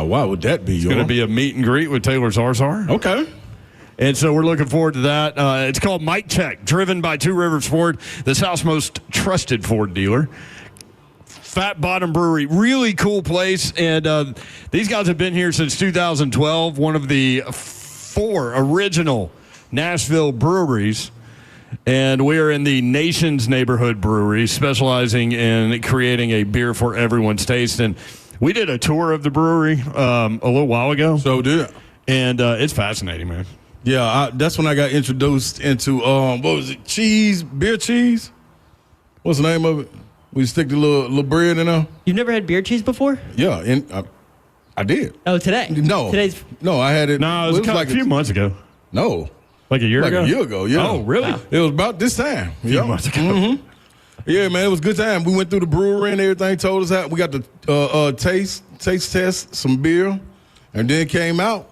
why would that be? It's going to be a meet and greet with Taylor Zarzar. Okay. And so we're looking forward to that. It's called Mike Check, driven by Two Rivers Ford, the South's most trusted Ford dealer. Fat Bottom Brewery, really cool place. And these guys have been here since 2012, one of the 4 original Nashville breweries. And we are in the Nation's Neighborhood Brewery, specializing in creating a beer for everyone's taste. And we did a tour of the brewery a little while ago. So did. And it's fascinating, man. Yeah, that's when I got introduced into, what was it, beer cheese? What's the name of it? We stick the little bread in there. You've never had beer cheese before? Yeah, and I did. Oh, today? No. No, I had it. No, it was like a few months ago. No. Like a year ago? Like a year ago, yeah. Oh, really? Wow. It was about this time. A few months ago. Mm-hmm. Yeah, man, it was a good time. We went through the brewery and everything, told us how we got to taste test some beer, and then came out,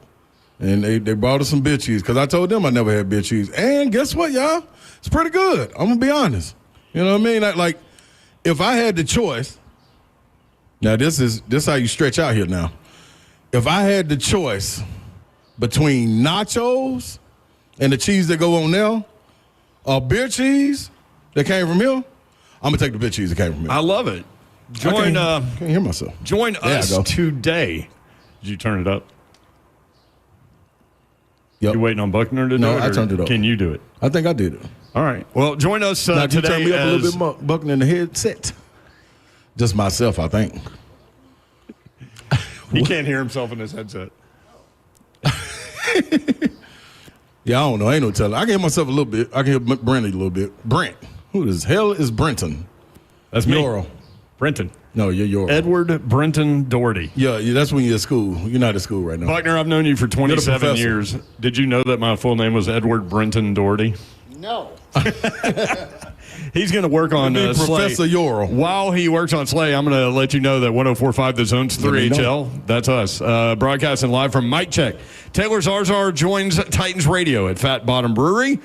and they brought us some beer cheese, because I told them I never had beer cheese. And guess what, y'all? It's pretty good. I'm going to be honest. You know what I mean? Like, if I had the choice, now this is how you stretch out here now. If I had the choice between nachos and the cheese that go on there, or beer cheese that came from here, I'm going to take the beer cheese that came from here. I love it. I can't hear myself. Join us today. Did you turn it up? Yep. You waiting on Buckner to do it? No, I turned it up. Can you do it? I think I did it. All right. Well, join us now, today. Turn me up a little bit more, Buckner in the headset. Just myself, I think. He can't hear himself in his headset. Yeah, I don't know. I ain't no telling. I can hear myself a little bit. I can hear Brent a little bit. Brent. Who the hell is Brenton? That's me. Yoral. Brenton. No, you're Yoral. Edward Brenton Doherty. Yeah, that's when you're at school. You're not at school right now. Buckner, I've known you for 27 years. Did you know that my full name was Edward Brenton Doherty? No. He's going to work on Professor Slay. Yoral. While he works on Slay, I'm going to let you know that 104.5 The Zone's 3HL. That's us. Broadcasting live from Mike Check. Taylor Zarzar joins Titans Radio at Fat Bottom Brewery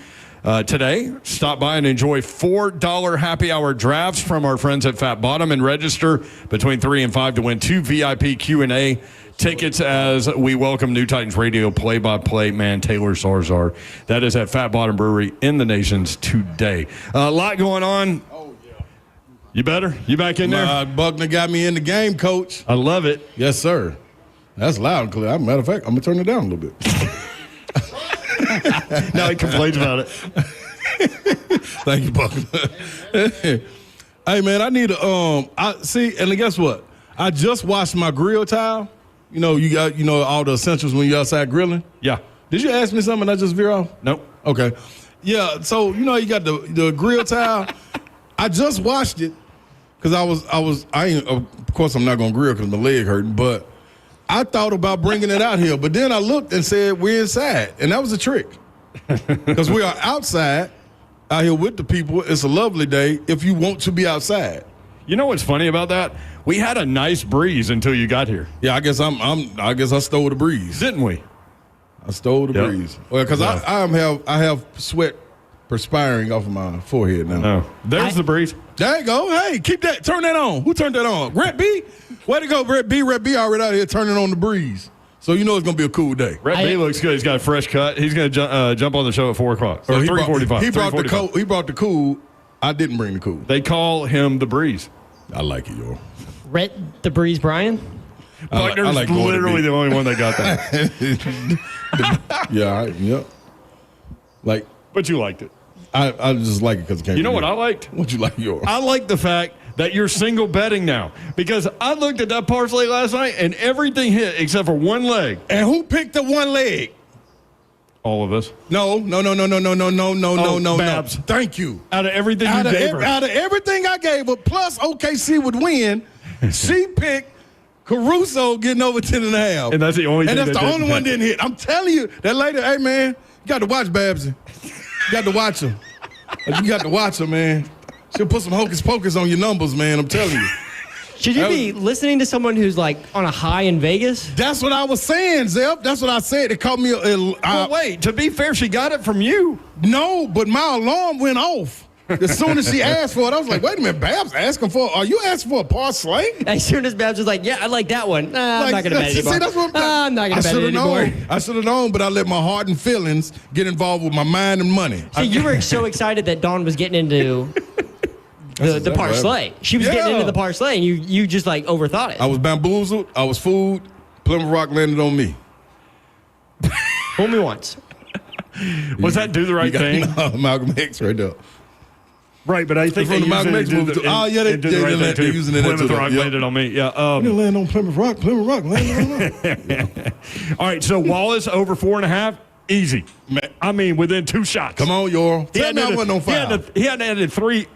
today. Stop by and enjoy $4 happy hour drafts from our friends at Fat Bottom, and register between 3 and 5 to win 2 VIP Q&A tickets as we welcome new Titans Radio play-by-play man Taylor Zarzar. That is at Fat Bottom Brewery in the Nations today. A lot going on. Oh, yeah. You better? You back in there? Buckner got me in the game, Coach. I love it. Yes, sir. That's loud and clear. As a matter of fact, I'm going to turn it down a little bit. Now he complains about it. Thank you, Buckner. Hey, man, I need and guess what? I just washed my grill tile. You know, you got, all the essentials when you're outside grilling. Yeah. Did you ask me something and I just veer off? Nope. Okay. Yeah, so, you got the grill tile. I just washed it because of course I'm not going to grill because my leg hurting, but I thought about bringing it out here. But then I looked and said, we're inside. And that was a trick. Because we are outside, out here with the people. It's a lovely day if you want to be outside. You know what's funny about that? We had a nice breeze until you got here. Yeah, I guess I stole the breeze. Didn't we? I stole the breeze. Well, because I have sweat perspiring off of my forehead now. No. There's the breeze. There you go. Hey, turn that on. Who turned that on? Brett B? Way to go, Brett B. Brett B already out here turning on the breeze. So you know it's going to be a cool day. Brett B looks good. He's got a fresh cut. He's going to jump on the show at 4 o'clock. Or 3:45. He brought the cool. I didn't bring the cool. They call him the breeze. I like it, yo. Rhett the Breeze Brian? Buckner's literally the only one that got that. Yeah. Like, but you liked it. I just like it because it came. You know what I liked? What you like, yours? I like the fact that you're single betting now, because I looked at that parlay last night and everything hit except for one leg. And who picked the one leg? All of us. No. Babs. Thank you. Out of everything you gave her. Out of everything I gave her, plus OKC would win, she picked Caruso getting over 10.5. And that's the only thing And that's the only one didn't hit. I'm telling you, that lady, hey, man, you got to watch Babsy. You got to watch her. You got to watch her, man. She'll put some hocus pocus on your numbers, man. I'm telling you. Should you be listening to someone who's like on a high in Vegas? That's what I was saying, Zep. That's what I said. It caught me. Well, wait. To be fair, she got it from you. No, but my alarm went off. As soon as she asked for it, I was like, wait a minute, Babs asking for, are you asking for a parsley? As soon as Babs was like, yeah, I like that one. I'm not going to bet anymore. See, that's what I'm not going to bet it anymore. I should have known, but I let my heart and feelings get involved with my mind and money. See, you were so excited that Dawn was getting into the parsley. She was getting into the parsley, and you just like overthought it. I was bamboozled. I was fooled. Plymouth Rock landed on me. Fool me once. Was that Do the Right Thing? No, Malcolm X right there. Right, but I think From the Malcolm X movie. They're using it. Plymouth Rock landed on me. Yeah. You didn't land on Plymouth Rock. Plymouth Rock landed on me. All right, so Wallace over 4.5. Easy. I mean, within 2 shots. Come on, Yoral. Tell me I wasn't on 5. He hadn't added 3.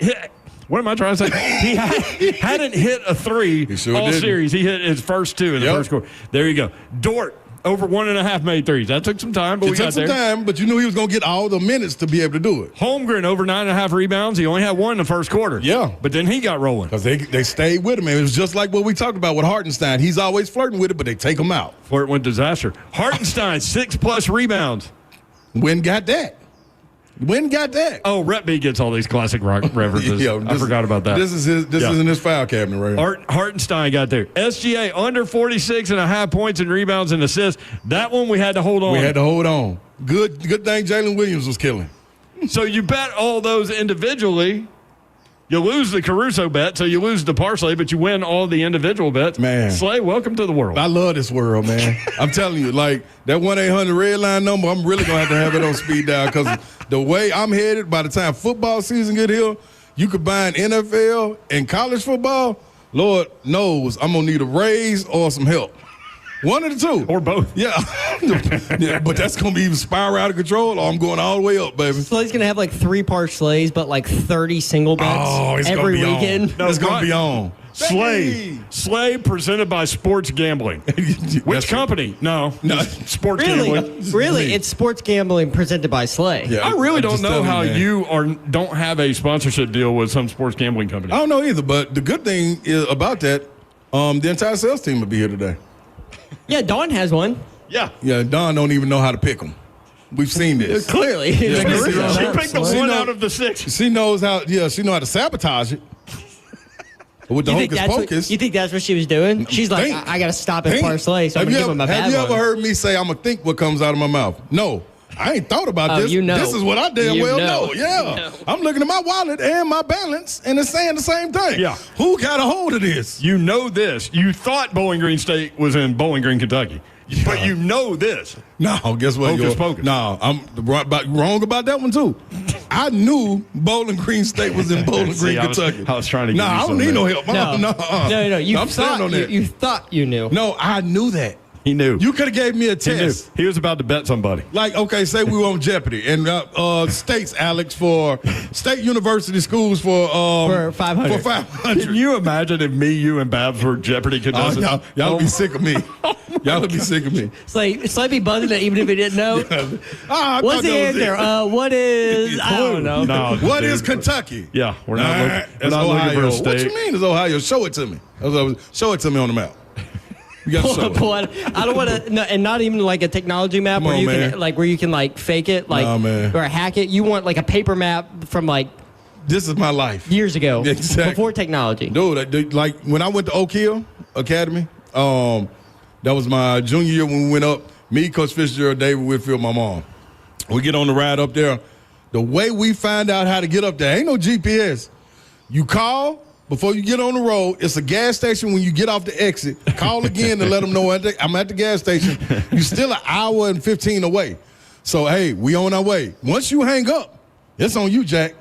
What am I trying to say? He hadn't hit a 3 all series. He hit his first 2 in the first quarter. There you go. Dort over 1.5 made 3s. That took some time, but we got there. It took some time, but you knew he was going to get all the minutes to be able to do it. Holmgren over 9.5 rebounds. He only had 1 in the first quarter. Yeah. But then he got rolling. Because they stayed with him. And it was just like what we talked about with Hartenstein. He's always flirting with it, but they take him out. Flirt went disaster. Hartenstein, 6+ rebounds. When got that? Oh, Rhett B gets all these classic rock references. I forgot about that. This is in his file cabinet right here. Hartenstein got there. SGA under 46.5 points and rebounds and assists. That one we had to hold on. Good thing Jalen Williams was killing. So you bet all those individually. You lose the Caruso bet, so you lose the parsley, but you win all the individual bets. Man. Slay, welcome to the world. I love this world, man. I'm telling you, like, that 1-800 red line number, I'm really going to have it on speed dial because the way I'm headed, by the time football season get here, you combine NFL and college football, Lord knows I'm going to need a raise or some help. One of the two. Or both. Yeah. But that's going to be even spiral out of control, or I'm going all the way up, baby. Slay's going to have like 3 parslays, but like 30 single bets every weekend. No, it's going to be on. Slay presented by Sports Gambling. Which company? No. Sports Gambling. Really? It's Sports Gambling presented by Slay. Yeah, I really don't know how you don't have a sponsorship deal with some sports gambling company. I don't know either, but the good thing is about that, the entire sales team will be here today. Yeah, Dawn has one. Yeah. Yeah, Dawn don't even know how to pick them. We've seen this. Clearly. She picked the 1 out of the 6. She knows how to sabotage it. With the hocus pocus. You think that's what she was doing? She's like, I got to stop at parsley, so I'm going to give him a bad one. Have you ever heard me say I'm going to think what comes out of my mouth? No. I ain't thought about this. You know. This is what I damn well know. Yeah. I'm looking at my wallet and my balance, and it's saying the same thing. Yeah. Who got a hold of this? You know this. You thought Bowling Green State was in Bowling Green, Kentucky. Yeah. But you know this. No, guess what? Hocus pocus. No, I'm wrong about that one, too. I knew Bowling Green State was in Bowling Green, Kentucky. I was trying to get I don't need no help. No. You thought you knew. No, I knew that. He knew. You could have gave me a test. He was about to bet somebody. Like, okay, say we were on Jeopardy. And states, Alex, for state university schools for 500. For 500. Can you imagine if me, you, and Babs were Jeopardy contestants? Y'all would be sick of me. Y'all would be sick of me. It's like be buzzing that even if he didn't know. What's the answer? What is, I don't know. No, what is Kentucky? Yeah, we're not looking for a state. What you mean it's Ohio? Show it to me. Show it to me on the map. You got to show it. I don't want to, and not even like a technology map where you can like fake it, like or hack it. You want like a paper map from like this is my life years ago, exactly. Before technology. Dude, like when I went to Oak Hill Academy, that was my junior year when we went up. Me, Coach Fitzgerald, David Whitfield, my mom. We get on the ride up there. The way we find out how to get up there, ain't no GPS. You call. Before you get on the road, it's a gas station when you get off the exit. Call again to let them know I'm at the gas station. You're still an hour and 15 away. So, hey, we on our way. Once you hang up, it's on you, Jack.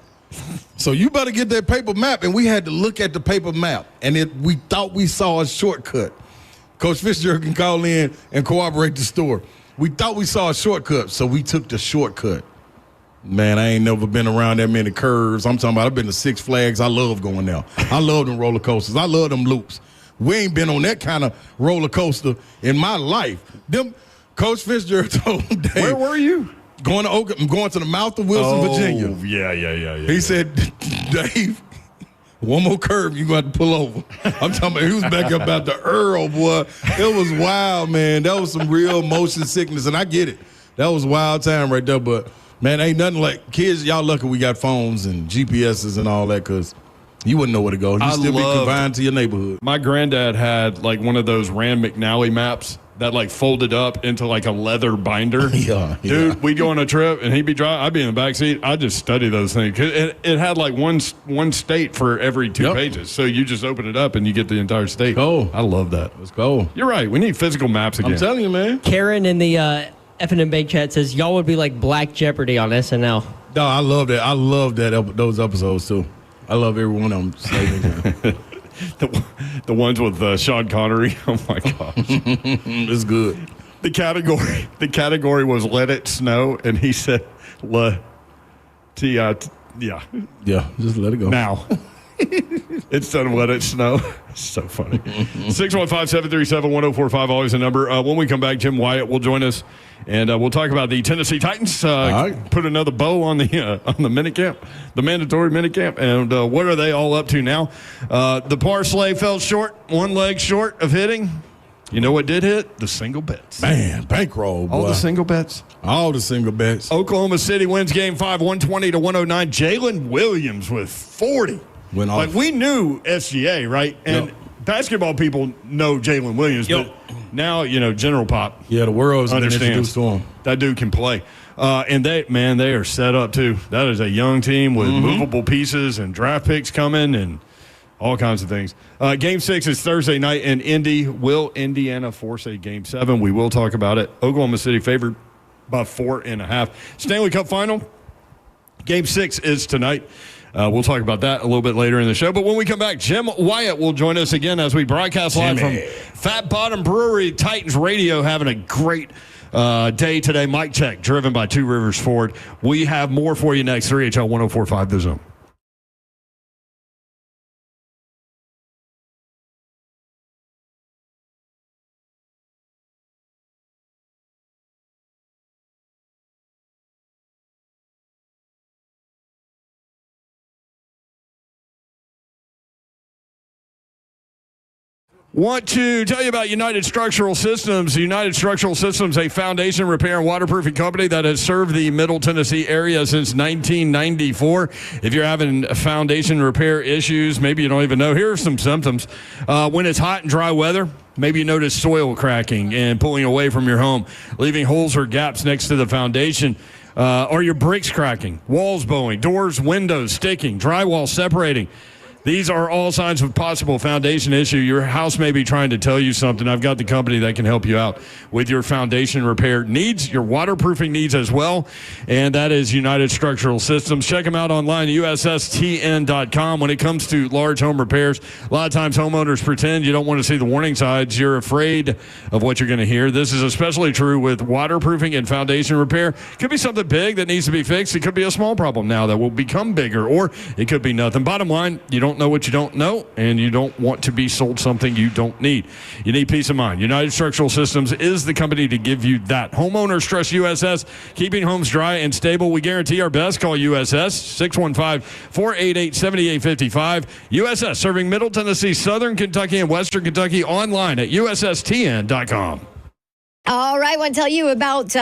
So you better get that paper map. And we had to look at the paper map. And we thought we saw a shortcut. Coach Fitzgerald can call in and corroborate the story. We thought we saw a shortcut, so we took the shortcut. Man, I ain't never been around that many curves. I'm talking about I've been to Six Flags. I love going there. I love them roller coasters. I love them loops. We ain't been on that kind of roller coaster in my life. Coach Fitzgerald told Dave. Where were you? I'm going to the mouth of Wilson, Virginia. Yeah. He said, Dave, one more curve, you're going to have to pull over. I'm talking about he was back up about the Earl, boy. It was wild, man. That was some real motion sickness, and I get it. That was a wild time right there, but Man, ain't nothing like kids. Y'all lucky we got phones and GPSs and all that because you wouldn't know where to go. You'd still be confined to your neighborhood. My granddad had like one of those Rand McNally maps that like folded up into like a leather binder. Dude, we'd go on a trip and he'd be driving. I'd be in the back seat. I'd just study those things. It had like one state for every 2 pages. So you just open it up and you get the entire state. Go. I love that. Let's go. You're right. We need physical maps again. I'm telling you, man. Karen in the F&M Bake Chat says, y'all would be like Black Jeopardy on SNL. No, I love that. I love those episodes, too. I love every one of them. The ones with Sean Connery. Oh, my gosh. It's good. The category was Let It Snow, and he said, yeah. Yeah, just let it go. Now. Instead of Let It Snow. So funny. 615-737-1045, always the number. When we come back, Jim Wyatt will join us, and we'll talk about the Tennessee Titans. Put another bow on the minicamp, the mandatory minicamp, and what are they all up to now? The parlay fell short, one leg short of hitting. You know what did hit? The single bets. Man, bankroll, boy. All the single bets. All the single bets. Oklahoma City wins Game 5, 120-109. Jalen Williams with 40. Went off. Like, we knew SGA, right? And basketball people know Jalen Williams, but now, General Pop. Yeah, the world's been introduced to him. That dude can play. And they are set up, too. That is a young team with movable pieces and draft picks coming and all kinds of things. Game 6 is Thursday night in Indy. Will Indiana force a Game 7? We will talk about it. Oklahoma City favored by 4.5. Stanley Cup final. Game 6 is tonight. We'll talk about that a little bit later in the show. But when we come back, Jim Wyatt will join us again as we broadcast live from Fat Bottom Brewery, Titans Radio, having a great day today. Mic check, driven by Two Rivers Ford. We have more for you next. 3HL 104.5 The Zone. Want to tell you about United Structural Systems. United Structural Systems, a foundation repair and waterproofing company that has served the Middle Tennessee area since 1994. If you're having foundation repair issues, maybe you don't even know, here are some symptoms. When it's hot and dry weather, maybe you notice soil cracking and pulling away from your home, leaving holes or gaps next to the foundation. Or your bricks cracking, walls bowing, doors, windows sticking, drywall separating. These are all signs of possible foundation issue. Your house may be trying to tell you something. I've got the company that can help you out with your foundation repair needs, your waterproofing needs as well, and that is United Structural Systems. Check them out online, USSTN.com. When it comes to large home repairs, a lot of times homeowners pretend you don't want to see the warning signs. You're afraid of what you're going to hear. This is especially true with waterproofing and foundation repair. It could be something big that needs to be fixed. It could be a small problem now that will become bigger, or it could be nothing. Bottom line, you don't know what you don't know, and you don't want to be sold something you don't need. You need peace of mind. United Structural Systems is the company to give you that. Homeowners trust USS, keeping homes dry and stable. We guarantee our best. Call USS 615-488-7855. USS, serving Middle Tennessee, Southern Kentucky, and Western Kentucky, online at USSTN.com. All right, I want to tell you about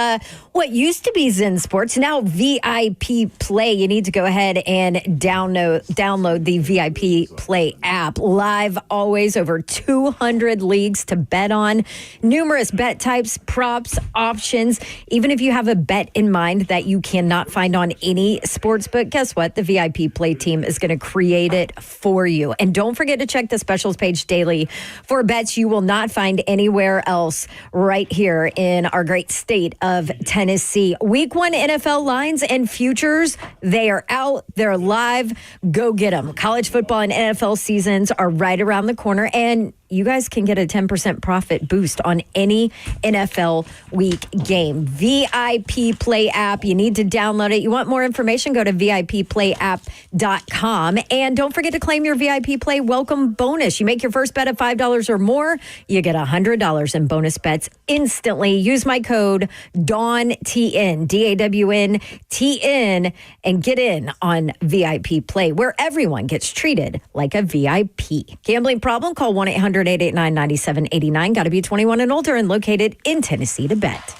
what used to be Zen Sports, now VIP Play. You need to go ahead and download the VIP Play app. Live always, over 200 leagues to bet on, numerous bet types, props, options. Even if you have a bet in mind that you cannot find on any sports book, guess what? The VIP Play team is going to create it for you. And don't forget to check the specials page daily for bets you will not find anywhere else right here in our great state of Tennessee. Week 1 NFL lines and futures, they are out. They're live. Go get them. College football and NFL seasons are right around the corner, and you guys can get a 10% profit boost on any NFL week game. VIP Play app. You need to download it. You want more information? Go to VIPPlayApp.com. And don't forget to claim your VIP Play welcome bonus. You make your first bet of $5 or more, you get $100 in bonus bets instantly. Use my code DAWNTN, DAWNTN, and get in on VIP Play, where everyone gets treated like a VIP. Gambling problem? Call 1-800-889-9789. Got to be 21 and older and located in Tennessee to bet.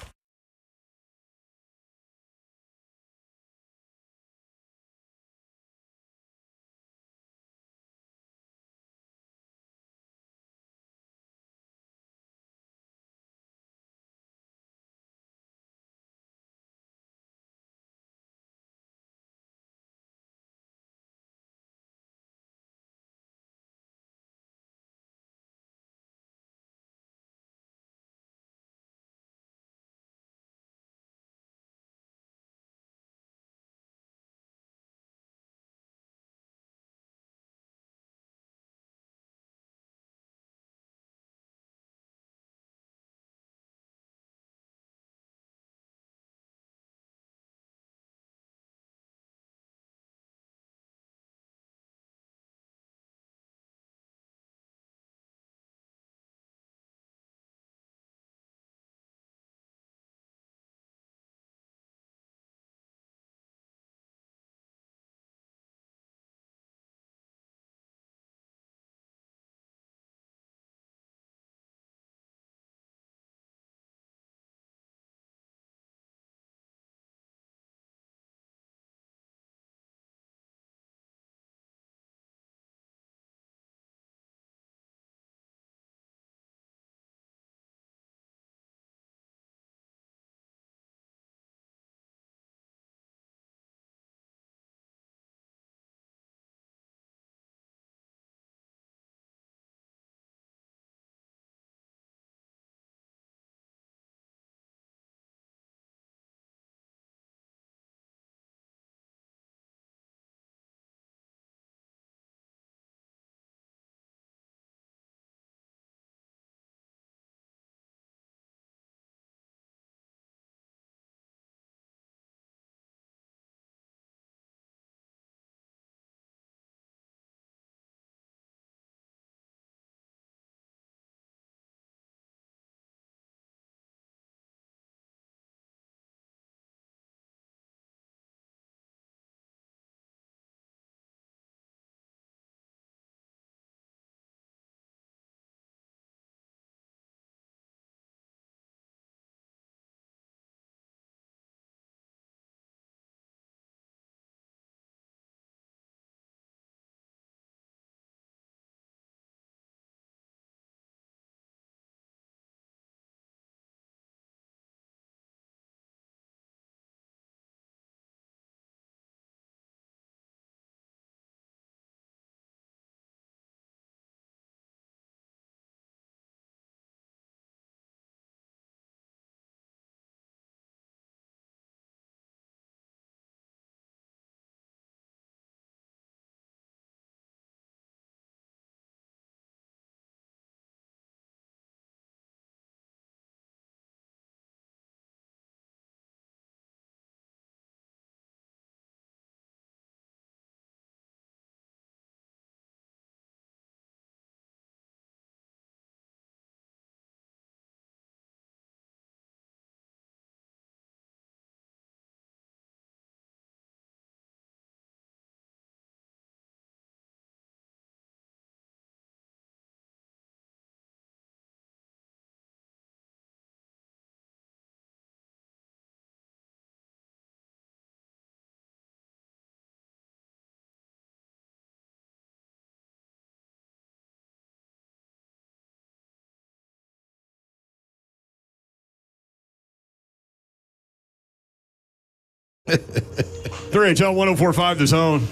3HL 104.5 The Zone.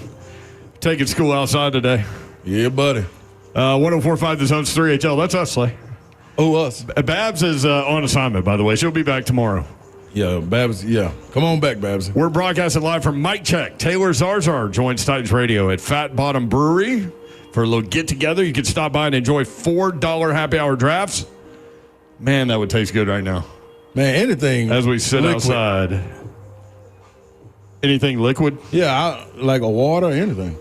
Taking school outside today. Yeah, buddy. 104.5 The Zone's 3HL. That's us, Slay. Oh, us. Babs is on assignment, by the way. She'll be back tomorrow. Yeah, Babs. Yeah. Come on back, Babs. We're broadcasting live from Mic Check. Taylor Zarzar joins Titans Radio at Fat Bottom Brewery for a little get-together. You can stop by and enjoy $4 happy hour drafts. Man, that would taste good right now. Man, anything. As we sit outside. Anything liquid? Yeah, like a water, anything.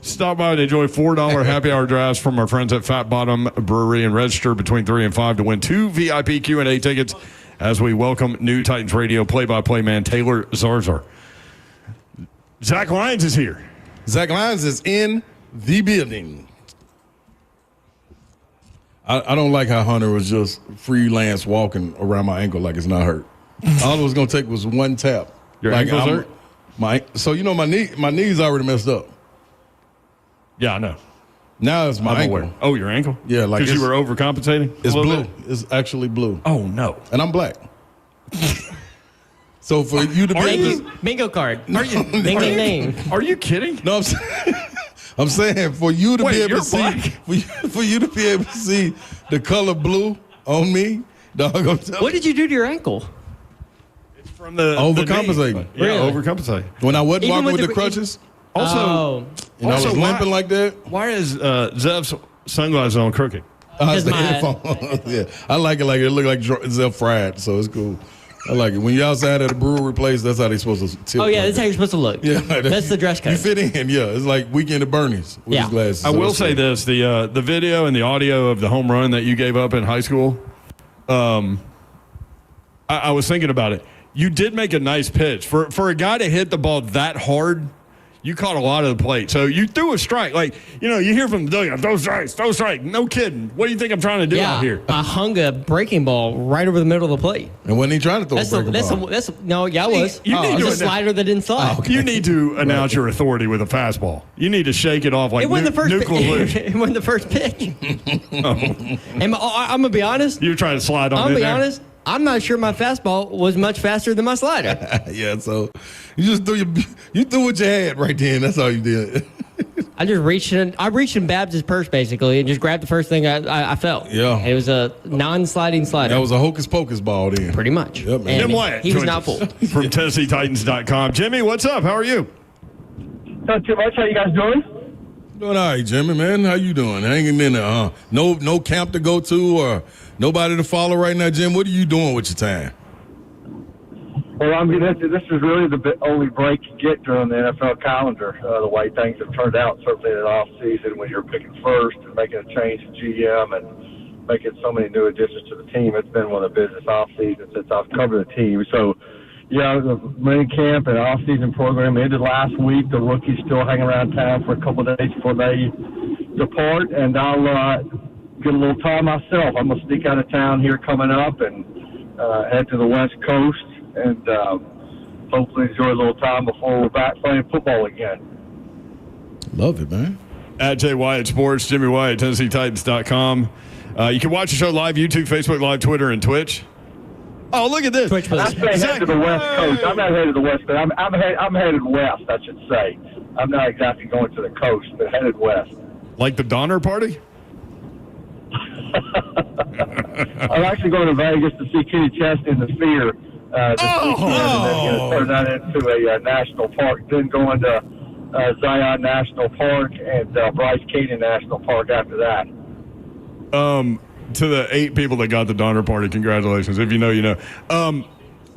Stop by and enjoy $4 happy hour drafts from our friends at Fat Bottom Brewery and register between 3 and 5 to win 2 VIP Q&A tickets as we welcome new Titans Radio play-by-play man Taylor Zarzar. Zach Lyons is here. Zach Lyons is in the building. I don't like how Hunter was just freelance walking around my ankle like it's not hurt. All it was going to take was one tap. Your ankle's hurt? My knee's already messed up. Yeah, I know. Now it's my ankle. Aware. Oh, your ankle? Yeah, like because you were overcompensating. It's blue. Bit? It's actually blue. Oh no! And I'm black. So for you to be bingo card. Are you name? Are you kidding? No, I'm saying for you to be able to black? see for you to be able to see the color blue on me, dog. What did you do to your ankle? It's from the overcompensating. Yeah, really? Overcompensating. When I wasn't walking with the crutches. Also, I was limping like that. Why is Zev's sunglasses on crooked? It's the headphones. Yeah, I like it like it look like Zev fried, so it's cool. I like it. When you're outside at a brewery place, that's how they're supposed to tip. Oh, yeah, that's how you're supposed to look. Yeah, that's the dress code. You fit in, yeah. It's like Weekend at Bernie's with his glasses. I will say this, the video and the audio of the home run that you gave up in high school, I was thinking about it. You did make a nice pitch. For a guy to hit the ball that hard, you caught a lot of the plate. So you threw a strike. Like, you hear from the dugout, throw strike. No kidding. What do you think I'm trying to do out here? I hung a breaking ball right over the middle of the plate. And wasn't he trying to throw a breaking ball? I was. You need it was a slider that didn't slide. Okay. You need to announce your authority with a fastball. You need to shake it off like it wasn't the first nuclear. It wasn't the first pitch. I'm going to be honest. You're trying to slide on it. I'm going to be honest. I'm not sure my fastball was much faster than my slider. Yeah, so you just threw what you had right then. That's all you did. I reached in Babs' purse basically and just grabbed the first thing I felt. Yeah. And it was a non-sliding slider. That was a hocus pocus ball then. Pretty much. Yep, man. Jim Wyatt. He was not full. From TennesseeTitans.com. Jimmy, what's up? How are you? Not too much. How you guys doing? Doing all right, Jimmy, man. How you doing? Hanging in there, huh? No camp to go to or nobody to follow right now, Jim. What are you doing with your time? Well, I mean, this is really the only break you get during the NFL calendar, the way things have turned out, certainly in the off-season when you're picking first and making a change in GM and making so many new additions to the team. It's been one of the busiest off-seasons since I've covered the team. So, yeah, the main camp and off-season program ended last week. The rookies still hang around town for a couple of days before they depart, and I'll get a little time myself. I'm going to sneak out of town here coming up and head to the West Coast and hopefully enjoy a little time before we're back playing football again. Love it, man. At Jay Wyatt Sports, Jimmy Wyatt, TennesseeTitans.com. You can watch the show live, YouTube, Facebook Live, Twitter, and Twitch. Oh, look at this. I'm headed to the West Coast. I'm not headed to the West Coast. I'm headed west, I should say. I'm not exactly going to the coast, but headed west. Like the Donner Party? I'm actually going to Vegas to see Kenny Chesney in the Sphere this weekend, and then turn that into a national park. Then going to Zion National Park and Bryce Canyon National Park after that. To the 8 people that got the Donner Party, congratulations. If you know, you know.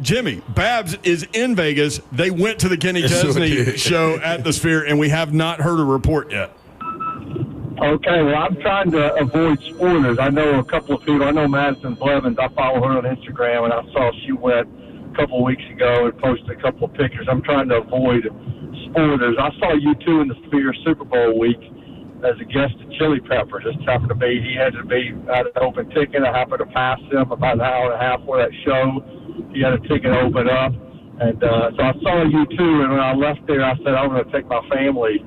Jimmy, Babs is in Vegas. They went to the Kenny Chesney show at the Sphere, and we have not heard a report yet. Okay, well, I'm trying to avoid spoilers. I know a couple of people. I know Madison Blevins. I follow her on Instagram, and I saw she went a couple of weeks ago and posted a couple of pictures. I'm trying to avoid spoilers. I saw you two in the Sphere Super Bowl week as a guest at Chili Pepper. Just happened to be, he had an open ticket. I happened to pass him about an hour and a half for that show. He had a ticket open up. And so I saw you two, and when I left there, I said, I'm going to take my family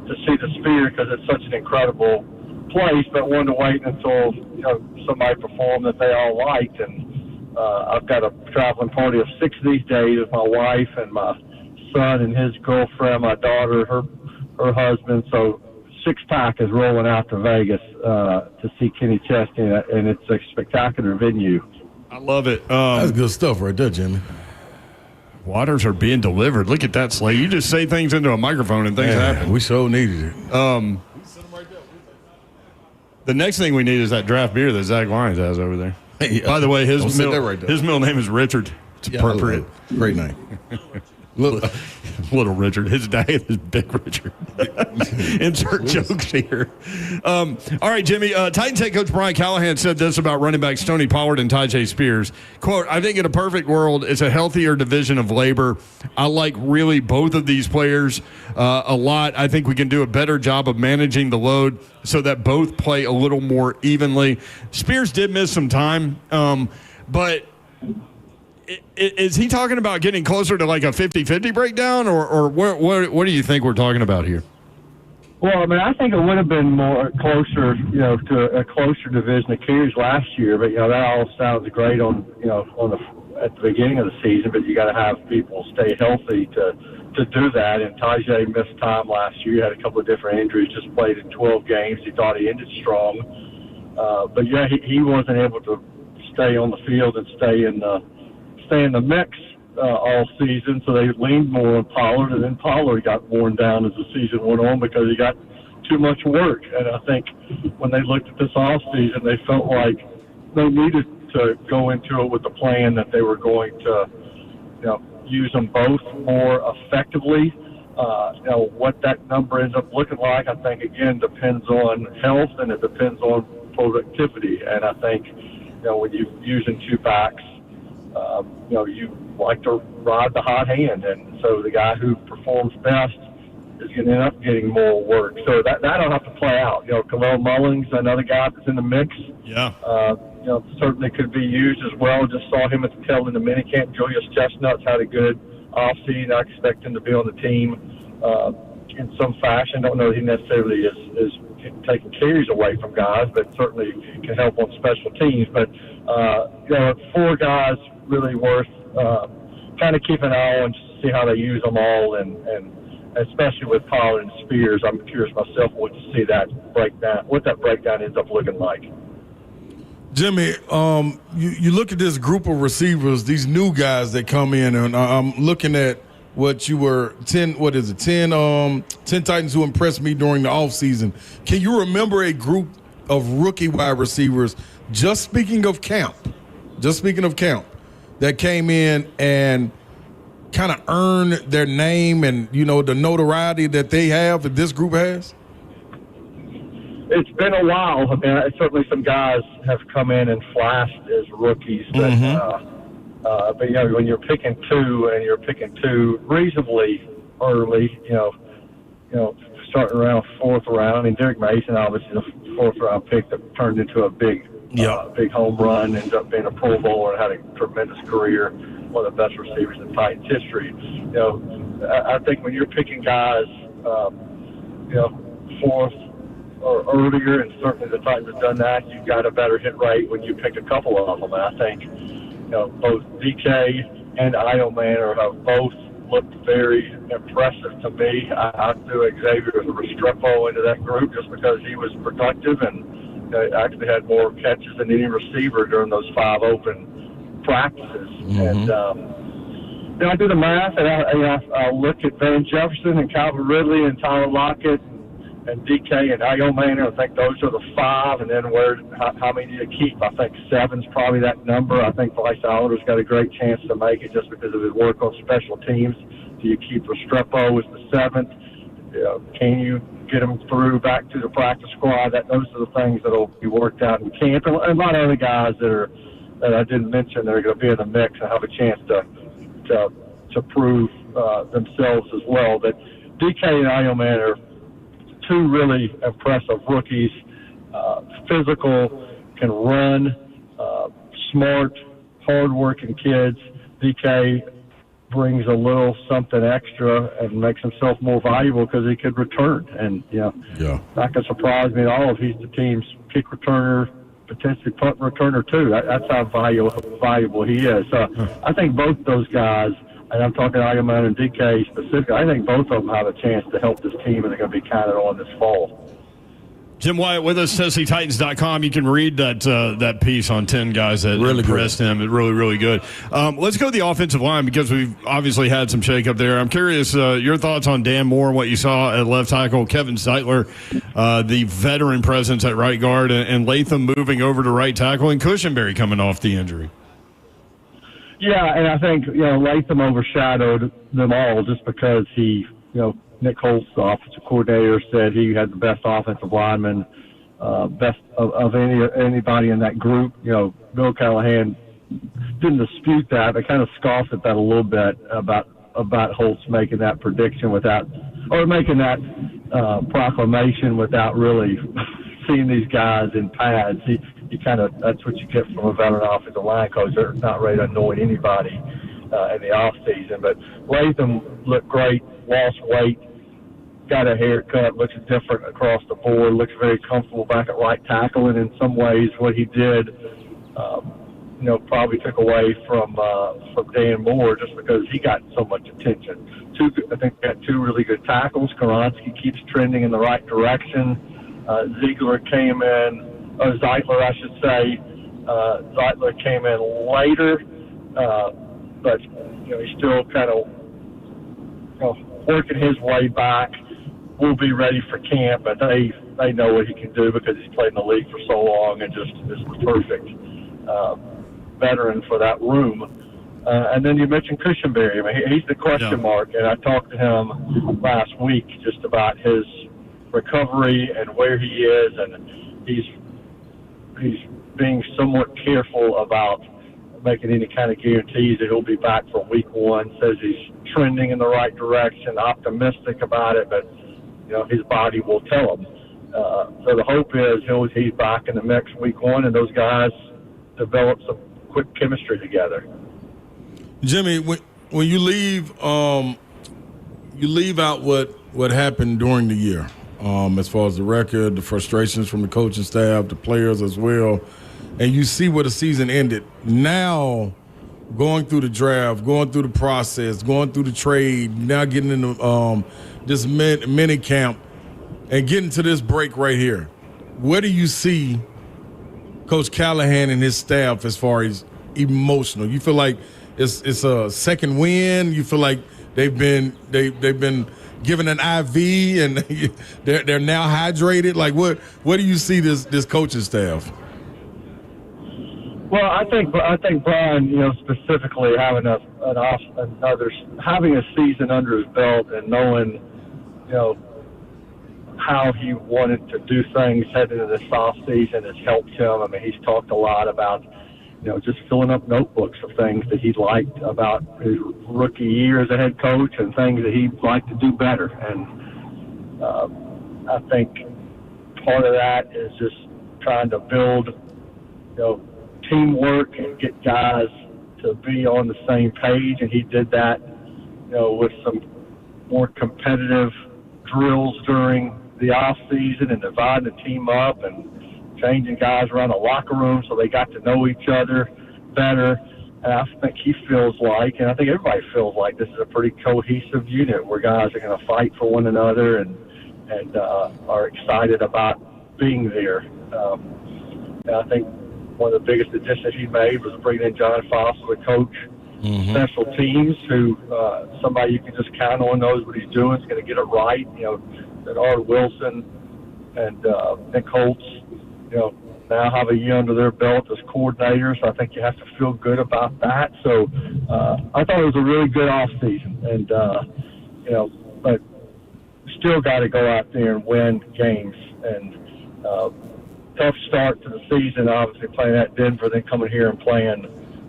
to see the Sphere because it's such an incredible place, but wanted to wait until somebody performed that they all liked. And I've got a traveling party of 6 these days with my wife and my son and his girlfriend, my daughter, her husband. So 6-pack is rolling out to Vegas to see Kenny Chesney, and it's a spectacular venue. I love it. That's good stuff right there, Jimmy. Waters are being delivered. Look at that, Slay. You just say things into a microphone and things happen. We so needed it. The next thing we need is that draft beer that Zach Lyons has over there. Hey, by the way, his right middle name is Richard. It's appropriate. Great name. Look, Little Richard. His dad is Big Richard. Insert jokes here. All right, Jimmy. Titans head coach Brian Callahan said this about running backs Tony Pollard and Tyjae Spears. Quote, I think in a perfect world, it's a healthier division of labor. I like really both of these players a lot. I think we can do a better job of managing the load so that both play a little more evenly. Spears did miss some time, but is he talking about getting closer to like a 50-50 breakdown, or what do you think we're talking about here? Well, I mean, I think it would have been more closer, to a closer division of carries last year. But that all sounds great at the beginning of the season. But you got to have people stay healthy to do that. And Tyjae missed time last year. He had a couple of different injuries. Just played in 12 games. He thought he ended strong, but he wasn't able to stay on the field and stay in the mix all season, so they leaned more on Pollard, and then Pollard got worn down as the season went on because he got too much work. And I think when they looked at this off season, they felt like they needed to go into it with the plan that they were going to, use them both more effectively. What that number ends up looking like, I think, again, depends on health and it depends on productivity. And I think, when you're using 2 backs, you like to ride the hot hand, and so the guy who performs best is going to end up getting more work. So that'll have to play out. Khalil Mullings, another guy that's in the mix. Yeah. Certainly could be used as well. Just saw him at the tail end of the minicamp. Julius Chestnut's had a good offseason. I expect him to be on the team in some fashion. Don't know that he necessarily is taking carries away from guys, but certainly can help on special teams. But 4 guys really worth kind of keeping an eye on, just to see how they use them all, and especially with Pollard and Spears. I'm curious myself what to see that breakdown, what that breakdown ends up looking like. Jimmy, you look at this group of receivers, these new guys that come in, and I'm looking at what you were 10 Titans who impressed me during the offseason. Can you remember a group of rookie wide receivers, just speaking of camp, that came in and kind of earned their name and, the notoriety that they have, that this group has? It's been a while. I mean, certainly some guys have come in and flashed as rookies, but when you're picking 2 and you're picking 2 reasonably early, starting around 4th round. I mean, Derek Mason, obviously, the 4th round pick that turned into a big home run, ended up being a Pro Bowler and had a tremendous career, one of the best receivers in Titans history. I think when you're picking guys, 4th or earlier, and certainly the Titans have done that, you've got a better hit rate when you pick a couple of them. And I think, both DK and Iomanner have both looked very impressive to me. I threw Xavier Restrepo into that group just because he was productive and actually had more catches than any receiver during those 5 open practices. And I do the math, and I look at Van Jefferson and Calvin Ridley and Tyler Lockett and DK and Iomanner. I think those are the 5, and then how many do you keep? I think 7's probably that number. I think Bryce Aller's got a great chance to make it just because of his work on special teams. Do you keep Restrepo as the 7th? Can you get him through back to the practice squad? Those are the things that will be worked out in camp, and a lot of other guys that I didn't mention that are going to be in the mix and have a chance to prove themselves as well. But DK and Iomanner, 2 really impressive rookies, physical, can run, smart, hard-working kids. DK brings a little something extra and makes himself more valuable because he could return. And, not going to surprise me at all if he's the team's kick returner, potentially punt returner too. That's how valuable he is. So I think both those guys, and I'm talking Agaman and DK specifically, I think both of them have a chance to help this team, and they're going to be counted on this fall. Jim Wyatt with us, TennesseeTitans.com. You can read that piece on 10 guys that really impressed him. It's really, really good. Let's go to the offensive line because we've obviously had some shakeup there. I'm curious your thoughts on Dan Moore and what you saw at left tackle, Kevin Zeitler, the veteran presence at right guard, and Latham moving over to right tackle, and Cushenberry coming off the injury. Yeah, and I think, Latham overshadowed them all just because he, Nick Holtz, the offensive coordinator, said he had the best offensive lineman, best of anybody in that group. Bill Callahan didn't dispute that, but kind of scoffed at that a little bit about Holtz making that prediction making that proclamation without really seeing these guys in pads. That's what you get from a veteran offensive line coach. They're not ready to annoy anybody in the off season. But Latham looked great, lost weight, got a haircut, looks different across the board, looks very comfortable back at right tackle, and in some ways what he did, probably took away from Dan Moore just because he got so much attention. I think got two really good tackles. Karonsky keeps trending in the right direction. Zeitler I should say. Zeitler came in later, but he's still kind of working his way back. Will be ready for camp, but they know what he can do because he's played in the league for so long and just is the perfect veteran for that room. And then you mentioned Cushenberry. I mean, he's the question mark, and I talked to him last week just about his recovery and where he is, and he's being somewhat careful about making any kind of guarantees that he'll be back for week one. Says he's trending in the right direction, optimistic about it, but his body will tell him. So the hope is he's back in the mix week one, and those guys develop some quick chemistry together. Jimmy, when you leave out what happened during the year, as far as the record, the frustrations from the coaching staff, the players as well, and you see where the season ended. Now, going through the draft, going through the process, going through the trade, now getting into this mini camp, and getting to this break right here, where do you see Coach Callahan and his staff as far as emotional? You feel like it's a second win? You feel like they've been given an IV and they're now hydrated? Like what do you see this coaching staff? Well, I think Brian, specifically having having a season under his belt and knowing, how he wanted to do things heading into this off season has helped him. I mean, he's talked a lot about, just filling up notebooks of things that he liked about his rookie year as a head coach and things that he'd like to do better. And I think part of that is just trying to build, teamwork and get guys to be on the same page, and he did that, with some more competitive drills during the off season and dividing the team up and changing guys around the locker room so they got to know each other better. And I think he feels like, and I think everybody feels like, this is a pretty cohesive unit where guys are going to fight for one another and are excited about being there. And I think one of the biggest additions he made was bringing in John Foss as a coach, special teams, who somebody you can just count on, knows what he's doing, is going to get it right. Bernard Wilson and Nick Holtz, now have a year under their belt as coordinators. I think you have to feel good about that. So I thought it was a really good off season, and but still got to go out there and win games. And tough start to the season, obviously playing at Denver, then coming here and playing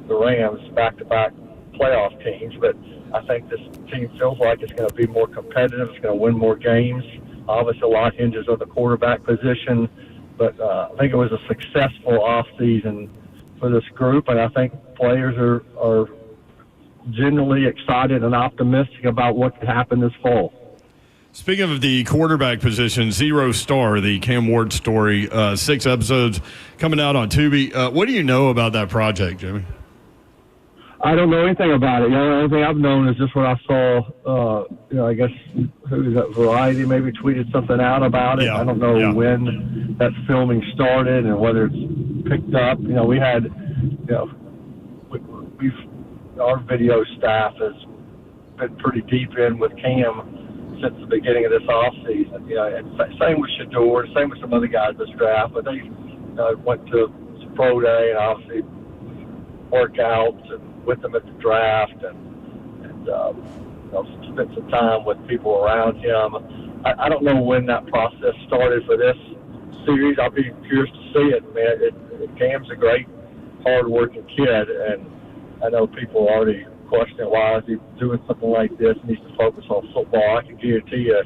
the Rams, back-to-back playoff teams. But I think this team feels like it's going to be more competitive. It's going to win more games. Obviously, a lot hinges on the quarterback position. But I think it was a successful offseason for this group, and I think players are genuinely excited and optimistic about what could happen this fall. Speaking of the quarterback position, Zero Star, the Cam Ward story, 6 episodes coming out on Tubi. What do you know about that project, Jimmy? I don't know anything about it. The only thing I've known is just what I saw. I guess who is that? Variety maybe tweeted something out about it. Yeah. I don't know when that filming started and whether it's picked up. We had, our video staff has been pretty deep in with Cam since the beginning of this off season. And same with Shador, same with some other guys this draft. But they went to some pro day and obviously workouts and with them at the draft and spent some time with people around him. I don't know when that process started for this series. I'll be curious to see it. Man, Cam's a great, hard-working kid, and I know people already question why is he doing something like this. He needs to focus on football. I can guarantee you,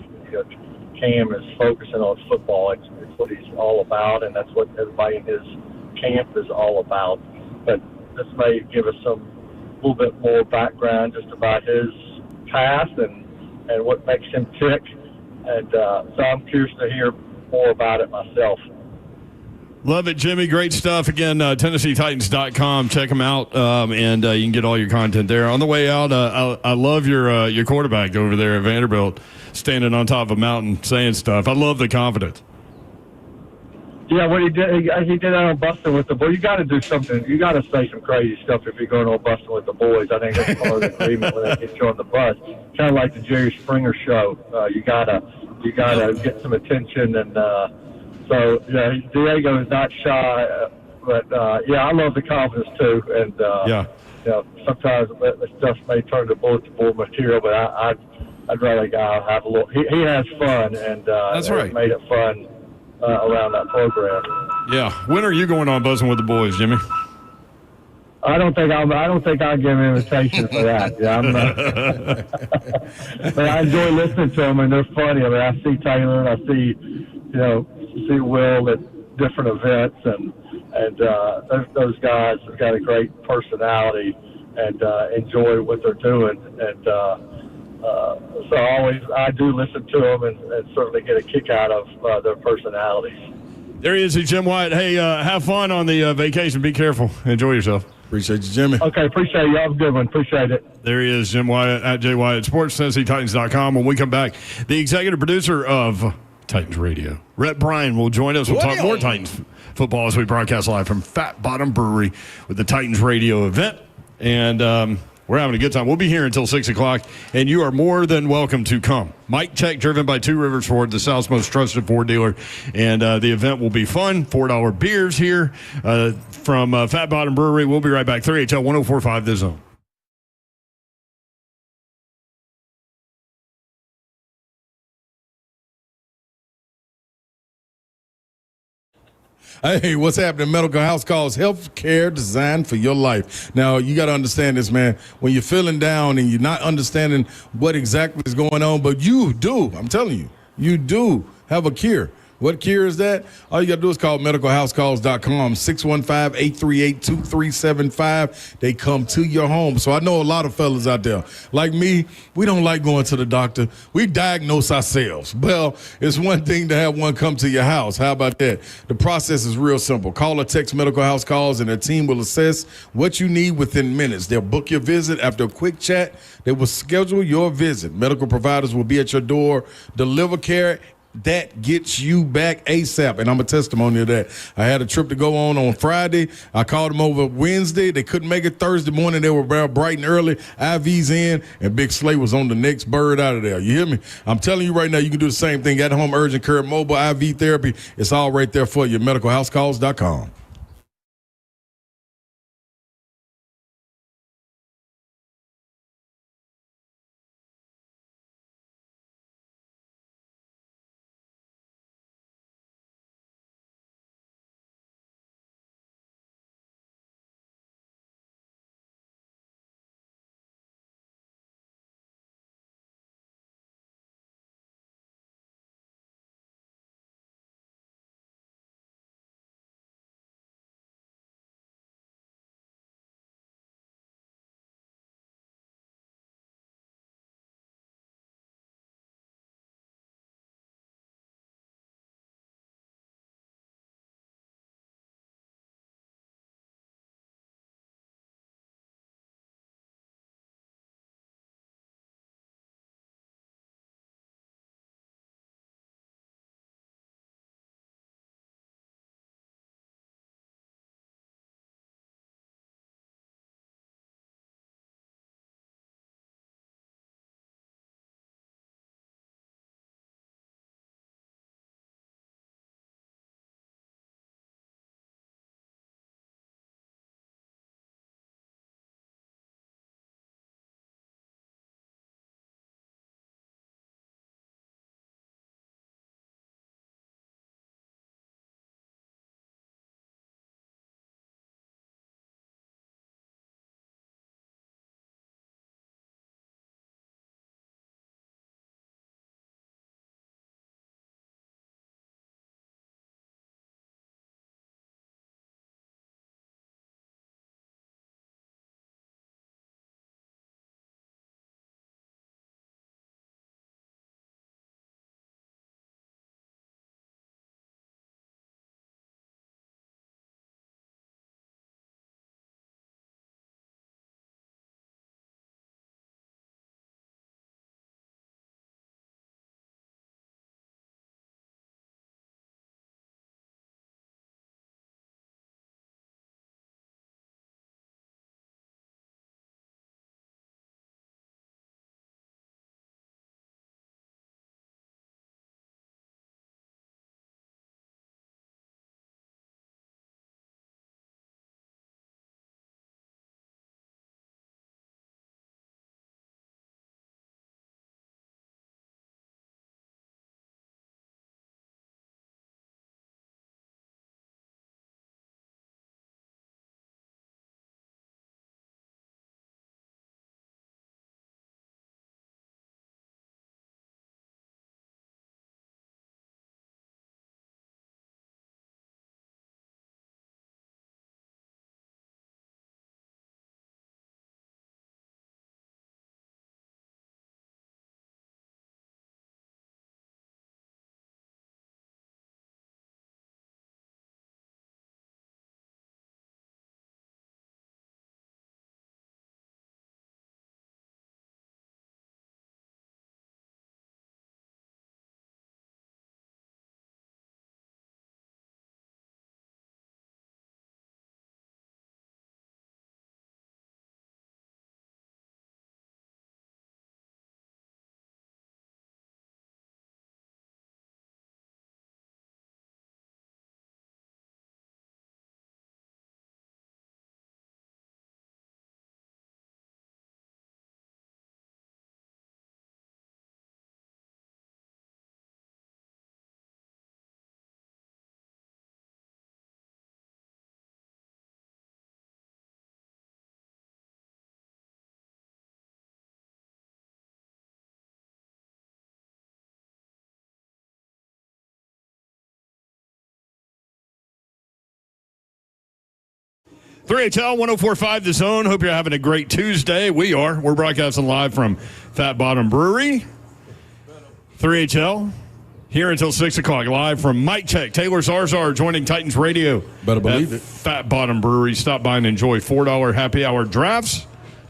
Cam is focusing on football. It's what he's all about, and that's what everybody in his camp is all about. But this may give us a little bit more background just about his past and what makes him tick. And so I'm curious to hear more about it myself. Love it, Jimmy. Great stuff. Again, TennesseeTitans.com. Check them out, and you can get all your content there. On the way out, I love your quarterback over there at Vanderbilt standing on top of a mountain saying stuff. I love the confidence. Yeah, what he did that on Busting with the Boys. You got to do something. You got to say some crazy stuff if you're going on Busting with the Boys. I think that's part of the agreement when they get you on the bus. Kind of like the Jerry Springer show. You gotta get some attention, and so Diego is not shy. But I love the confidence too, and sometimes the stuff may turn to bulletin board material, but I'd rather a guy have a little. He has fun, and that's right. Made it fun. Around that program. Yeah. When are you going on Buzzing with the Boys, Jimmy? I don't think I'll give an invitation for that. Yeah, I'm not. But I enjoy listening to them, and they're funny. I see Taylor, and I see Will at different events, and those guys have got a great personality and enjoy what they're doing, and. So I do listen to them and certainly get a kick out of their personalities. There he is, Jim Wyatt. Hey, have fun on the vacation. Be careful. Enjoy yourself. Appreciate you, Jimmy. Okay, appreciate you. Have a good one. Appreciate it. There he is, Jim Wyatt at J Wyatt Sports, TennesseeTitans.com. When we come back, the executive producer of Titans Radio, Rhett Bryan, will join us. We'll talk more Titans football as we broadcast live from Fat Bottom Brewery with the Titans Radio event. And we're having a good time. We'll be here until 6 o'clock, and you are more than welcome to come. Mike Check, driven by Two Rivers Ford, the South's most trusted Ford dealer. And the event will be fun. $4 beers here from Fat Bottom Brewery. We'll be right back. 3HL 104.5 The Zone. Hey, what's happening? Medical House Calls, health care designed for your life. Now, you got to understand this, man. When you're feeling down and you're not understanding what exactly is going on, but you do, I'm telling you, you do have a cure. What cure is that? All you got to do is call medicalhousecalls.com, 615-838-2375. They come to your home. So I know a lot of fellas out there, like me, we don't like going to the doctor. We diagnose ourselves. Well, it's one thing to have one come to your house. How about that? The process is real simple. Call or text Medical House Calls, and their team will assess what you need within minutes. They'll book your visit. After a quick chat, they will schedule your visit. Medical providers will be at your door, deliver care that gets you back ASAP, and I'm a testimony of that. I had a trip to go on Friday. I called them over Wednesday. They couldn't make it Thursday morning. They were bright and early. IVs in, and Big Slay was on the next bird out of there. You hear me? I'm telling you right now, you can do the same thing. At home urgent care, mobile IV therapy. It's all right there for you. MedicalHouseCalls.com. 3HL 104.5 The Zone. Hope you're having a great Tuesday. We are. We're broadcasting live from Fat Bottom Brewery. 3HL here until 6 o'clock. Live from Mic Check. Taylor Zarzar joining Titans Radio. Better believe it. Fat Bottom Brewery. Stop by and enjoy $4 happy hour drafts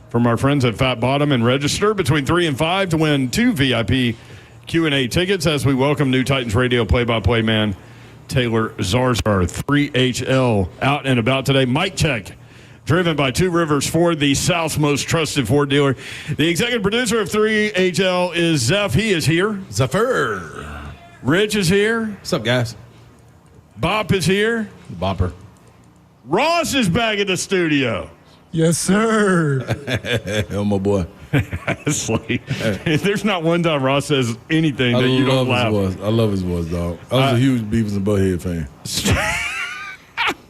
from our friends at Fat Bottom and register between 3 and 5 to win 2 VIP Q&A tickets as we welcome new Titans Radio play-by-play man Taylor Zarzar. 3HL out and about today. Mic Check, driven by Two Rivers Ford, the South's most trusted Ford dealer. The executive producer of 3HL is Zeph. He is here. Zephyr. Rich is here. What's up, guys? Bop is here. Bopper. Ross is back at the studio. Yes, sir. Oh, my boy. There's not one time Ross says anything that you don't laugh. I love his voice, dog. I was a huge Beavis and Butthead fan.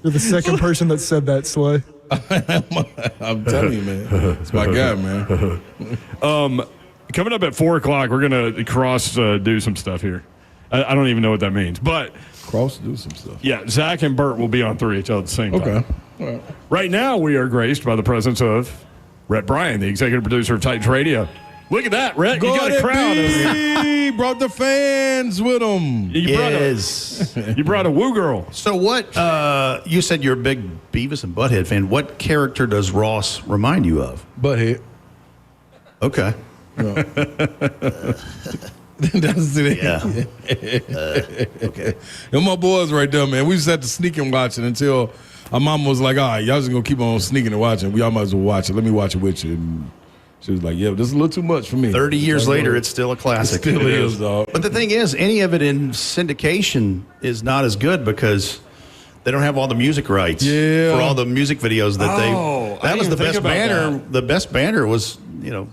You're the second person that said that, Slay. I'm telling you, man. It's my guy, man. Coming up at 4 o'clock, we're going to do some stuff here. I don't even know what that means, but Cross do some stuff. yeah, Zach and Bert will be on 3HL at the same time. Okay. All right. Right now, we are graced by the presence of Rhett Bryan, the executive producer of Titans Radio. Look at that, Rhett. You got a crowd over here. He brought the fans with him. You brought a woo girl. So what, you said you're a big Beavis and Butthead fan. What character does Ross remind you of? Butthead. Okay. That's it. Yeah. Okay. And my boys right there, man. We just had to sneak and watch it until our mom was like, all right, y'all just going to keep on sneaking and watching. We all might as well watch it. Let me watch it with you. And she was like, yeah, this is a little too much for me. 30 years later, it's still a classic. It still is, dog. But the thing is, any of it in syndication is not as good because they don't have all the music rights for all the music videos that that was the best banner. The best banner was,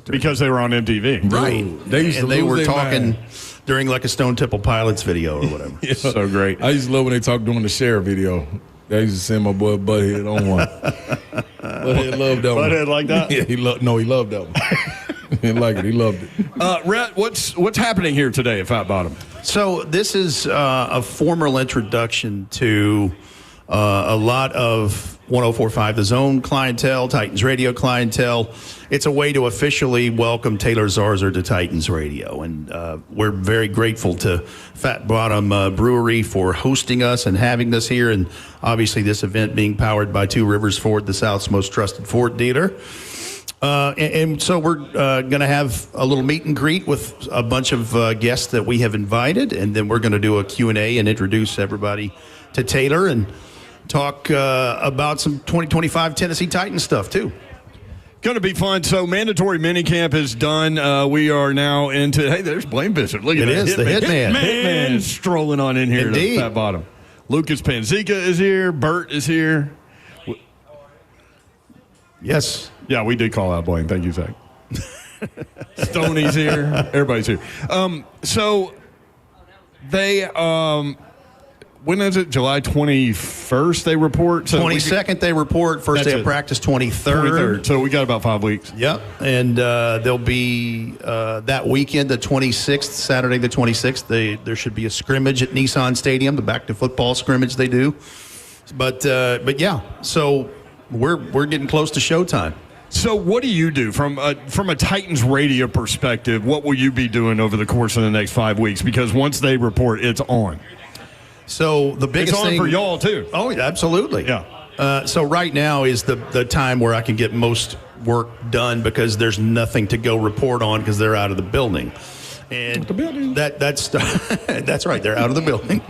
because they were on MTV. Right. They used to they lose were their talking mind. during like a Stone Temple Pilots video or whatever. Yeah. So great. I used to love when they talked during the Cher video. I used to send my boy Butthead on one. Butthead loved that one. Butthead like that? Yeah, he loved that one. He didn't like it. He loved it. Rhett, what's happening here today at Fat Bottom? So this is a formal introduction to a lot of 104.5 The Zone clientele, Titans Radio clientele. It's a way to officially welcome Taylor Zarzar to Titans Radio. And we're very grateful to Fat Bottom Brewery for hosting us and having us here. And obviously this event being powered by Two Rivers Ford, the South's most trusted Ford dealer. And so we're going to have a little meet and greet with a bunch of guests that we have invited. And then we're going to do a Q&A and introduce everybody to Taylor and talk about some 2025 Tennessee Titans stuff, too. Going to be fun. So mandatory minicamp is done. We are now into, hey, there's Blaine Bishop. Look at that. It is the Hitman. Hitman strolling on in here Indeed. to Fat Bottom. Lucas Panzica is here. Bert is here. Yes. Yeah, we did call out Blaine. Thank you, Zach. Stoney's here. Everybody's here. So they, when is it? July 21st they report? So 22nd they report. First day of practice, 23rd. So we got about 5 weeks. Yep. And there'll be that weekend, the 26th, Saturday the 26th, there should be a scrimmage at Nissan Stadium, the back to football scrimmage they do. But yeah, so we're getting close to showtime. So what do you do from a Titans radio perspective? What will you be doing over the course of the next 5 weeks? Because once they report, it's on. So the biggest it's on thing for y'all too. Oh, absolutely. Yeah. So right now is the time where I can get most work done because there's nothing to go report on because they're out of the building. And that's that's right. They're out of the building.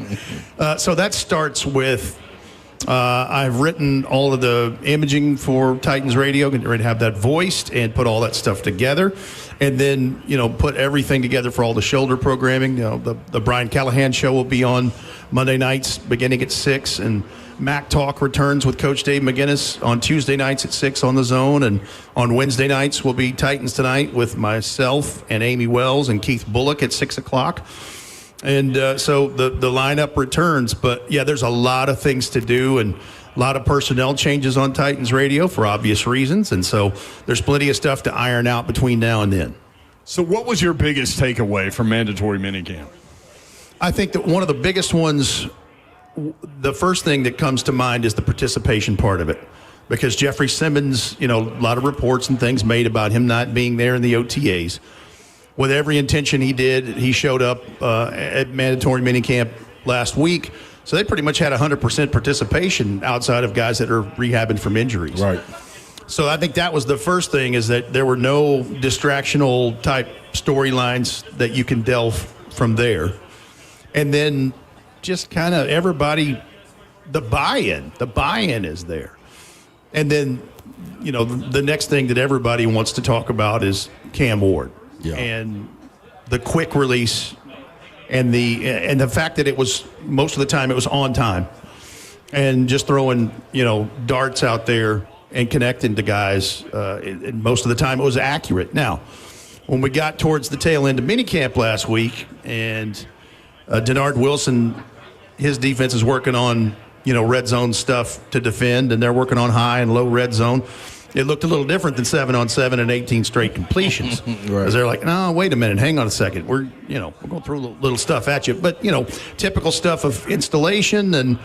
So that starts with. I've written all of the imaging for Titans Radio, getting ready to have that voiced and put all that stuff together. And then, put everything together for all the shoulder programming. The Brian Callahan show will be on Monday nights beginning at 6. And Mac Talk returns with Coach Dave McGinnis on Tuesday nights at 6 on The Zone. And on Wednesday nights will be Titans Tonight with myself and Amy Wells and Keith Bullock at 6 o'clock. And so the lineup returns. But, yeah, there's a lot of things to do and a lot of personnel changes on Titans Radio for obvious reasons. And so there's plenty of stuff to iron out between now and then. So what was your biggest takeaway from mandatory minicamp? I think that one of the biggest ones, the first thing that comes to mind is the participation part of it. because Jeffrey Simmons, a lot of reports and things made about him not being there in the OTAs. With every intention he showed up at mandatory minicamp last week. So they pretty much had 100% participation outside of guys that are rehabbing from injuries. Right. So I think that was the first thing, is that there were no distractional type storylines that you can delve from there. And then just kind of everybody, the buy-in is there. And then, the next thing that everybody wants to talk about is Cam Ward. Yeah. And the quick release and the fact that it was, most of the time it was on time, and just throwing, darts out there and connecting to guys. And most of the time it was accurate. Now, when we got towards the tail end of minicamp last week, and Denard Wilson, his defense is working on, red zone stuff to defend, and they're working on high and low red zone. It looked a little different than 7-on-7 and 18 straight completions. Right. Because they're like, no, wait a minute, hang on a second. We're going through little stuff at you. But, typical stuff of installation. And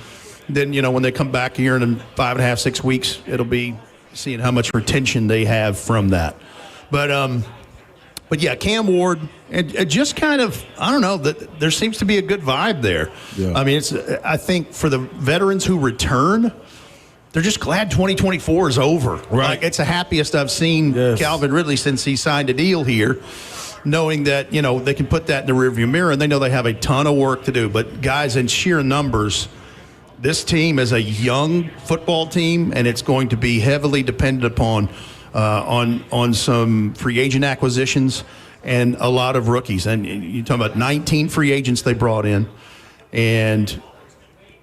then, when they come back here in 5.5, 6 weeks, it'll be seeing how much retention they have from that. But yeah, Cam Ward, and just kind of, I don't know, that there seems to be a good vibe there. Yeah. I mean, I think for the veterans who return, they're just glad 2024 is over. Right. Like, it's the happiest I've seen Calvin Ridley since he signed a deal here, knowing that, they can put that in the rearview mirror, and they know they have a ton of work to do. But guys, in sheer numbers, this team is a young football team, and it's going to be heavily dependent upon on some free agent acquisitions and a lot of rookies. And you're talking about 19 free agents they brought in, and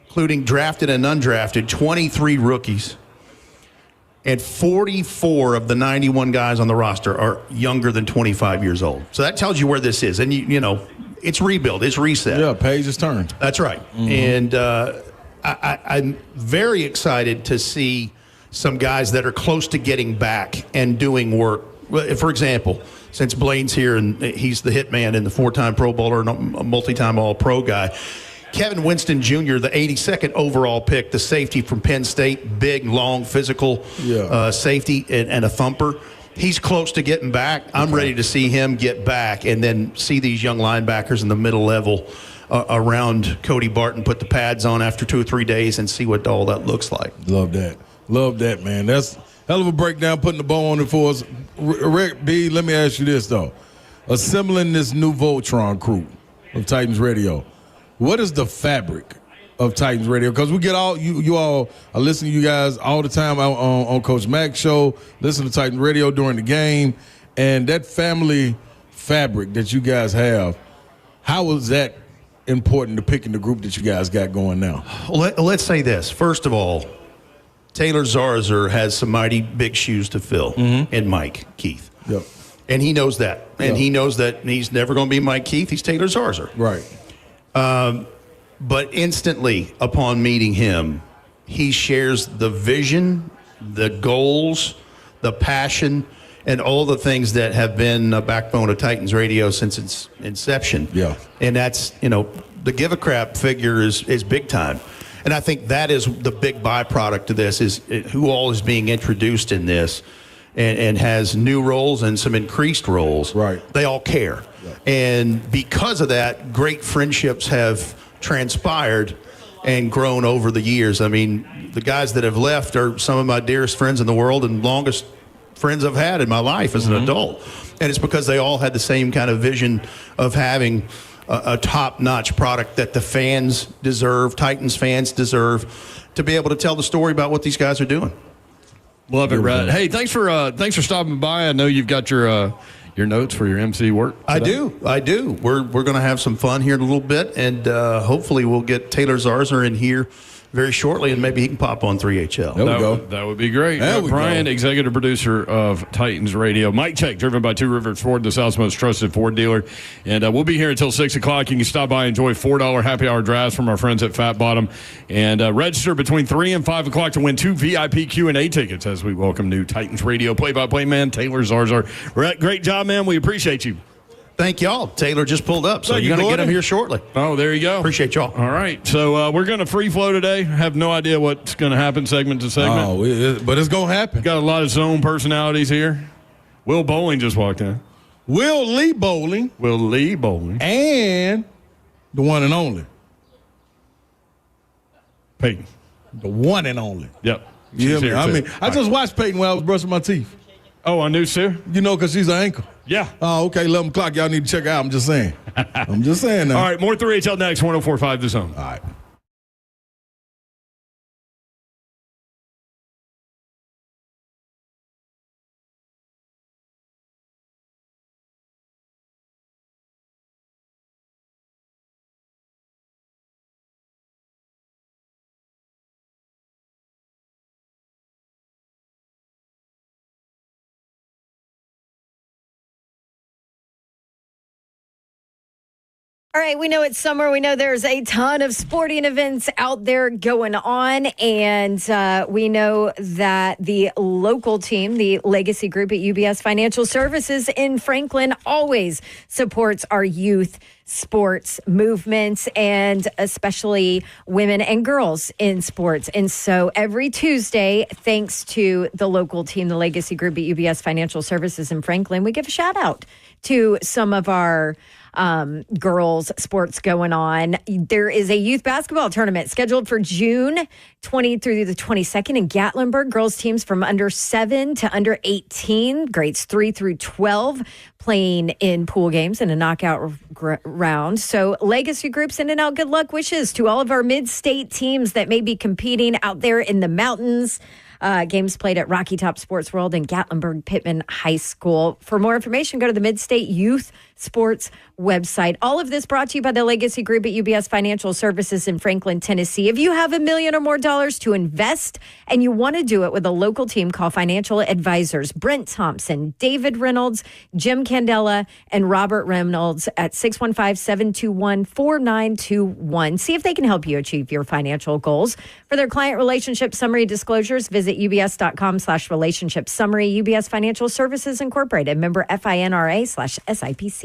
including drafted and undrafted, 23 rookies. And 44 of the 91 guys on the roster are younger than 25 years old. So that tells you where this is. And, it's rebuild, it's reset. Yeah, page is turned. That's right. Mm-hmm. And I'm very excited to see some guys that are close to getting back and doing work. For example, since Blaine's here and he's the hit man and the 4-time Pro Bowler and a multi-time All-Pro guy, Kevin Winston Jr., the 82nd overall pick, the safety from Penn State, big, long, physical safety and a thumper. He's close to getting back. I'm ready to see him get back and then see these young linebackers in the middle level around Cody Barton put the pads on after 2 or 3 days and see what all that looks like. Love that, man. That's hell of a breakdown, putting the bow on it for us. Rick B, let me ask you this, though. Assembling this new Voltron crew of Titans Radio, what is the fabric of Titans Radio? Because we get all, you all, I listen to you guys all the time on Coach Mac's show, listen to Titans Radio during the game, and that family fabric that you guys have, how is that important to picking the group that you guys got going now? Well, let's say this. First of all, Taylor Zarzar has some mighty big shoes to fill in Mike Keith. Yep. And he knows that. And he knows that he's never going to be Mike Keith. He's Taylor Zarzar. Right. But instantly upon meeting him, he shares the vision, the goals, the passion, and all the things that have been a backbone of Titans Radio since its inception. Yeah. And that's, the give a crap figure is big time. And I think that is the big byproduct of this, is who all is being introduced in this and has new roles and some increased roles. Right. They all care. Yeah. And because of that, great friendships have transpired and grown over the years. I mean, the guys that have left are some of my dearest friends in the world and longest friends I've had in my life as an adult. And it's because they all had the same kind of vision of having a top-notch product that the fans deserve, Titans fans deserve, to be able to tell the story about what these guys are doing. Love it, Rhett. Hey, thanks for stopping by. I know you've got your notes for your MC work today. I do. We're going to have some fun here in a little bit, and hopefully we'll get Taylor Zarzar in here very shortly, and maybe he can pop on 3HL. There we go. That would be great. Brian, executive producer of Titans Radio. Mike Check, driven by Two Rivers Ford, the South's most trusted Ford dealer. And we'll be here until 6 o'clock. You can stop by and enjoy $4 happy hour drives from our friends at Fat Bottom. And register between 3 and 5 o'clock to win 2 VIP Q&A tickets as we welcome new Titans Radio play-by-play man, Taylor Zarzar. Great job, man. We appreciate you. Thank y'all. Taylor just pulled up, so Thank you're you, going to get Gordon. him here shortly. Oh, there you go. Appreciate y'all. All right. So we're going to free flow today. Have no idea what's going to happen segment to segment. But it's going to happen. Got a lot of zone personalities here. Will Bowling just walked in. Will Lee Bowling. Will Lee Bowling. And the one and only. Peyton. The one and only. Yep. Yeah, She's here, I too. mean, I just watched Peyton when I was brushing my teeth. Oh, on News 2? You know, because she's an anchor. Yeah. Oh, okay, 11 o'clock. Y'all need to check her out. I'm just saying. I'm just saying now. All right, more 3HL next, 104.5 The Zone. All right. All right, we know it's summer. We know there's a ton of sporting events out there going on. And we know that the local team, the Legacy Group at UBS Financial Services in Franklin, always supports our youth sports movements and especially women and girls in sports. And so every Tuesday, thanks to the local team, the Legacy Group at UBS Financial Services in Franklin, we give a shout out to some of our girls sports going on. There is a youth basketball tournament scheduled for June 20 through the 22nd in Gatlinburg. Girls teams from under 7 to under 18, grades 3 through 12, playing in pool games in a knockout round. So Legacy Group sending out good luck wishes to all of our mid-state teams that may be competing out there in the mountains. Games played at Rocky Top Sports World and Gatlinburg Pittman High School. For more information, go to the Mid-State Youth Sports website. All of this brought to you by the Legacy Group at UBS Financial Services in Franklin, Tennessee. If you have $1 million or more to invest and you want to do it with a local team, call financial advisors Brent Thompson, David Reynolds, Jim Candela, and Robert Reynolds at 615-721-4921. See if they can help you achieve your financial goals. For their client relationship summary disclosures, visit ubs.com/relationship summary. UBS Financial Services Incorporated, member FINRA/SIPC.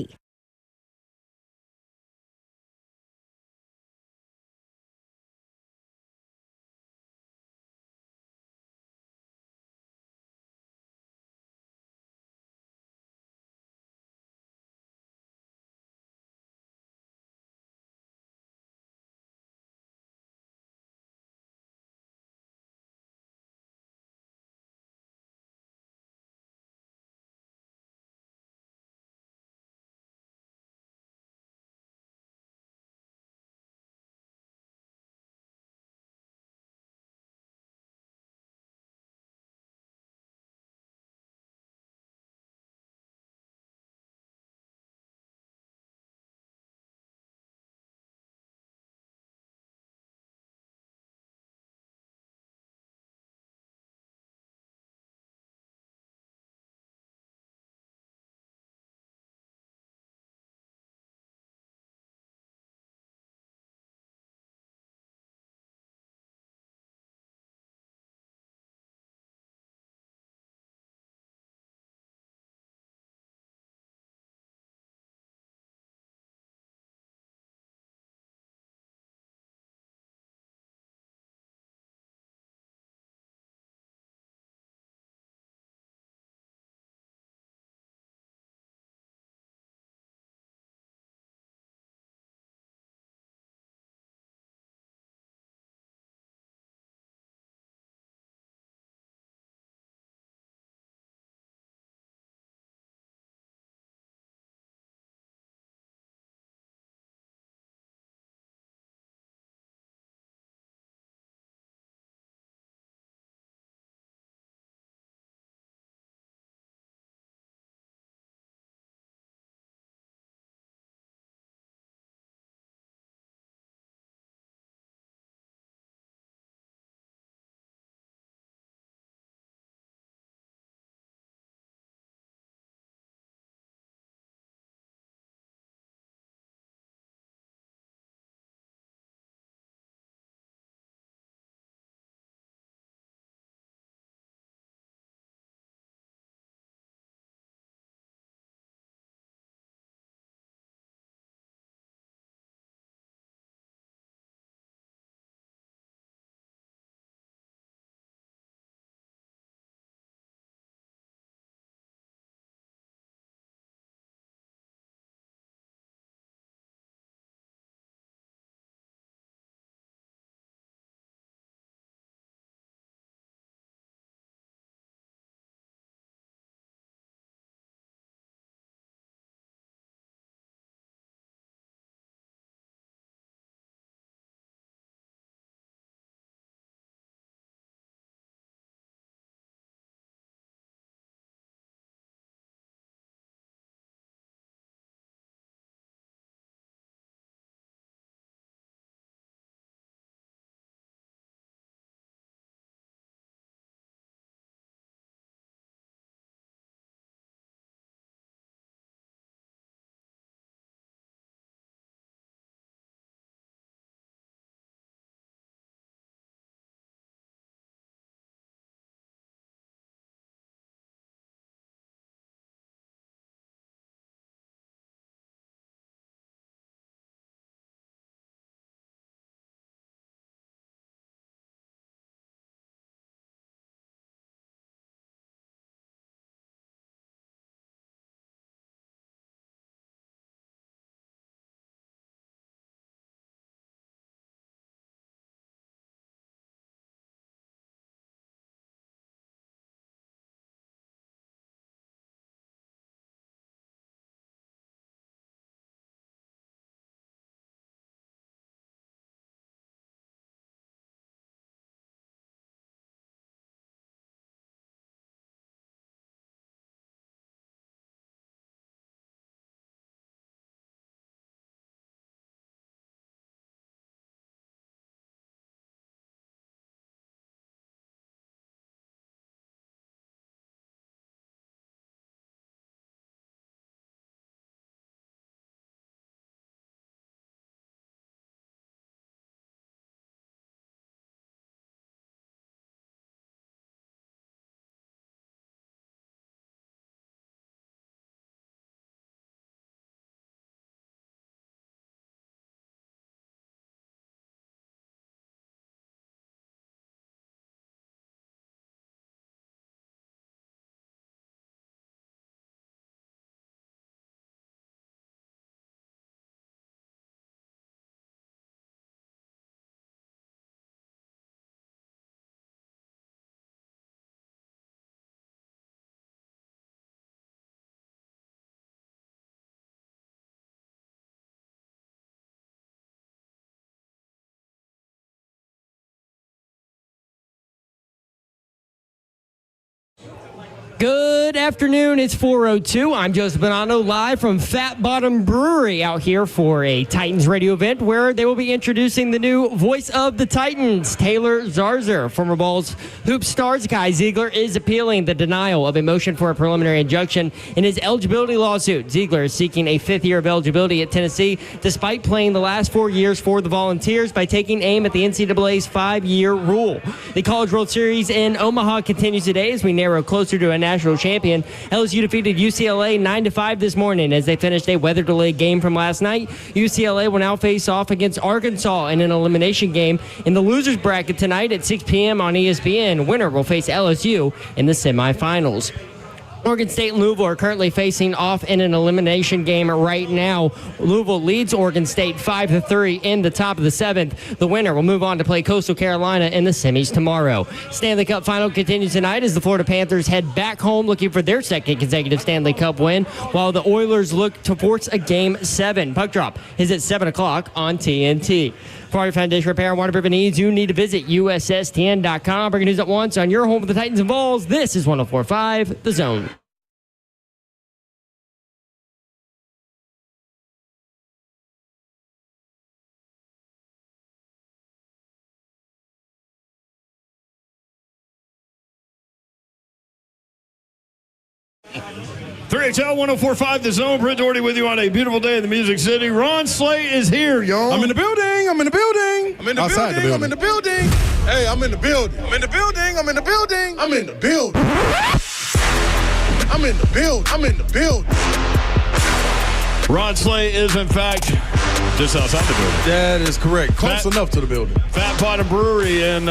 afternoon. It's 4:02. I'm Joseph Bonanno, live from Fat Bottom Brewery out here for a Titans radio event where they will be introducing the new voice of the Titans, Taylor Zarzar. Former Balls hoop star Kai Ziegler is appealing the denial of a motion for a preliminary injunction in his eligibility lawsuit. Ziegler is seeking a fifth year of eligibility at Tennessee despite playing the last 4 years for the Volunteers by taking aim at the NCAA's 5-year rule. The College World Series in Omaha continues today as we narrow closer to a national champion. LSU defeated UCLA 9-5 this morning as they finished a weather-delayed game from last night. UCLA will now face off against Arkansas in an elimination game in the losers bracket tonight at 6 p.m. on ESPN. Winner will face LSU in the semifinals. Oregon State and Louisville are currently facing off in an elimination game right now. Louisville leads Oregon State 5-3 in the top of the 7th. The winner will move on to play Coastal Carolina in the semis tomorrow. Stanley Cup final continues tonight as the Florida Panthers head back home looking for their second consecutive Stanley Cup win, while the Oilers look to force a Game 7. Puck drop is at 7 o'clock on TNT. For all your foundation repair and waterproofing needs, you need to visit USSTN.com. Bringing news at once on your home with the Titans and Vols. This is 104.5 The Zone. HL 104.5 The Zone. Brent Doherty with you on a beautiful day in the Music City. Ron Slay is here, y'all. I'm in the building. I'm in the building. I'm in the Outside building. the I'm in the building. Hey, I'm in the building. I'm in the building. I'm in the building. I'm in the building. I'm in the building. I'm in the building. Ron Slay is, in fact, just outside the building. That is correct. Close enough to the building. Fat Bottom Brewery in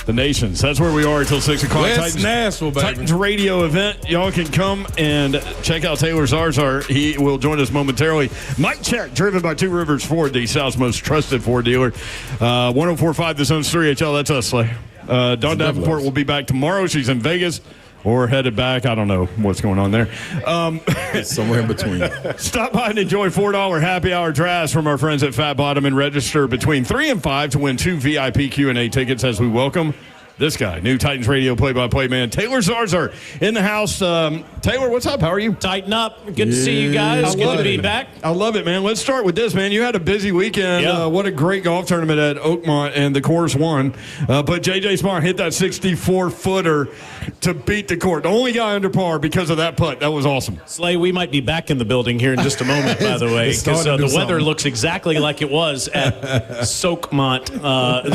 the Nations. That's where we are until 6 o'clock. West Nashville, baby. Titans radio event. Y'all can come and check out Taylor Zarzar. He will join us momentarily. Mike Check, driven by Two Rivers Ford, the South's most trusted Ford dealer. 104.5 The Zone's 3HL. That's us, Slay. Dawn Davenport will be back tomorrow. She's in Vegas. Or headed back. I don't know what's going on there. Somewhere in between. Stop by and enjoy $4 happy hour drafts from our friends at Fat Bottom and register between 3 and 5 to win 2 VIP Q&A tickets as we welcome this guy, new Titans radio play-by-play man, Taylor Zarzar in the house. Taylor, what's up? How are you? Tighten up. Good to see you guys. Good to be back. I love it, man. Let's start with this, man. You had a busy weekend. Yeah. What a great golf tournament at Oakmont, and the course won. But J.J. Spahn hit that 64-footer to beat the court. The only guy under par because of that putt. That was awesome. Slay, we might be back in the building here in just a moment, by the way, because the weather looks exactly like it was at Oakmont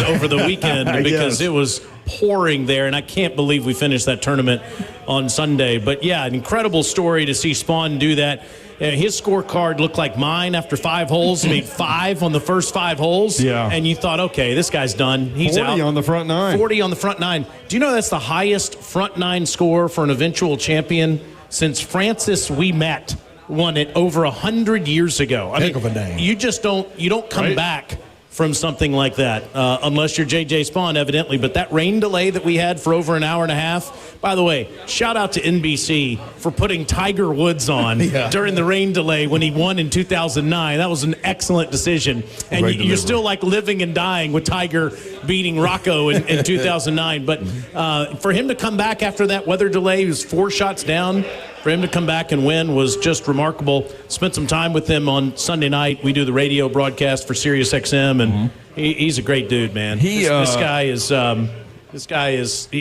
over the weekend because it was pouring there, and I can't believe we finished that tournament on Sunday. But yeah, an incredible story to see Spahn do that. His scorecard looked like mine after 5 holes. He made 5 on the first 5 holes. Yeah. And you thought, okay, this guy's done. He's 40 out. on the front 9. 40 on the front 9. Do you know that's the highest front 9 score for an eventual champion since Francis Ouimet won it over 100 years ago? I Heck of a name. You just don't come back from something like that, unless you're J.J. Spahn, evidently. But that rain delay that we had for over an hour and a half, by the way, shout out to NBC for putting Tiger Woods on during the rain delay when he won in 2009. That was an excellent decision. And you're still like living and dying with Tiger beating Rocco in 2009. But for him to come back after that weather delay, he was 4 shots down. For him to come back and win was just remarkable. Spent some time with him on Sunday night. We do the radio broadcast for Sirius XM, and he's a great dude, man. This guy is. I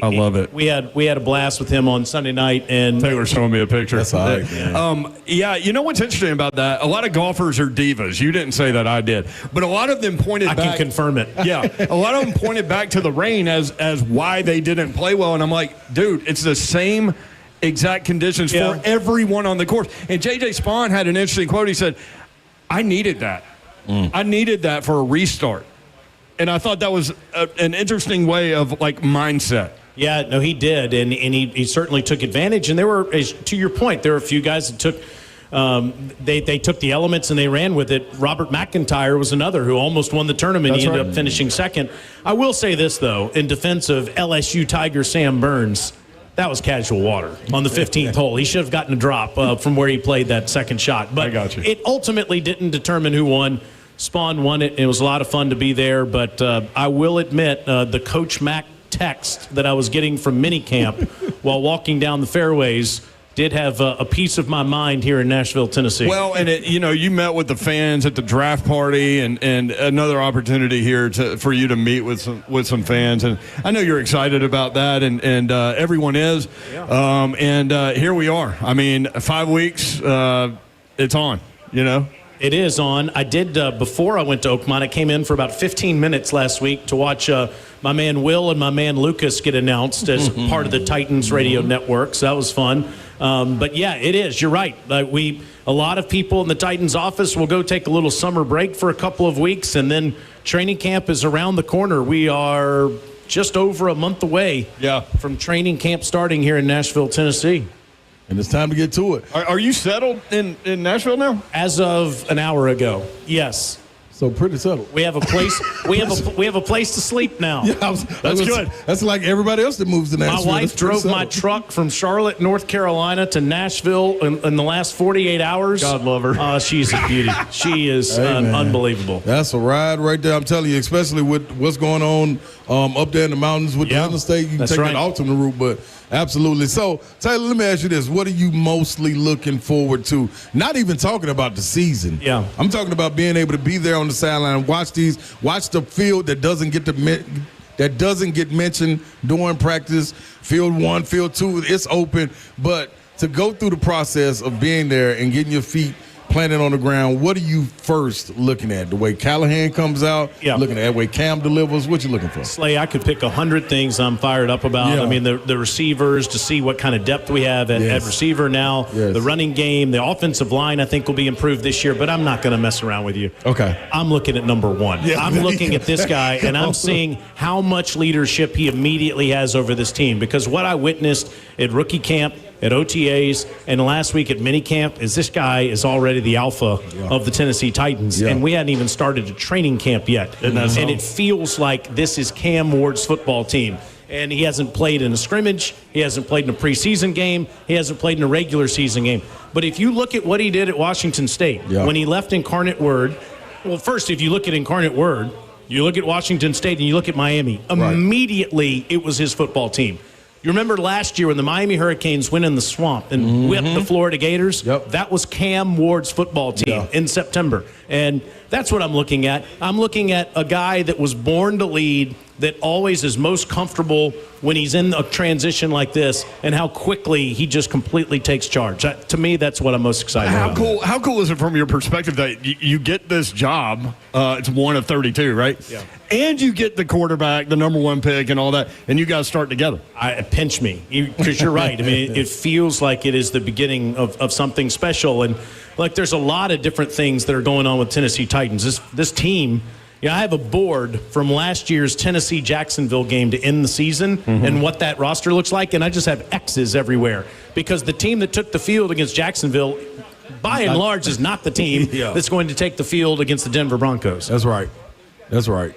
love it. We had a blast with him on Sunday night, and Taylor's showing me a picture. That's all right, man. Yeah, you know what's interesting about that? A lot of golfers are divas. You didn't say that, I did. But a lot of them pointed back. I can confirm it. Yeah, a lot of them pointed back to the rain as why they didn't play well. And I'm like, dude, it's the same exact conditions for everyone on the course. And J.J. Spahn had an interesting quote. He said, I needed that. I needed that for a restart. And I thought that was an interesting way of, like, mindset. Yeah, no, he did. And he certainly took advantage. And there were, to your point, there were a few guys that took they took the elements and they ran with it. Robert McIntyre was another who almost won the tournament. He ended up finishing second. I will say this, though, in defense of LSU Tiger Sam Burns, that was casual water on the 15th hole. He should have gotten a drop from where he played that second shot. But I got you. It ultimately didn't determine who won. Spahn won it. It was a lot of fun to be there. But I will admit, the Coach Mac text that I was getting from minicamp while walking down the fairways did have a piece of my mind here in Nashville, Tennessee. Well, and you met with the fans at the draft party, and another opportunity here for you to meet with some fans, and I know you're excited about that, and everyone is. Yeah. Here we are. I mean, 5 weeks, it's on. It is on. I did, before I went to Oakmont, I came in for about 15 minutes last week to watch my man Will and my man Lucas get announced as part of the Titans radio network, so that was fun. But yeah, it is. You're right. A lot of people in the Titans office will go take a little summer break for a couple of weeks, and then training camp is around the corner. We are just over a month away from training camp starting here in Nashville, Tennessee. And it's time to get to it. Are you settled in Nashville now? As of an hour ago, yes. So pretty settled. We have a place. We have a place to sleep now. Yeah, that's good. That's like everybody else that moves to Nashville. My wife drove my truck from Charlotte, North Carolina, to Nashville in the last 48 hours. God love her. She's a beauty. She is unbelievable. That's a ride right there. I'm telling you, especially with what's going on up there in the mountains with the interstate. You can take that alternate route, but absolutely. So, Taylor, let me ask you this. What are you mostly looking forward to? Not even talking about the season. Yeah. I'm talking about being able to be there on the sideline, watch the field that doesn't get mentioned during practice. Field 1, Field 2, it's open. But to go through the process of being there and getting your feet planted on the ground, what are you first looking at? The way Callahan comes out, looking at the way Cam delivers, what you looking for? Slay, I could pick 100 things I'm fired up about. Yeah. I mean, the receivers, to see what kind of depth we have at receiver now, the running game, the offensive line I think will be improved this year, but I'm not going to mess around with you. Okay. I'm looking at number one. Yeah. I'm looking at this guy, and I'm seeing how much leadership he immediately has over this team, because what I witnessed at rookie camp, at OTAs, and last week at minicamp is this guy is already the alpha of the Tennessee Titans, and we hadn't even started a training camp yet. And it feels like this is Cam Ward's football team. And he hasn't played in a scrimmage. He hasn't played in a preseason game. He hasn't played in a regular season game. But if you look at what he did at Washington State, when he left Incarnate Word, well, first, if you look at Incarnate Word, you look at Washington State and you look at Miami, immediately it was his football team. You remember last year when the Miami Hurricanes went in the swamp and whipped the Florida Gators? That was Cam Ward's football team in September. And that's what I'm looking at. I'm looking at a guy that was born to lead, that always is most comfortable when he's in a transition like this, and how quickly he just completely takes charge. To me, that's what I'm most excited about. How cool is it from your perspective that you get this job? It's 1 of 32, right? Yeah. And you get the quarterback, the number 1 pick, and all that, and you guys start together. Pinch me, because you're right. I mean, it feels like it is the beginning of something special. And like, there's a lot of different things that are going on with Tennessee Titans. This team. I have a board from last year's Tennessee-Jacksonville game to end the season and what that roster looks like, and I just have X's everywhere, because the team that took the field against Jacksonville, by and large, is not the team that's going to take the field against the Denver Broncos. That's right. That's right.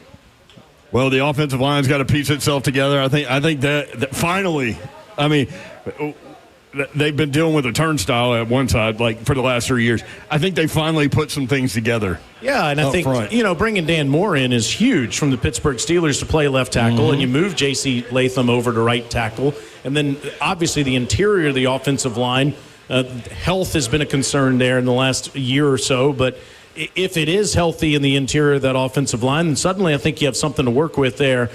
Well, the offensive line's got to piece itself together. I think that finally, I mean, they've been dealing with a turnstile at one side like for the last 3 years. I think they finally put some things together. Yeah, and I think front. Bringing Dan Moore in is huge from the Pittsburgh Steelers to play left tackle, and you move J.C. Latham over to right tackle, and then obviously the interior of the offensive line. Health has been a concern there in the last year or so, but if it is healthy in the interior of that offensive line, then suddenly I think you have something to work with there.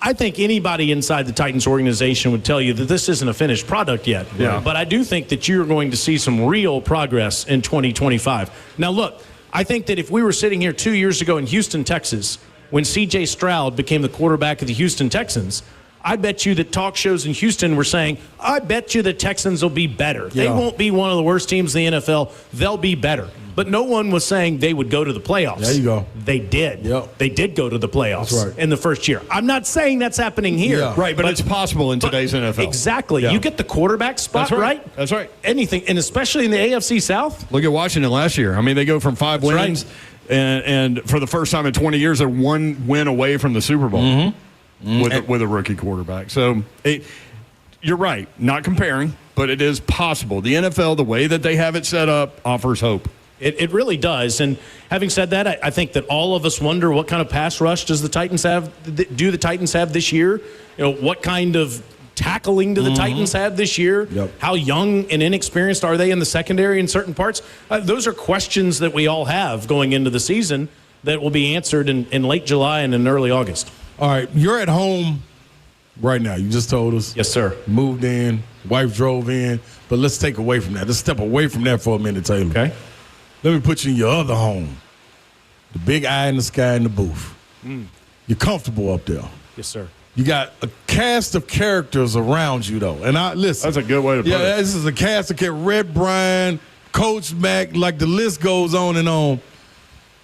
I think anybody inside the Titans organization would tell you that this isn't a finished product yet. Yeah. But I do think that you're going to see some real progress in 2025. Now, look, I think that if we were sitting here 2 years ago in Houston, Texas, when C.J. Stroud became the quarterback of the Houston Texans, I bet you that talk shows in Houston were saying, I bet you the Texans will be better. Yeah. They won't be one of the worst teams in the NFL. They'll be better. But no one was saying they would go to the playoffs. There you go. They did. Yep. They did go to the playoffs in the first year. I'm not saying that's happening here. Yeah. Right, but it's possible in today's NFL. Exactly. Yeah. You get the quarterback spot right. That's right. Anything, and especially in the AFC South. Look at Washington last year. I mean, they go from 5 wins, and for the first time in 20 years, they're 1 win away from the Super Bowl with a rookie quarterback. So you're right, not comparing, but it is possible. The NFL, the way that they have it set up, offers hope. It really does. And having said that, I think that all of us wonder what kind of pass rush do the Titans have this year? What kind of tackling do the Titans have this year? Yep. How young and inexperienced are they in the secondary in certain parts? Those are questions that we all have going into the season that will be answered in late July and in early August. All right, you're at home right now. You just told us. Yes, sir. Moved in, wife drove in. But let's take away from that. Let's step away from that for a minute, Taylor. Okay. Let me put you in your other home. The big eye in the sky in the booth. You're comfortable up there. Yes, sir. You got a cast of characters around you, though. And listen. That's a good way to put it. Yeah, this is a cast of characters. Red Bryan, Coach Mack, like the list goes on and on.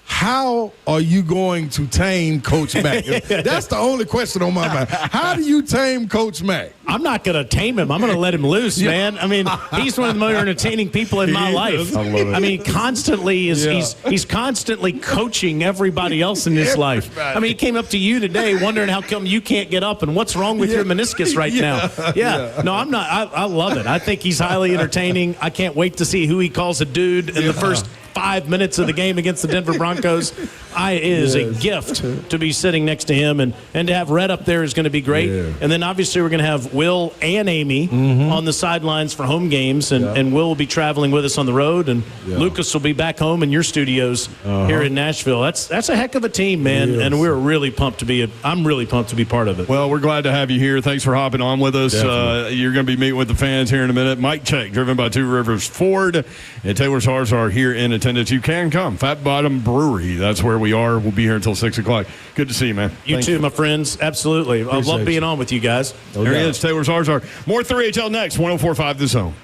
How are you going to tame Coach Mack? That's the only question on my mind. How do you tame Coach Mack? I'm not going to tame him. I'm going to let him loose, man. I mean, he's one of the more entertaining people in my life. I love it. I mean, constantly he's constantly coaching everybody else in his life. I mean, he came up to you today wondering how come you can't get up and what's wrong with your meniscus right now. Yeah. No, I'm not. I love it. I think he's highly entertaining. I can't wait to see who he calls a dude in the first 5 minutes of the game against the Denver Broncos. It is a gift to be sitting next to him, and to have Red up there is going to be great. Yeah. And then obviously we're going to have Will and Amy on the sidelines for home games, and Will will be traveling with us on the road, and Lucas will be back home in your studios here in Nashville. That's a heck of a team, man, and we're really pumped to be. I'm really pumped to be part of it. Well, we're glad to have you here. Thanks for hopping on with us. You're going to be meeting with the fans here in a minute. Mike Check, driven by Two Rivers Ford, and Taylor Zarzar here in attendance. You can come. Fat Bottom Brewery. That's where we are. We'll be here until 6 o'clock. Good to see you, man. You too, my friends. Absolutely. I love being on with you guys. There he is, Taylor Zarzar. More 3HL next. 104.5 The Zone.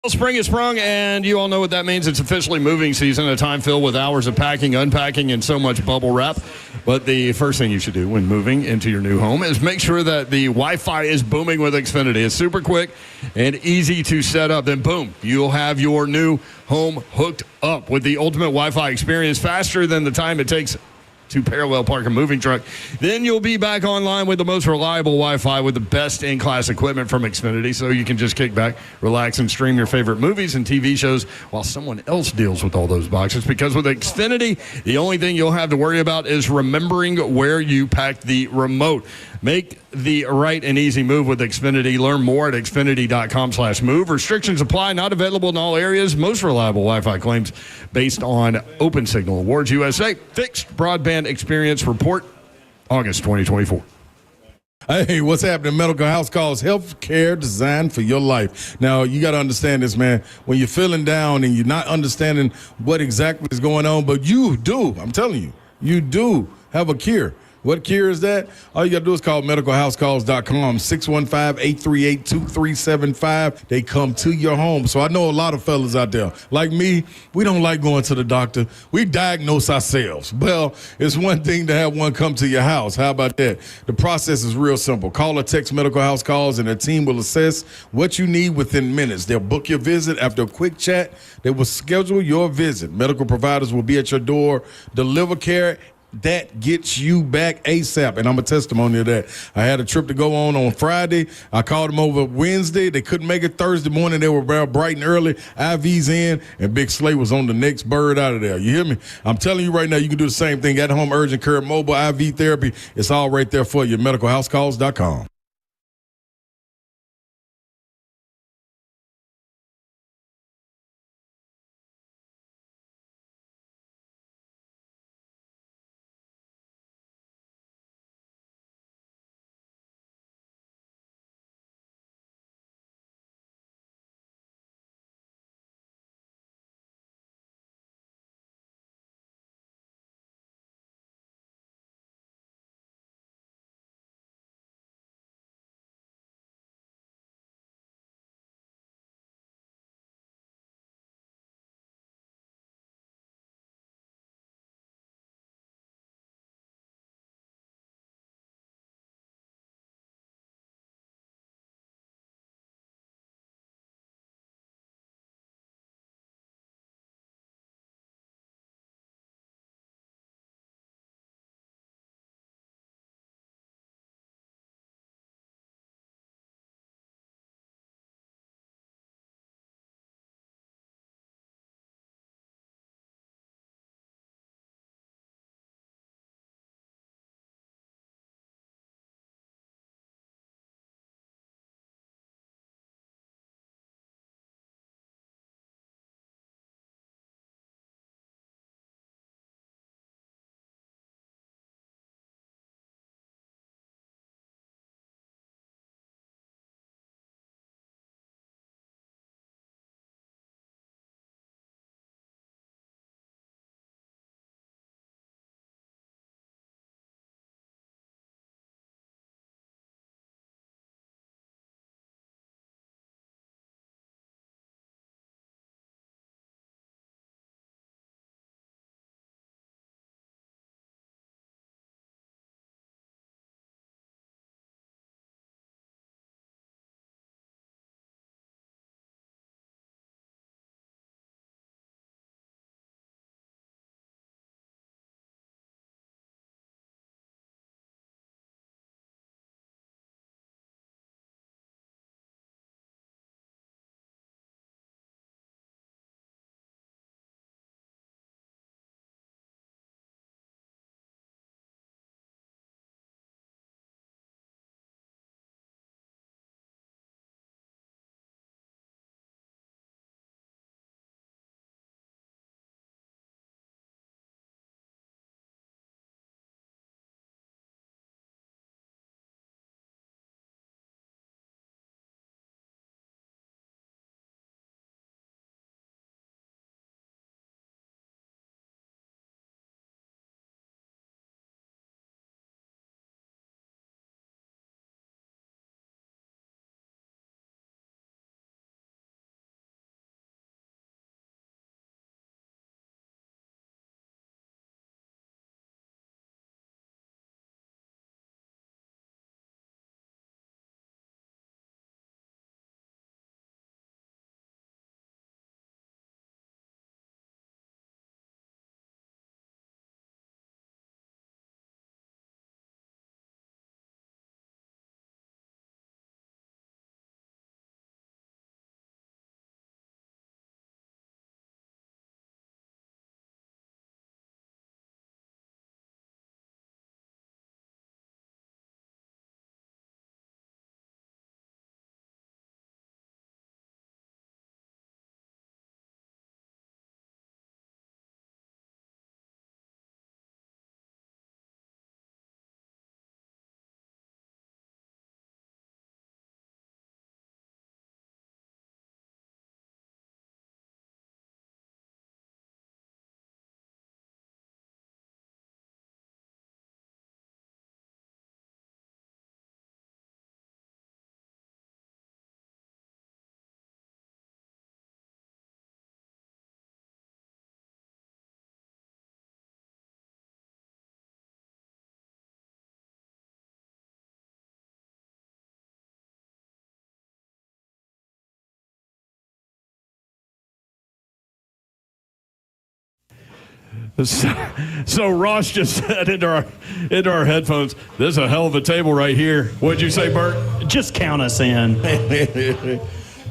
Spring is sprung, and you all know what that means. It's officially moving season, a time filled with hours of packing, unpacking, and so much bubble wrap. But the first thing you should do when moving into your new home is make sure that the Wi-Fi is booming with Xfinity. It's super quick and easy to set up. Then, boom, you'll have your new home hooked up with the ultimate Wi-Fi experience, faster than the time it takes to parallel park a moving truck. Then you'll be back online with the most reliable Wi-Fi with the best in-class equipment from Xfinity, so you can just kick back, relax, and stream your favorite movies and TV shows while someone else deals with all those boxes. Because with Xfinity, the only thing you'll have to worry about is remembering where you packed the remote. Make the right and easy move with Xfinity. Learn more at Xfinity.com/move. Restrictions apply. Not available in all areas. Most reliable Wi-Fi claims based on OpenSignal Awards USA. Fixed Broadband Experience Report, August 2024. Hey, what's happening? Medical House Calls, health care designed for your life. Now, you got to understand this, man. When you're feeling down and you're not understanding what exactly is going on, but you do, I'm telling you, you do have a cure. What cure is that? All you got to do is call medicalhousecalls.com, 615-838-2375. They come to your home. So I know a lot of fellas out there, like me, we don't like going to the doctor. We diagnose ourselves. Well, it's one thing to have one come to your house. How about that? The process is real simple. Call or text Medical House Calls, and their team will assess what you need within minutes. They'll book your visit. After a quick chat, they will schedule your visit. Medical providers will be at your door, deliver care that gets you back ASAP, and I'm a testimony of that. I had a trip to go on Friday. I called them over Wednesday. They couldn't make it Thursday morning. They were bright and early. IVs in, and Big Slay was on the next bird out of there. You hear me? I'm telling you right now, you can do the same thing. At home urgent care, mobile IV therapy. It's all right there for you. MedicalHouseCalls.com. So Ross just said into our headphones, "There's a hell of a table right here." What'd you say, Bert? Just count us in. Hey,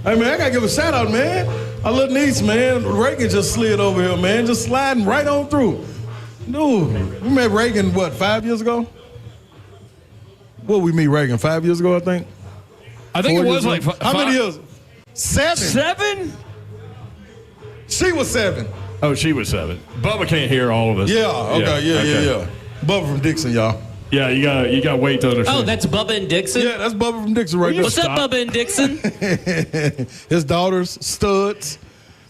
man, I got to give a shout out, man. Our little niece, man. Reagan just slid over here, man. Just sliding right on through. Dude, we met Reagan, 5 years ago? We meet Reagan 5 years ago, I think? I think 4 it was years like ago? How many years? 7. 7? She was 7. Oh, she was 7. Bubba can't hear all of us. Yeah, okay, yeah. Bubba from Dixon, y'all. Yeah, you got weight to understand. Oh, that's Bubba and Dixon? Yeah, that's Bubba from Dixon right there. What's up, Bubba and Dixon? His daughters, studs.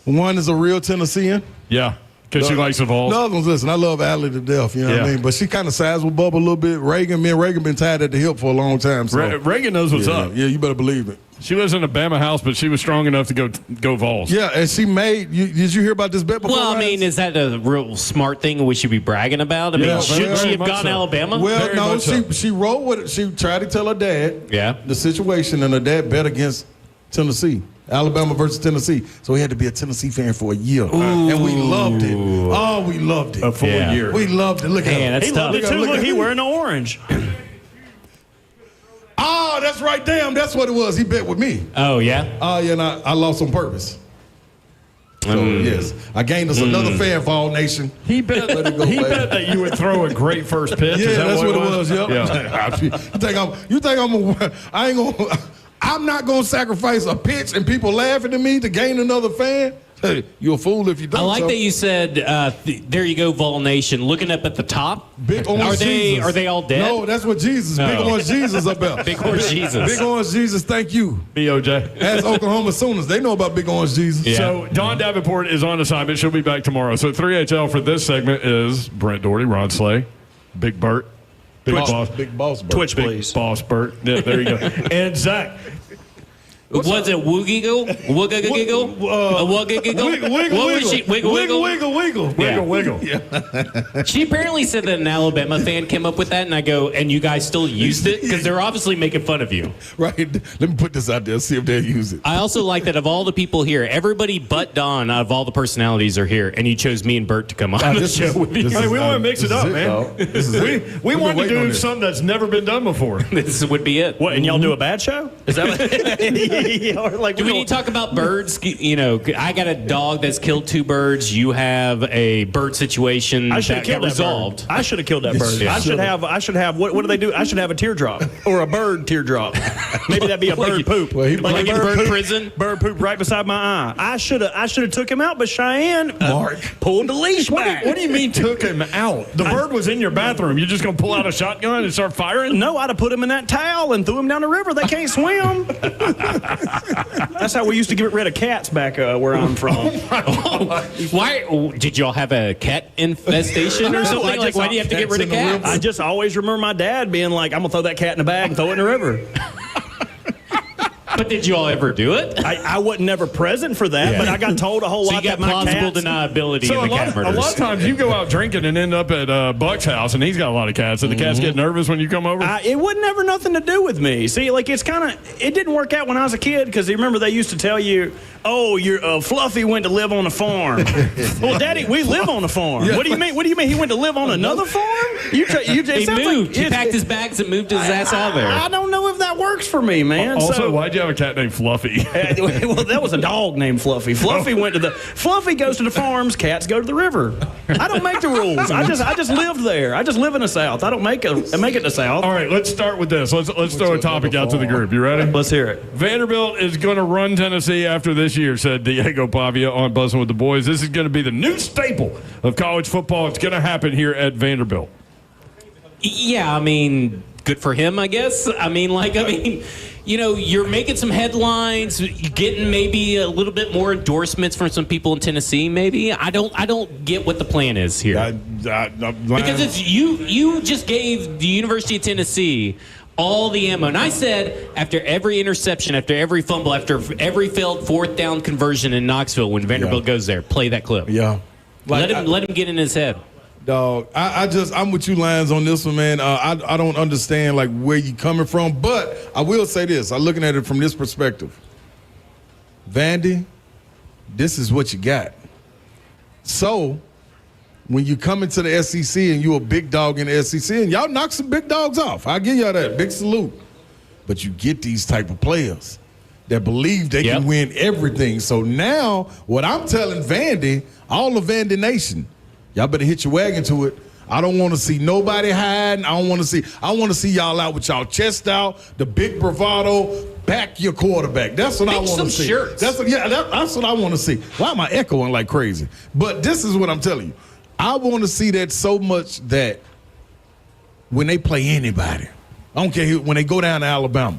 One is a real Tennessean. Yeah, because she likes the Vols. The other ones, listen, I love Allie to death, you know what I mean? But she kind of sides with Bubba a little bit. Me and Reagan been tied at the hip for a long time. So. Reagan knows what's up. Yeah, you better believe it. She lives in a Bama house, but she was strong enough to go Vols. Yeah, and she made. Did you hear about this bet before? Well, I mean, is that a real smart thing we should be bragging about? I mean, should she have gone to Alabama? Well, no, she rolled with it. She tried to tell her dad the situation, and her dad bet against Tennessee. Alabama versus Tennessee. So he had to be a Tennessee fan for a year. And we loved it. Oh, we loved it. A full year. We loved it. Look at him. That's He tough. loved it too. Look, he wearing the orange. Oh, that's right. Damn, that's what it was. He bet with me. Oh, yeah? Oh, yeah, and I lost on purpose. So, yes. I gained us another fan for All Nation. He bet that you would throw a great first pitch. Yeah, Is that that's what it was. Yep. Yeah. you think I'm not gonna sacrifice a pitch and people laughing at me to gain another fan? Hey, you're a fool if you don't. I like that you said, there you go, Vol Nation. Looking up at the top. Big orange Jesus. Are they all dead? No, that's what Jesus. No. Big orange Jesus up there. Big orange Jesus. Big orange Jesus, thank you. BOJ. That's Oklahoma Sooners. They know about big orange Jesus. Yeah. So Dawn Davenport is on assignment. She'll be back tomorrow. So 3HL for this segment is Brent Doherty, Ron Slay, Big Bert, Big Boss Bert. Twitch, Big please. Boss Bert. Yeah, there you go. And Zach. Was it Woogiggle? Woogiggle? Woogiggle? What was she? Wiggle, wiggle? Wiggle, wiggle. Yeah. She apparently said that an Alabama fan came up with that, and I go, and you guys still used it? Because they're obviously making fun of you. Right. Let me put this out there, see if they'll use it. I also like that of all the people here, everybody but Don, out of all the personalities are here, and you chose me and Bert to come on the show with you. I mean, we want to mix it up, man. We want to do something that's never been done before. This would be it. What, and y'all do a bad show? Is that what? Like, do we need to talk about birds? You know, I got a dog that's killed 2 birds. You have a bird situation that got resolved. I should have killed that bird. I should have. What do they do? I should have a teardrop or a bird teardrop. Maybe that'd be a bird poop. Well, like in bird prison. Bird poop right beside my eye. I should have took him out, but Cheyenne pulled the leash back. What do you mean took him out? The bird was in your bathroom. You're just gonna pull out a shotgun and start firing? No, I'd have put him in that towel and threw him down the river. They can't swim. That's how we used to get rid of cats back where I'm from. Why did y'all have a cat infestation or something? Like, why do you have to get rid of cats? I just always remember my dad being like, "I'm gonna throw that cat in the bag and throw it in the river." But did you all ever do it? I wasn't never present for that, but I got told a whole lot you got that my plausible cats. deniability So in the cat a murders. lot of times you go out drinking and end up at Buck's house, and he's got a lot of cats. And the cats get nervous when you come over? It wasn't ever nothing to do with me. See, like it didn't work out when I was a kid because you remember they used to tell you, "Oh, your Fluffy went to live on a farm." Well, Daddy, we live on a farm. Yeah. What do you mean? What do you mean he went to live on another farm? He moved. He packed his bags and moved his ass out of there. I don't know if that works for me, man. Also, why'd you have a cat named Fluffy? Well, that was a dog named Fluffy. Fluffy goes to the farms. Cats go to the river. I don't make the rules. I just lived there. I just live in the South. I don't make it in the South. All right, let's start with this. Let's throw a topic out to the group. You ready? Let's hear it. Vanderbilt is going to run Tennessee after this year, said Diego Pavia on Buzzing with the Boys. This is going to be the new staple of college football. It's going to happen here at Vanderbilt. Yeah, I mean, good for him, I guess. You know, you're making some headlines, getting maybe a little bit more endorsements from some people in Tennessee. Maybe I don't get what the plan is here because it's you just gave the University of Tennessee all the ammo, and I said after every interception, after every fumble, after every failed 4th down conversion in Knoxville, when Vanderbilt goes there, play that clip. Yeah, let him get in his head. Dog, I'm with you, Lions, on this one, man. I don't understand like where you coming from, but I will say this: I'm looking at it from this perspective. Vandy, this is what you got. So when you come into the SEC and you a big dog in the SEC, and y'all knock some big dogs off. I give y'all that. Big salute. But you get these type of players that believe they can win everything. So now what I'm telling Vandy, all of Vandy Nation, y'all better hit your wagon to it. I don't want to see nobody hiding. I want to see y'all out with y'all chest out, the big bravado, back your quarterback. That's what I want to see. Shirts. That's what I want to see. Why am I echoing like crazy? But this is what I'm telling you. I want to see that so much that when they play anybody, I don't care when they go down to Alabama.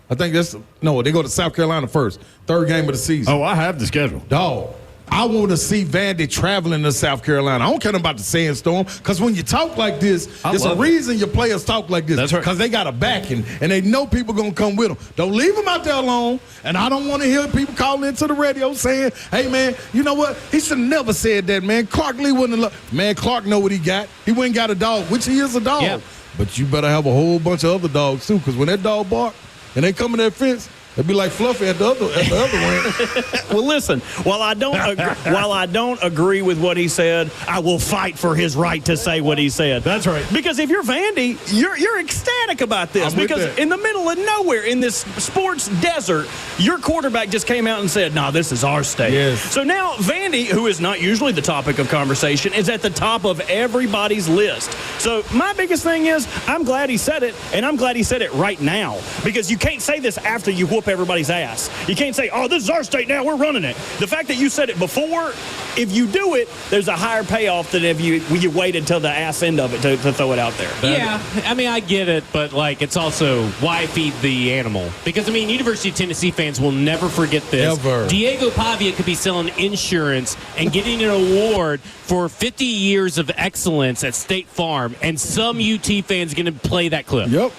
I think they go to South Carolina first. Third game of the season. Oh, I have the schedule. Dog. I want to see Vandy traveling to South Carolina. I don't care about the sandstorm, because when you talk like this, there's a reason your players talk like this. That's right. Because they got a backing, and they know people going to come with them. Don't leave them out there alone, and I don't want to hear people calling into the radio saying, hey, man, you know what? He should have never said that, man. Clark Lee wouldn't have. Man, Clark know what he got. He went and got a dog, which he is a dog. Yeah. But you better have a whole bunch of other dogs, too, because when that dog bark and they come in that fence, it'd be like Fluffy at the other one. Well, listen, while I don't agree with what he said, I will fight for his right to say what he said. That's right. Because if you're Vandy, you're ecstatic about this. I'm with Because that. in the middle of nowhere, in this sports desert, your quarterback just came out and said, "Nah, this is our state." Yes. So now Vandy, who is not usually the topic of conversation, is at the top of everybody's list. So my biggest thing is, I'm glad he said it, and I'm glad he said it right now. Because you can't say this after you whoop everybody's ass. You can't say, "Oh, this is our state now, we're running it." The fact that you said it before, if you do it, there's a higher payoff than if you waited till the ass end of it to throw it out there. Yeah, I mean, I get it, but, like, it's also why feed the animal? Because, I mean, University of Tennessee fans will never forget this. Ever. Diego Pavia could be selling insurance and getting an award for 50 years of excellence at State Farm, and some UT fans going to play that clip. Yep.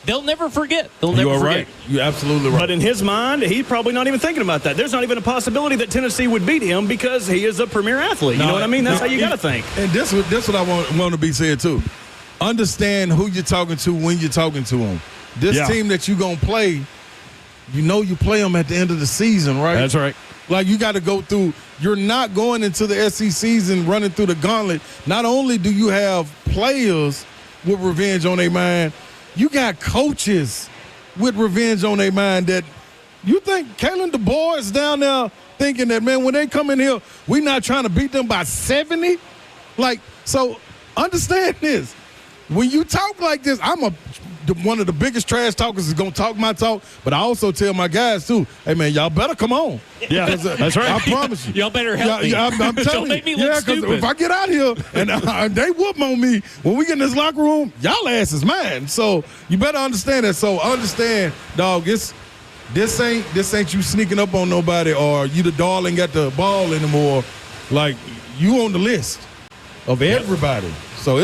They'll never forget. They'll You never are forget. right. You're absolutely right. But in his mind, he's probably not even thinking about that. There's not even a possibility that Tennessee would beat him because he is a premier athlete. You know what I mean? That's how you got to think. And this what I want to be said too. Understand who you're talking to when you're talking to them. This team that you're going to play, you play them at the end of the season, right? That's right. Like, you got to go through. You're not going into the SEC season running through the gauntlet. Not only do you have players with revenge on their mind, you got coaches with revenge on their mind. That you think Kalen DeBoer is down there thinking that, man, when they come in here, we're not trying to beat them by 70? Like, so understand this. When you talk like this, one of the biggest trash talkers is going to talk my talk, but I also tell my guys, too, hey, man, y'all better come on. Yeah, that's right. I promise you. Y'all better help me. I'm telling Don't you. make me look stupid. If I get out here and they whoop on me, when we get in this locker room, y'all ass is mine. So you better understand that. So understand, dog, this ain't you sneaking up on nobody or you the darling got the ball anymore. Like, you on the list of everybody. So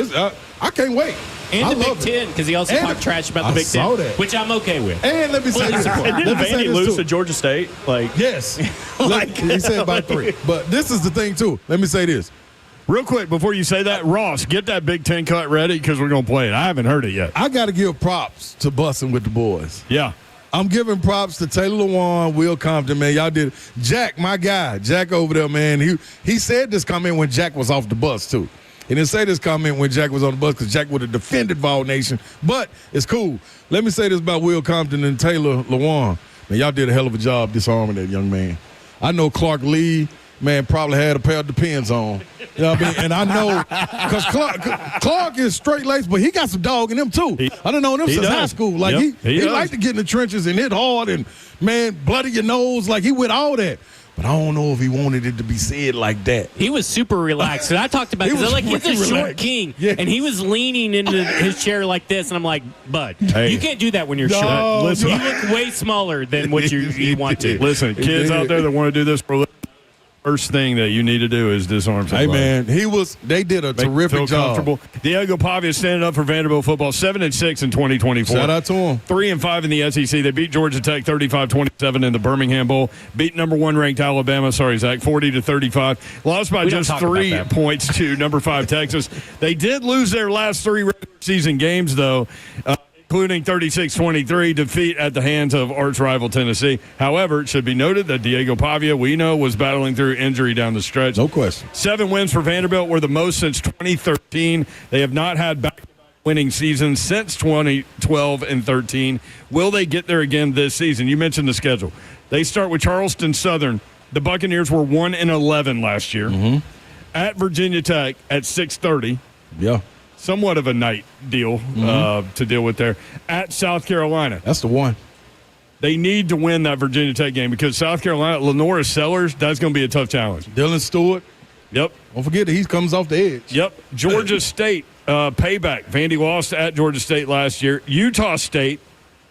I can't wait. And the Big Ten, because he also talked trash about the Big Ten, which I'm okay with. And let me say this. And didn't Vandy lose to Georgia State? Yes. He said by 3. But this is the thing, too. Let me say this. Real quick, before you say that, Ross, get that Big Ten cut ready because we're going to play it. I haven't heard it yet. I got to give props to Bussin' with the boys. Yeah. I'm giving props to Taylor Lewan, Will Compton, man. Y'all did. Jack, my guy, Jack over there, man. He said this comment when Jack was off the bus, too. He didn't say this comment when Jack was on the bus because Jack would have defended Vol Nation, but it's cool. Let me say this about Will Compton and Taylor Lewan. Man, y'all did a hell of a job disarming that young man. I know Clark Lee, man, probably had a pair of Depends on. You know what I mean? And I know because Clark is straight-laced, but he got some dog in him, too. I don't know him since high school. Like, he liked to get in the trenches and hit hard and, man, bloody your nose. Like, he with all that. But I don't know if he wanted it to be said like that. He was super relaxed. And I talked about this. He's a short king. Yes. And he was leaning into his chair like this. And I'm like, bud, you can't do that when you're short. Listen, you look way smaller than what you want to. Listen, kids out there that want to do this for a living, first thing that you need to do is disarm somebody. Hey, man, they did a terrific job. Comfortable. Diego Pavia standing up for Vanderbilt football, 7-6 in 2024. Shout out to him. 3-5 in the SEC. They beat Georgia Tech 35-27 in the Birmingham Bowl. Beat number 1 ranked Alabama, 40-35. Lost by just 3 points to number 5 Texas. They did lose their last 3 regular season games, though. including 36-23 defeat at the hands of arch rival Tennessee. However, it should be noted that Diego Pavia, we know, was battling through injury down the stretch. No question. 7 wins for Vanderbilt were the most since 2013. They have not had back-to-back winning seasons since 2012 and 13. Will they get there again this season? You mentioned the schedule. They start with Charleston Southern. The Buccaneers were 1-11 last year. Mm-hmm. At Virginia Tech at 6:30. Yeah. Somewhat of a night deal to deal with there. At South Carolina. That's the one. They need to win that Virginia Tech game because South Carolina, Lenora Sellers, that's going to be a tough challenge. Dylan Stewart. Yep. Don't forget that he comes off the edge. Yep. Georgia State, payback. Vandy lost at Georgia State last year. Utah State,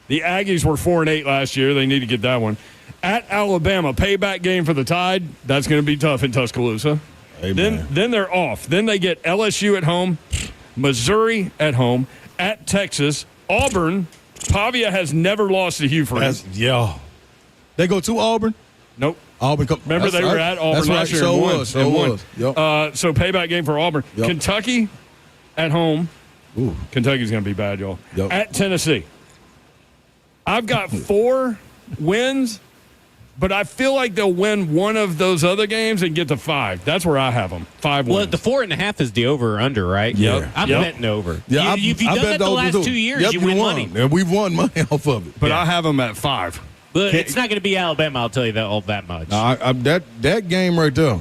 the Aggies were 4-8 last year. They need to get that one. At Alabama, payback game for the Tide. That's going to be tough in Tuscaloosa. Amen. Then they're off. Then they get LSU at home, Missouri at home, at Texas, Auburn. Pavia has never lost to Hugh Freeze. Yeah. They go to Auburn? Nope. Auburn. Remember they were at Auburn last year and won. Yep. So payback game for Auburn. Yep. Kentucky at home. Ooh. Kentucky's going to be bad, y'all. Yep. At Tennessee. I've got 4 wins, but I feel like they'll win one of those other games and get to 5. That's where I have them. 5 wins. Well, the 4.5 is the over or under, right? Yep. I'm betting over. Yeah, If you've done that the last 2 years, you win money. Yeah, we've won money off of it. But I have them at 5. But it's not going to be Alabama, I'll tell you that much. That game right there.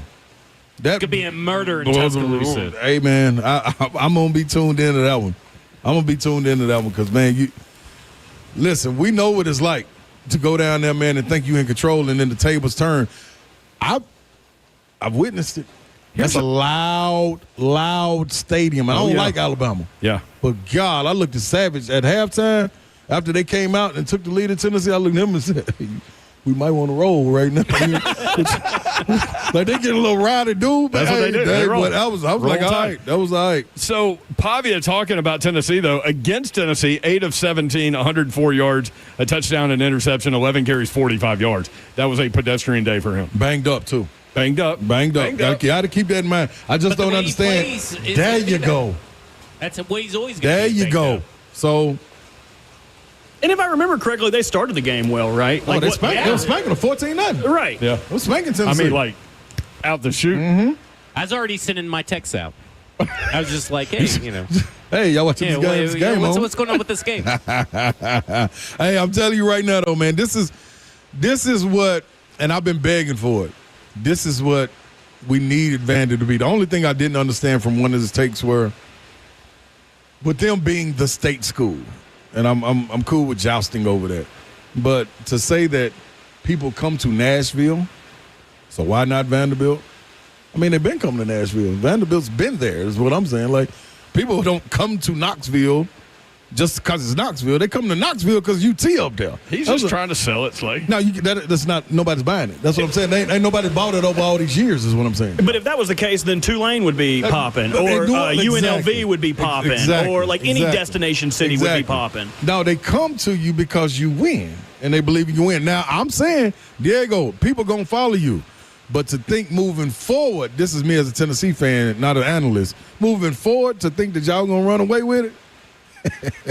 That could be a murder in Tuscaloosa. Hey, man, I'm going to be tuned into that one. I'm going to be tuned into that one because, man, listen, we know what it's like to go down there, man, and think you're in control and then the tables turn. I've witnessed it. That's a loud stadium. I don't like Alabama. Yeah. But, God, I looked at Savage at halftime. After they came out and took the lead in Tennessee, I looked at him and said, hey, we might want to roll right now. Like, they get a little rowdy, dude. That's what they do. They roll. But I was like, all right. That was all right. So, Pavia talking about Tennessee, though. Against Tennessee, 8 of 17, 104 yards, a touchdown and interception, 11 carries, 45 yards. That was a pedestrian day for him. Banged up, too. Banged up. You got to keep that in mind. I just don't understand. There you go. That's the way he's always going to be. There you go. Up. So. And if I remember correctly, they started the game well, right? Like they were spanking a 14-0. Right. Yeah. They were spanking Tennessee. I mean, like, out the chute. Mm-hmm. I was already sending my texts out. I was just like, hey, Hey, y'all watching this game? What's going on with this game? Hey, I'm telling you right now, though, man, this is what, and I've been begging for it. This is what we needed Vander to be. The only thing I didn't understand from one of his takes were with them being the state school. And I'm cool with jousting over that. But to say that people come to Nashville, so why not Vanderbilt? I mean, they've been coming to Nashville. Vanderbilt's been there is what I'm saying. Like, people don't come to Knoxville just because it's Knoxville. They come to Knoxville because UT up there. He's just trying to sell it, Slay. No, that's not, nobody's buying it. That's what I'm saying. Ain't nobody bought it over all these years is what I'm saying. But if that was the case, then Tulane would be popping, or UNLV would be popping, or like any destination city would be popping. No, they come to you because you win, and they believe you can win. Now, I'm saying, Diego, people going to follow you. But to think moving forward, this is me as a Tennessee fan, not an analyst, moving forward to think that y'all going to run away with it?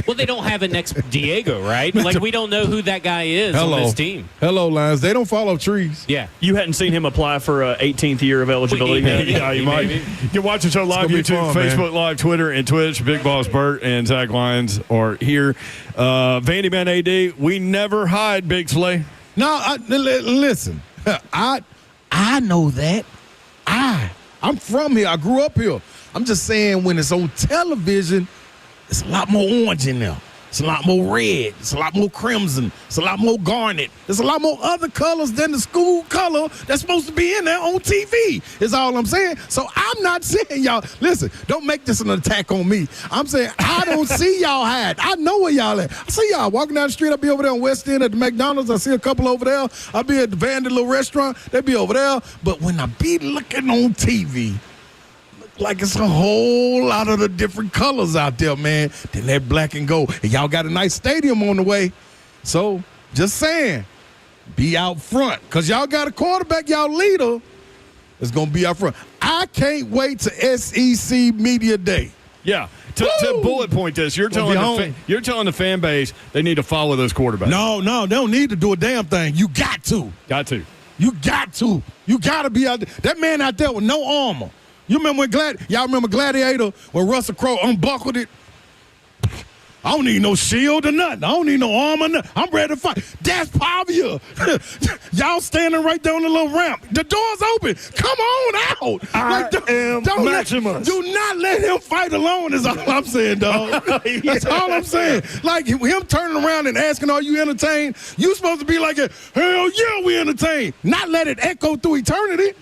Well, they don't have a next Diego, right? Like, we don't know who that guy is on this team. Hello, Lions. They don't follow trees. Yeah. You hadn't seen him apply for a 18th year of eligibility yet? Yeah, you might. You can watch the show live, YouTube, Facebook Live, Twitter, and Twitch. Big Boss Bert and Zach Lyons are here. Vandy Man AD, we never hide, Big Slay. No, listen. I know that. I'm from here. I grew up here. I'm just saying when it's on television, it's a lot more orange in there. It's a lot more red. It's a lot more crimson. It's a lot more garnet. There's a lot more other colors than the school color that's supposed to be in there on TV, is all I'm saying. So I'm not saying y'all, listen, don't make this an attack on me. I'm saying I don't see y'all hide. I know where y'all at. I see y'all walking down the street. I'll be over there on West End at the McDonald's. I see a couple over there. I'll be at the Vandy little restaurant. They be over there. But when I be looking on TV, like it's a whole lot of the different colors out there, man, than that black and gold. And y'all got a nice stadium on the way. So, just saying, be out front. Because y'all got a quarterback, y'all leader is going to be out front. I can't wait to SEC Media Day. Yeah. To bullet point this, you're telling the fan base they need to follow those quarterbacks. No, they don't need to do a damn thing. You got to. You got to. You got to be out there. That man out there with no armor. You remember y'all remember Gladiator when Russell Crowe unbuckled it? I don't need no shield or nothing. I don't need no armor. I'm ready to fight. That's Pavia. Y'all standing right there on the little ramp. The door's open. Come on out. Do not let him fight alone is all I'm saying, dog. That's all I'm saying. Like him turning around and asking, are you entertained? You supposed to be like, hell yeah, we entertained. Not let it echo through eternity.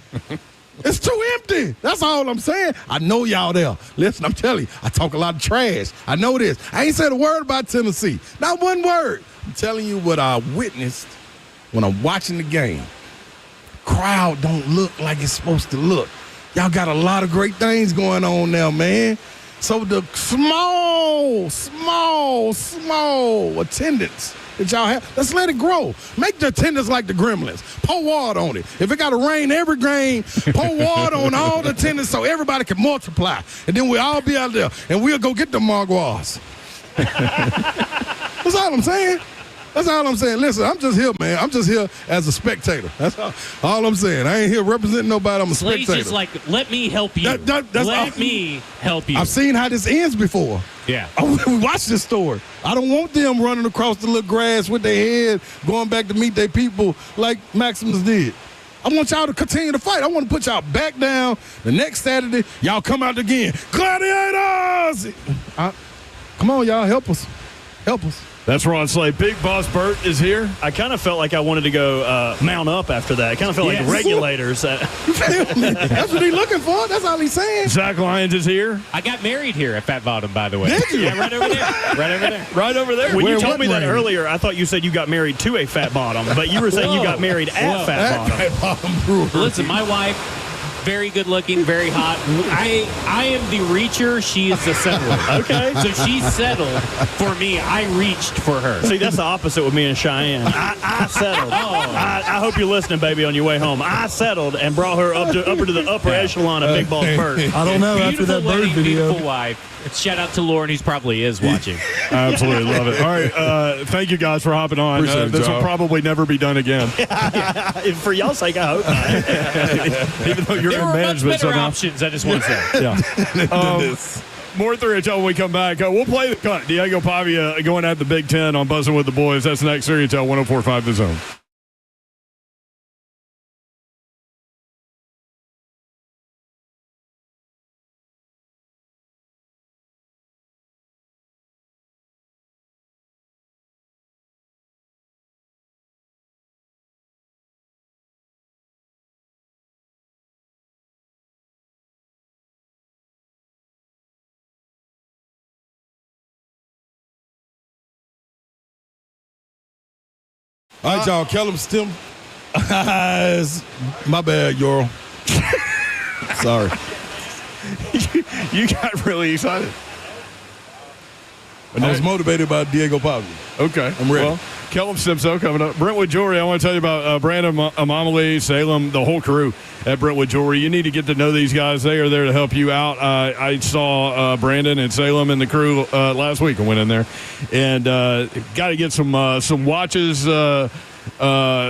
It's too empty. That's all I'm saying. I know y'all there. Listen, I'm telling you, I talk a lot of trash. I know this. I ain't said a word about Tennessee. Not one word. I'm telling you what I witnessed when I'm watching the game. Crowd don't look like it's supposed to look. Y'all got a lot of great things going on now, man. So the small attendance that y'all have, let's let it grow. Make the attendance like the Gremlins. Pour water on it. If it got to rain every game, pour water on all the attendance so everybody can multiply. And then we'll all be out there, and we'll go get the Marguas. That's all I'm saying. Listen, I'm just here, man. I'm just here as a spectator. That's all I'm saying. I ain't here representing nobody. I'm a spectator. Slay's just like, let me help you. Let me help you. I've seen how this ends before. Yeah. We watched this story. I don't want them running across the little grass with their head, going back to meet their people like Maximus did. I want y'all to continue to fight. I want to put y'all back down. The next Saturday, y'all come out again. Gladiators! Come on, y'all. Help us. That's Ron Slay. Big Boss Bert is here. I kind of felt like I wanted to go mount up after that. I kind of felt like regulators. You feel me? That's what he's looking for. That's all he's saying. Zach Lyons is here. I got married here at Fat Bottom, by the way. Did you? Yeah, right over there. Right over there. When you told me that earlier, I thought you said you got married to a Fat Bottom, but you were saying you got married at Fat Bottom. Fat Bottom Brewery. Listen, my wife, very good looking, very hot. I am the reacher. She is the settler. Okay. So she settled for me. I reached for her. See, that's the opposite with me and Cheyenne. I settled. I hope you're listening, baby, on your way home. I settled and brought her up to the upper echelon of Big Boss Bert. I don't know after that bird video. Beautiful wife. Shout out to Lauren, who's probably is watching. Absolutely love it. All right, thank you guys for hopping on. This will probably never be done again. For y'all's sake, I hope not. Even though you're there in were management much better somehow. options, I just want to say. Yeah. More 3HL when we come back. We'll play the cut. Diego Pavia going at the Big Ten on Buzzing with the Boys. That's next. 3HL 104.5 The Zone. All right, y'all. Kellum Stem. My bad, Euro. Sorry. You got really excited. I was motivated by Diego Pavia. Okay. I'm ready. Well, Kellum Stimso coming up. Brentwood Jewelry, I want to tell you about Brandon Amamali, Salem, the whole crew at Brentwood Jewelry. You need to get to know these guys. They are there to help you out. I saw Brandon and Salem and the crew last week. I went in there and got to get some watches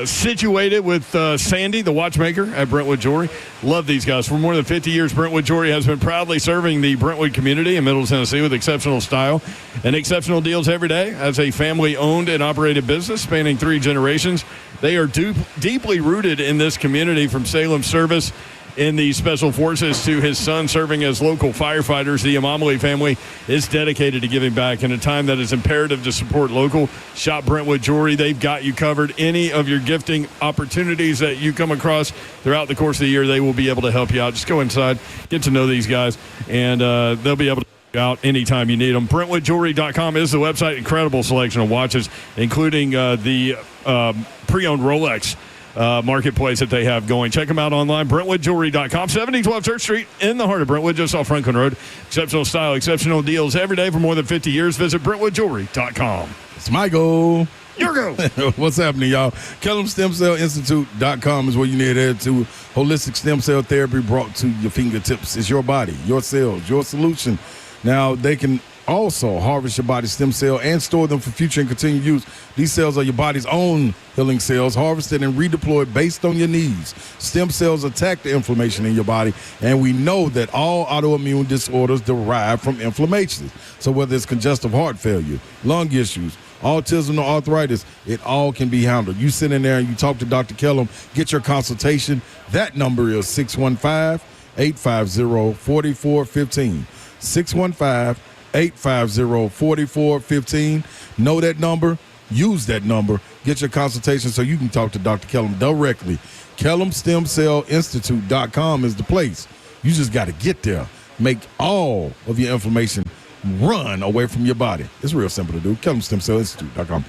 situated with Sandy, the watchmaker at Brentwood Jewelry. Love these guys. For more than 50 years, Brentwood Jewelry has been proudly serving the Brentwood community in Middle Tennessee with exceptional style and exceptional deals every day. As a family-owned and operated business spanning 3 generations, they are deeply rooted in this community, from Salem's service in the Special Forces to his son serving as local firefighters. The Amamali family is dedicated to giving back in a time that is imperative to support local. Shop Brentwood Jewelry. They've got you covered. Any of your gifting opportunities that you come across throughout the course of the year, they will be able to help you out. Just go inside, get to know these guys, and they'll be able to help you out anytime you need them. BrentwoodJewelry.com is the website. Incredible selection of watches, including the pre-owned Rolex marketplace that they have going. Check them out online, BrentwoodJewelry.com. 7012 Church Street in the heart of Brentwood, just off Franklin Road. Exceptional style, exceptional deals every day for more than 50 years. Visit BrentwoodJewelry.com. It's my goal. Your go. What's happening, y'all? KellumStemCellInstitute.com is where you need to head to. Holistic stem cell therapy brought to your fingertips. It's your body, your cells, your solution Now, they can also harvest your body's stem cell and store them for future and continued use. These cells are your body's own healing cells, harvested and redeployed based on your needs. Stem cells attack the inflammation in your body, and we know that all autoimmune disorders derive from inflammation. So whether it's congestive heart failure, lung issues, autism or arthritis, it all can be handled. You sit in there and you talk to Dr. Kellum, get your consultation. That number is 615-850-4415. 615-850-4415. Know that number. Use that number. Get your consultation so you can talk to Dr. Kellum directly. KellumStemCellInstitute.com is the place. You just got to get there. Make all of your inflammation run away from your body. It's real simple to do. KellumStemCellInstitute.com.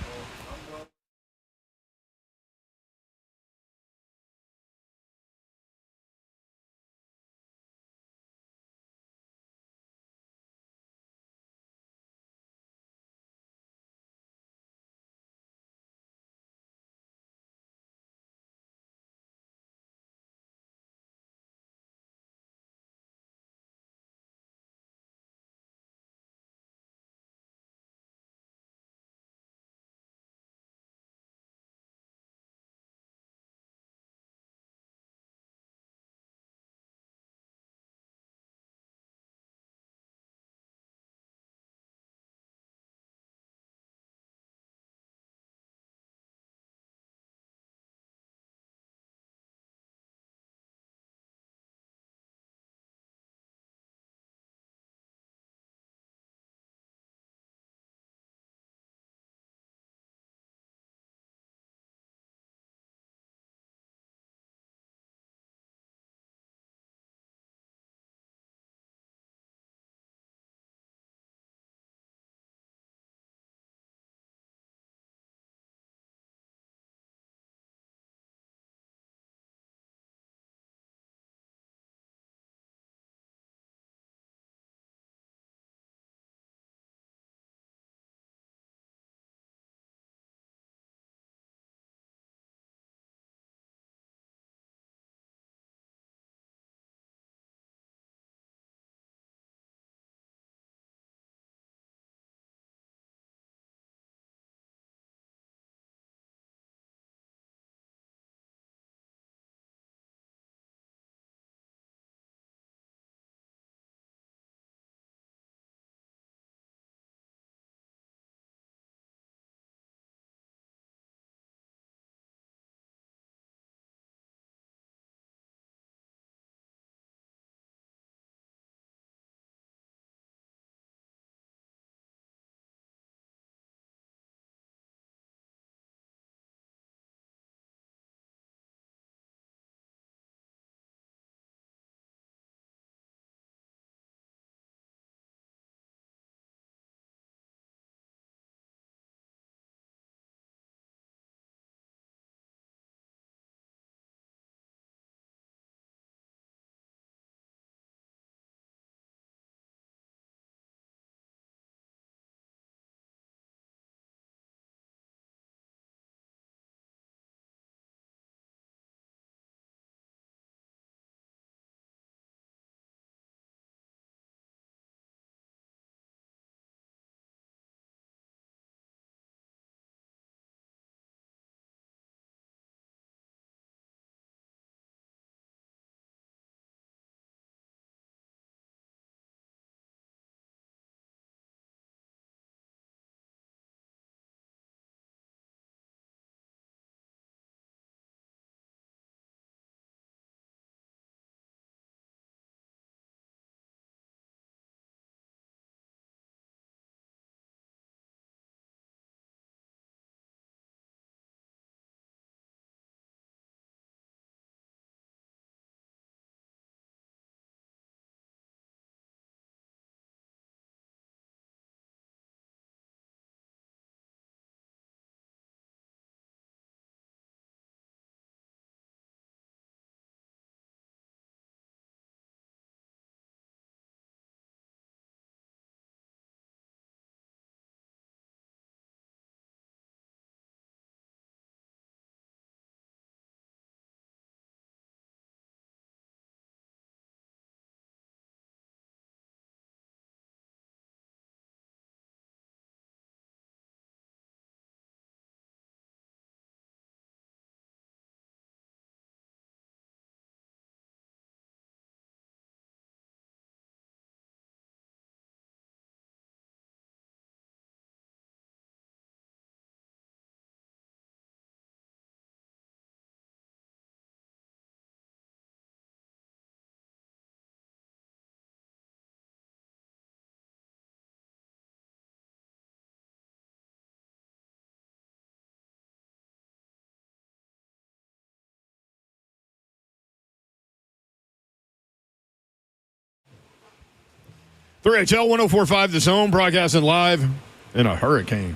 3HL 104.5 The Zone, broadcasting live in a hurricane.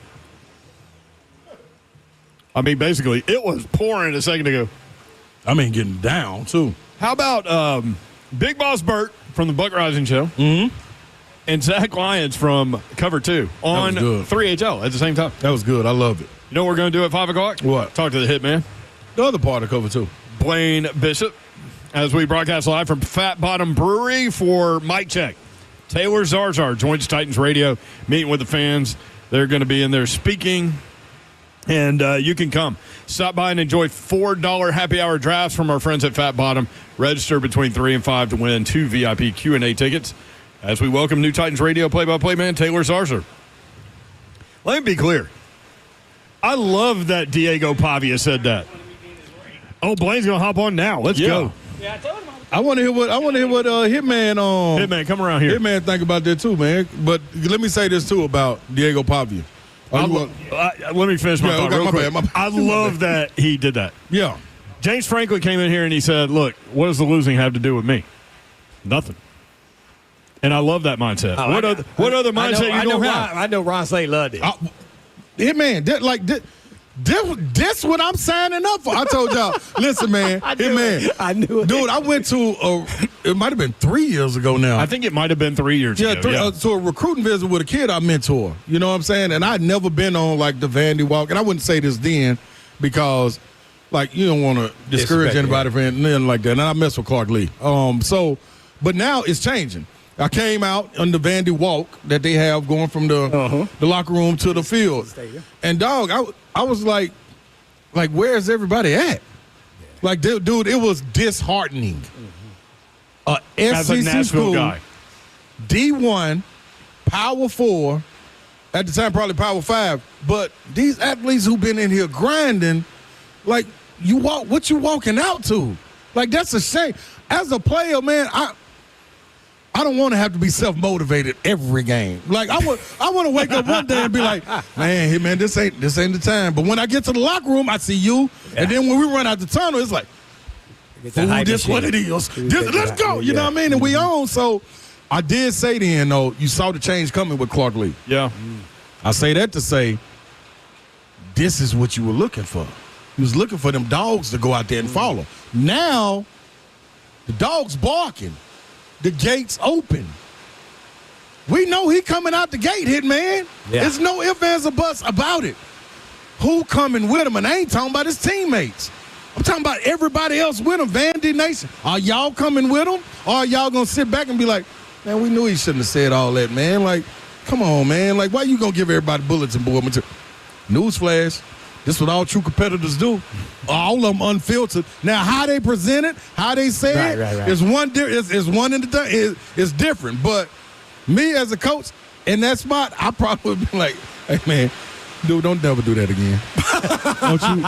I mean, basically, it was pouring a second ago. I mean, getting down, too. How about Big Boss Burt from the Buck Rising Show and Zach Lyons from Cover 2 on 3HL at the same time? That was good. I loved it. You know what we're going to do at 5 o'clock? What? Talk to the hitman. The other part of Cover 2. Blaine Bishop, as we broadcast live from Fat Bottom Brewery for Mic Check. Taylor Zarzar joins Titans Radio, meeting with the fans. They're going to be in there speaking, and you can come. Stop by and enjoy $4 happy hour drafts from our friends at Fat Bottom. Register between 3 and 5 to win 2 VIP Q&A tickets as we welcome new Titans Radio play-by-play man Taylor Zarzar. Let me be clear. I love that Diego Pavia said that. Oh, Blaine's going to hop on now. Let's go. Yeah, I told him. I want to hear what Hitman come around here. Hitman think about that too, man. But let me say this too about Diego Pavia. Let me finish my thought real quick. I love that he did that. Yeah. James Franklin came in here and he said, look, what does the losing have to do with me? Nothing. And I love that mindset. What other mindset you don't have? I know Ron Slade loved it. Hitman, this what I'm signing up for. I told y'all, listen, man. I knew it. Dude, I went to it might have been 3 years ago now. I think it might have been 3 years ago. So a recruiting visit with a kid I mentor. You know what I'm saying? And I'd never been on like the Vandy Walk. And I wouldn't say this then because like you don't want to discourage anybody for anything like that. And I mess with Clark Lee. But now it's changing. I came out on the Vandy Walk that they have going from the locker room to the field. And, dog, I was like, where's everybody at? Like, dude, it was disheartening. As a SEC Nashville school, guy. D1, Power 4, at the time probably Power 5, but these athletes who've been in here grinding, like, what you walking out to? Like, that's a shame. As a player, man, I don't want to have to be self-motivated every game. Like I want to wake up one day and be like, man, this ain't the time. But when I get to the locker room, I see you, and then when we run out the tunnel, it's like, this what it is. Let's go. You know what I mean? And we on. So I did say then, though, you saw the change coming with Clark Lee. Yeah. I say that to say, this is what you were looking for. You was looking for them dogs to go out there and follow. Now, the dog's barking. The gate's open. We know he coming out the gate, Hitman. Yeah. There's no ifs, ands, or buts about it. Who coming with him? And I ain't talking about his teammates. I'm talking about everybody else with him. Vandy Nation. Are y'all coming with him? Or are y'all going to sit back and be like, man, we knew he shouldn't have said all that, man. Like, come on, man. Like, why you going to give everybody bullets and board material? Newsflash. This is what all true competitors do. All of them unfiltered. Now, how they present it, how they say it, is one in the thing. It's different. But me as a coach in that spot, I probably would be like, hey, man, dude, don't never do that again.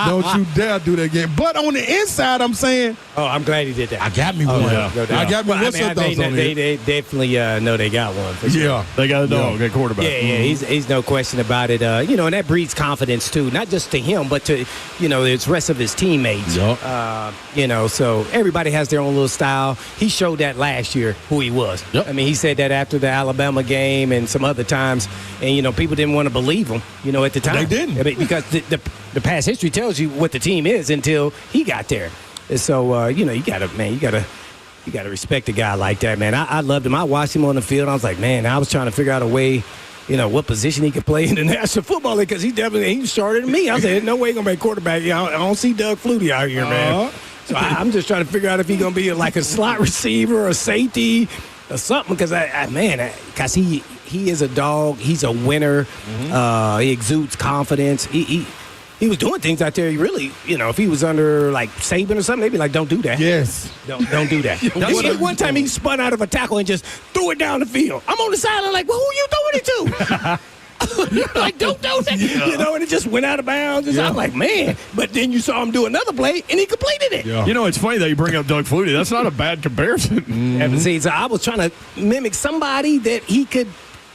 don't you dare do that again. But on the inside, I'm saying, oh, I'm glad he did that. I got me one. Yeah. I got me. What's your thoughts on it? They definitely know they got one. For sure. Yeah, they got a dog, a quarterback. Yeah, he's no question about it. And that breeds confidence too, not just to him, but to the rest of his teammates. Yep. So everybody has their own little style. He showed that last year who he was. Yep. I mean, he said that after the Alabama game and some other times, and people didn't want to believe him. At the time they didn't. I mean, because the past history tells you what the team is until he got there. And so you gotta respect a guy like that, man. I loved him. I watched him on the field. I was like, man, I was trying to figure out a way, what position he could play in the National Football League because he was shorter than me. I said, no way he's gonna be a quarterback. I don't see Doug Flutie out here, man. So I'm just trying to figure out if he's gonna be like a slot receiver or a safety or something because because he is a dog. He's a winner. He exudes confidence. He was doing things out there. He really, if he was under like Saban or something, they'd be like, "Don't do that." Yes, don't do that. One time he spun out of a tackle and just threw it down the field. I'm on the sideline like, "Well, who you throwing it to?" Like, don't do that. Yeah. And it just went out of bounds. And I'm like, man. But then you saw him do another play, and he completed it. Yeah. It's funny that you bring up Doug Flutie. That's not a bad comparison. See, so I was trying to mimic somebody that he could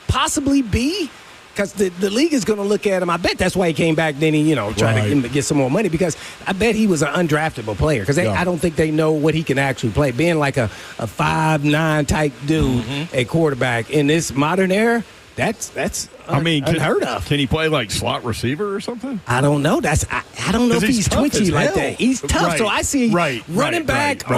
possibly be. because the league is going to look at him. I bet that's why he came back. Then he, tried to get some more money, because I bet he was an undraftable player, because I don't think they know what he can actually play. Being like a 5'9" type dude, a quarterback in this modern era, that's unheard of. Can he play like slot receiver or something? I don't know. I don't know if he's twitchy like that. He's tough, right. so I see running back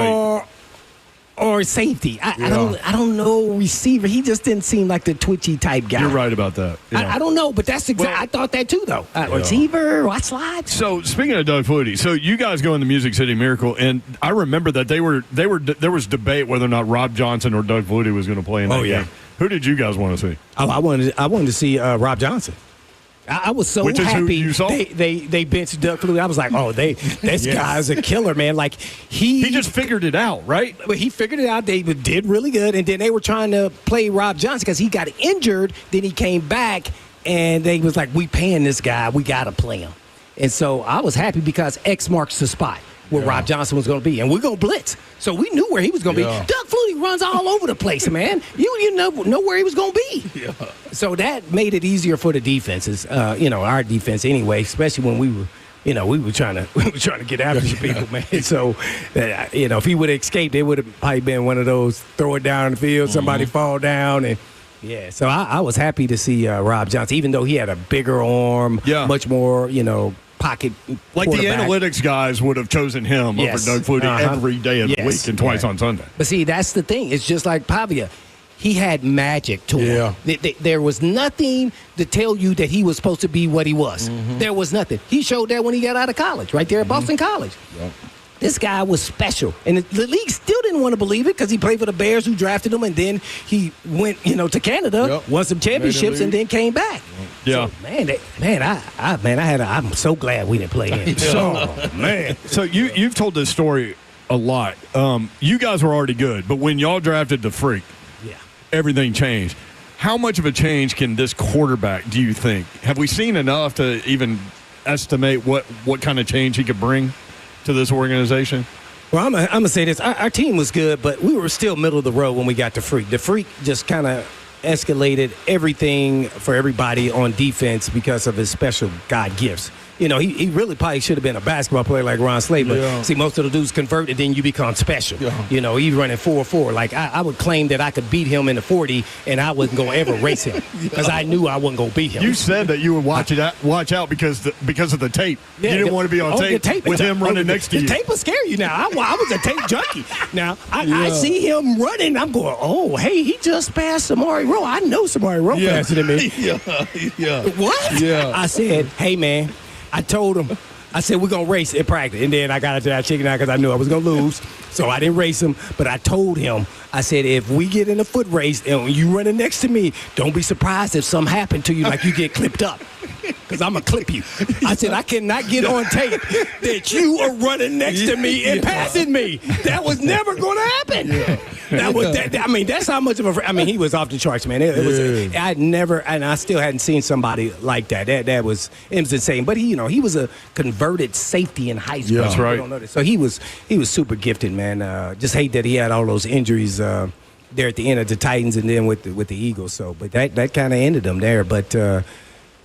or safety. I don't know receiver. He just didn't seem like the twitchy type guy. You're right about that. Yeah. I don't know, but that's I thought that too, though. Receiver, what slide? So speaking of Doug Flutie, so you guys go in the Music City Miracle, and I remember that there was debate whether or not Rob Johnson or Doug Flutie was going to play in that game. Who did you guys want to see? Oh, I wanted to see Rob Johnson. I was so happy you saw? they benched Doug Flutie. I was like, this guy's a killer, man. Like he just figured it out, right? But he figured it out. They did really good, and then they were trying to play Rob Johnson because he got injured. Then he came back, and they was like, we paying this guy. We got to play him. And so I was happy because X marks the spot where Rob Johnson was going to be, and we're going to blitz. So we knew where he was going to be. Doug Flutie runs all over the place, man. You know where he was going to be. Yeah. So that made it easier for the defenses, our defense anyway, especially when we were trying to get after you people, man. So, if he would have escaped, it would have probably been one of those throw it down the field, somebody fall down, and so I was happy to see Rob Johnson, even though he had a bigger arm, much more, pocket like the analytics guys would have chosen him over Doug Flutie every day of the week and twice on Sunday. But see, that's the thing. It's just like Pavia. He had magic to him. There was nothing to tell you that he was supposed to be what he was. There was nothing. He showed that when he got out of college, right there at Boston College. Yep. This guy was special. And the league still didn't want to believe it because he played for the Bears, who drafted him, and then he went, to Canada, won some championships, and then came back. Yeah. So, I'm so glad we didn't play him. So you've told this story a lot. You guys were already good, but when y'all drafted the Freak, everything changed. How much of a change can this quarterback, do you think? Have we seen enough to even estimate what kind of change he could bring to this organization? Well, I'm going to say this. Our team was good, but we were still middle of the road when we got to Freak. The Freak just kind of escalated everything for everybody on defense because of his special God gifts. He really probably should have been a basketball player like Ron Slade, but see, most of the dudes convert, and then you become special. He's running 4.4. Like, I would claim that I could beat him in the 40, and I wasn't going to ever race him because I knew I wasn't going to beat him. You said that you would watch out because of the tape. You didn't want to be on tape with him running next to you. The tape will scare you now. I was a tape junkie. Now, I see him running, I'm going, hey, he just passed Samari Rowe. I know Samari Rowe faster than me. What? Yeah. I said, hey, man. I told him, I said, we're going to race at practice. And then I got into that chicken out because I knew I was going to lose. So I didn't race him. But I told him, I said, if we get in a foot race and you running next to me, don't be surprised if something happened to you like you get clipped up. Because I'm going to clip you. I said, I cannot get on tape that you are running next to me and passing me. That was never going to happen. That's how much of a. He was off the charts, man. I'd never, and I still hadn't seen somebody like that. It was insane. But he was a converted safety in high school. Yeah, that's right. So he was super gifted, man. Just hate that he had all those injuries there at the end of the Titans and then with the Eagles. So, but that kind of ended them there. But.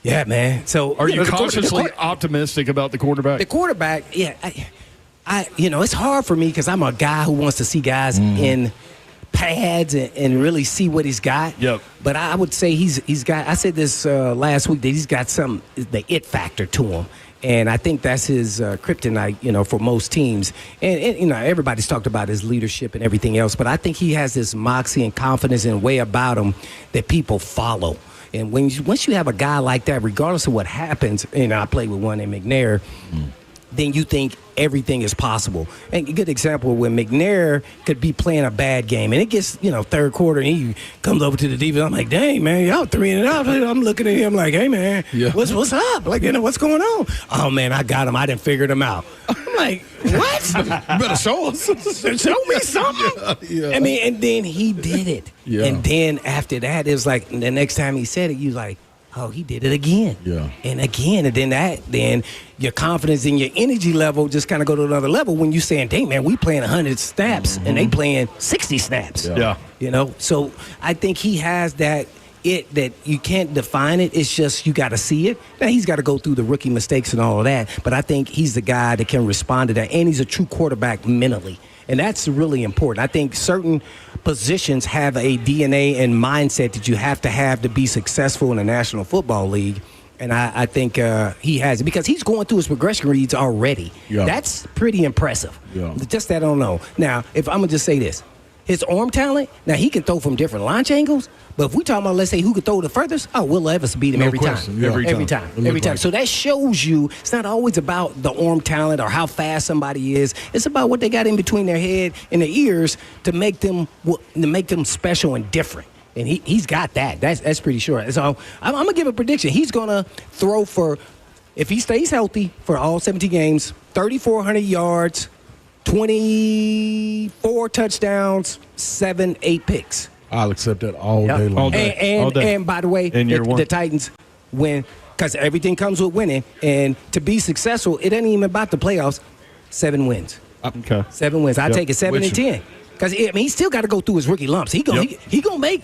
Yeah, man. So, are you cautiously optimistic about the quarterback? The quarterback, I it's hard for me because I'm a guy who wants to see guys in pads and really see what he's got. Yep. But I would say he's got. I said this last week that he's got the it factor to him. And I think that's his kryptonite, for most teams. And everybody's talked about his leadership and everything else, but I think he has this moxie and confidence and way about him that people follow. And once you have a guy like that, regardless of what happens, I played with one in McNair, then you think everything is possible. And a good example when McNair could be playing a bad game, and it gets, third quarter, and he comes over to the defense. I'm like, dang, man, y'all 3-0. I'm looking at him like, hey, man, what's up? Like, what's going on? Oh, man, I got him. I done figured him out. I'm like, what? You better show us. Show me something. Yeah. And then he did it. Yeah. And then after that, it was like the next time he said it, you like, oh, he did it again. Yeah. And again. And then your confidence and your energy level just kind of go to another level when you're saying, dang, man, we playing 100 snaps and they playing 60 snaps. Yeah. So I think he has that it that you can't define it. It's just you got to see it. Now, he's got to go through the rookie mistakes and all of that, but I think he's the guy that can respond to that, and he's a true quarterback mentally. And that's really important. I think certain positions have a DNA and mindset that you have to be successful in the National Football League. And I think he has it because he's going through his progression reads already. Yeah. That's pretty impressive. Yeah. Just that I don't know. Now, if I'm going to just say this, his arm talent, now he can throw from different launch angles, but if we talking about, let's say, who could throw the furthest, Will Levis beat him No every question. time. Yeah. Every time. So that shows you it's not always about the arm talent or how fast somebody is. It's about what they got in between their head and their ears to make them special and different. And he's got that. That's pretty sure. So I'm going to give a prediction. He's going to throw for, if he stays healthy for all 17 games, 3,400 yards, 24 touchdowns, 7-8 picks. I'll accept that all day long. All day. And by the way, the Titans win because everything comes with winning. And to be successful, it ain't even about the playoffs. 7 wins. Okay. 7 wins. I take it 7 and 10. Because he still got to go through his rookie lumps. He gonna make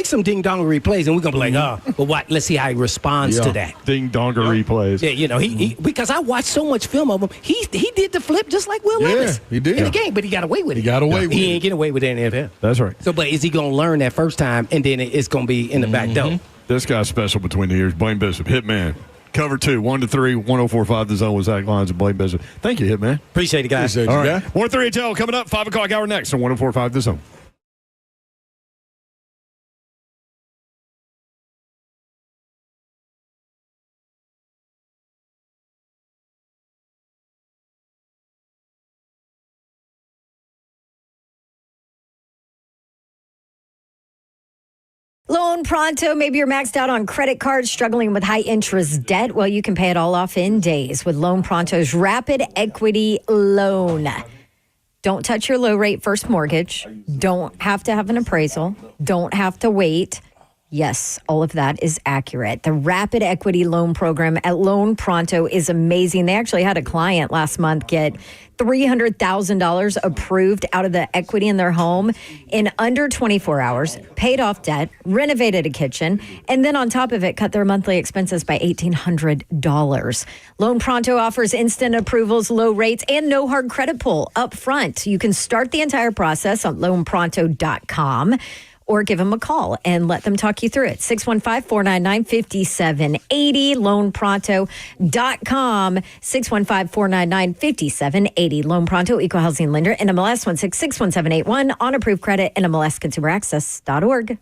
some ding dongery plays, and we're gonna be like, but what? Let's see how he responds to that. Ding dongery plays. Yeah, he because I watched so much film of him. He did the flip just like Will Levis. He did in the game, but he got away with it. He ain't getting away with it in the NFL. That's right. So, but is he gonna learn that first time, and then it's gonna be in the back door? This guy's special between the ears. Blaine Bishop, Hitman. Cover 2, 1-3, 104.5 The Zone with Zach Lyons and Blaine Bishop. Thank you, Hitman. Appreciate it, guys. Appreciate you, All right. guy. More 3 HL coming up. 5 o'clock hour next on 104.5 The Zone. Loan Pronto, maybe you're maxed out on credit cards, struggling with high interest debt. Well, you can pay it all off in days with Loan Pronto's Rapid Equity Loan. Don't touch your low rate first mortgage. Don't have to have an appraisal. Don't have to wait. Yes, all of that is accurate. The Rapid Equity Loan Program at Loan Pronto is amazing. They actually had a client last month get $300,000 approved out of the equity in their home in under 24 hours, paid off debt, renovated a kitchen, and then on top of it, cut their monthly expenses by $1,800. Loan Pronto offers instant approvals, low rates, and no hard credit pull up front. You can start the entire process on loanpronto.com. Or give them a call and let them talk you through it. 615-499-5780, loanpronto.com, 615-499-5780. Loan Pronto, Equal Housing Lender, NMLS 1661781, on approved credit, NMLSconsumeraccess.org.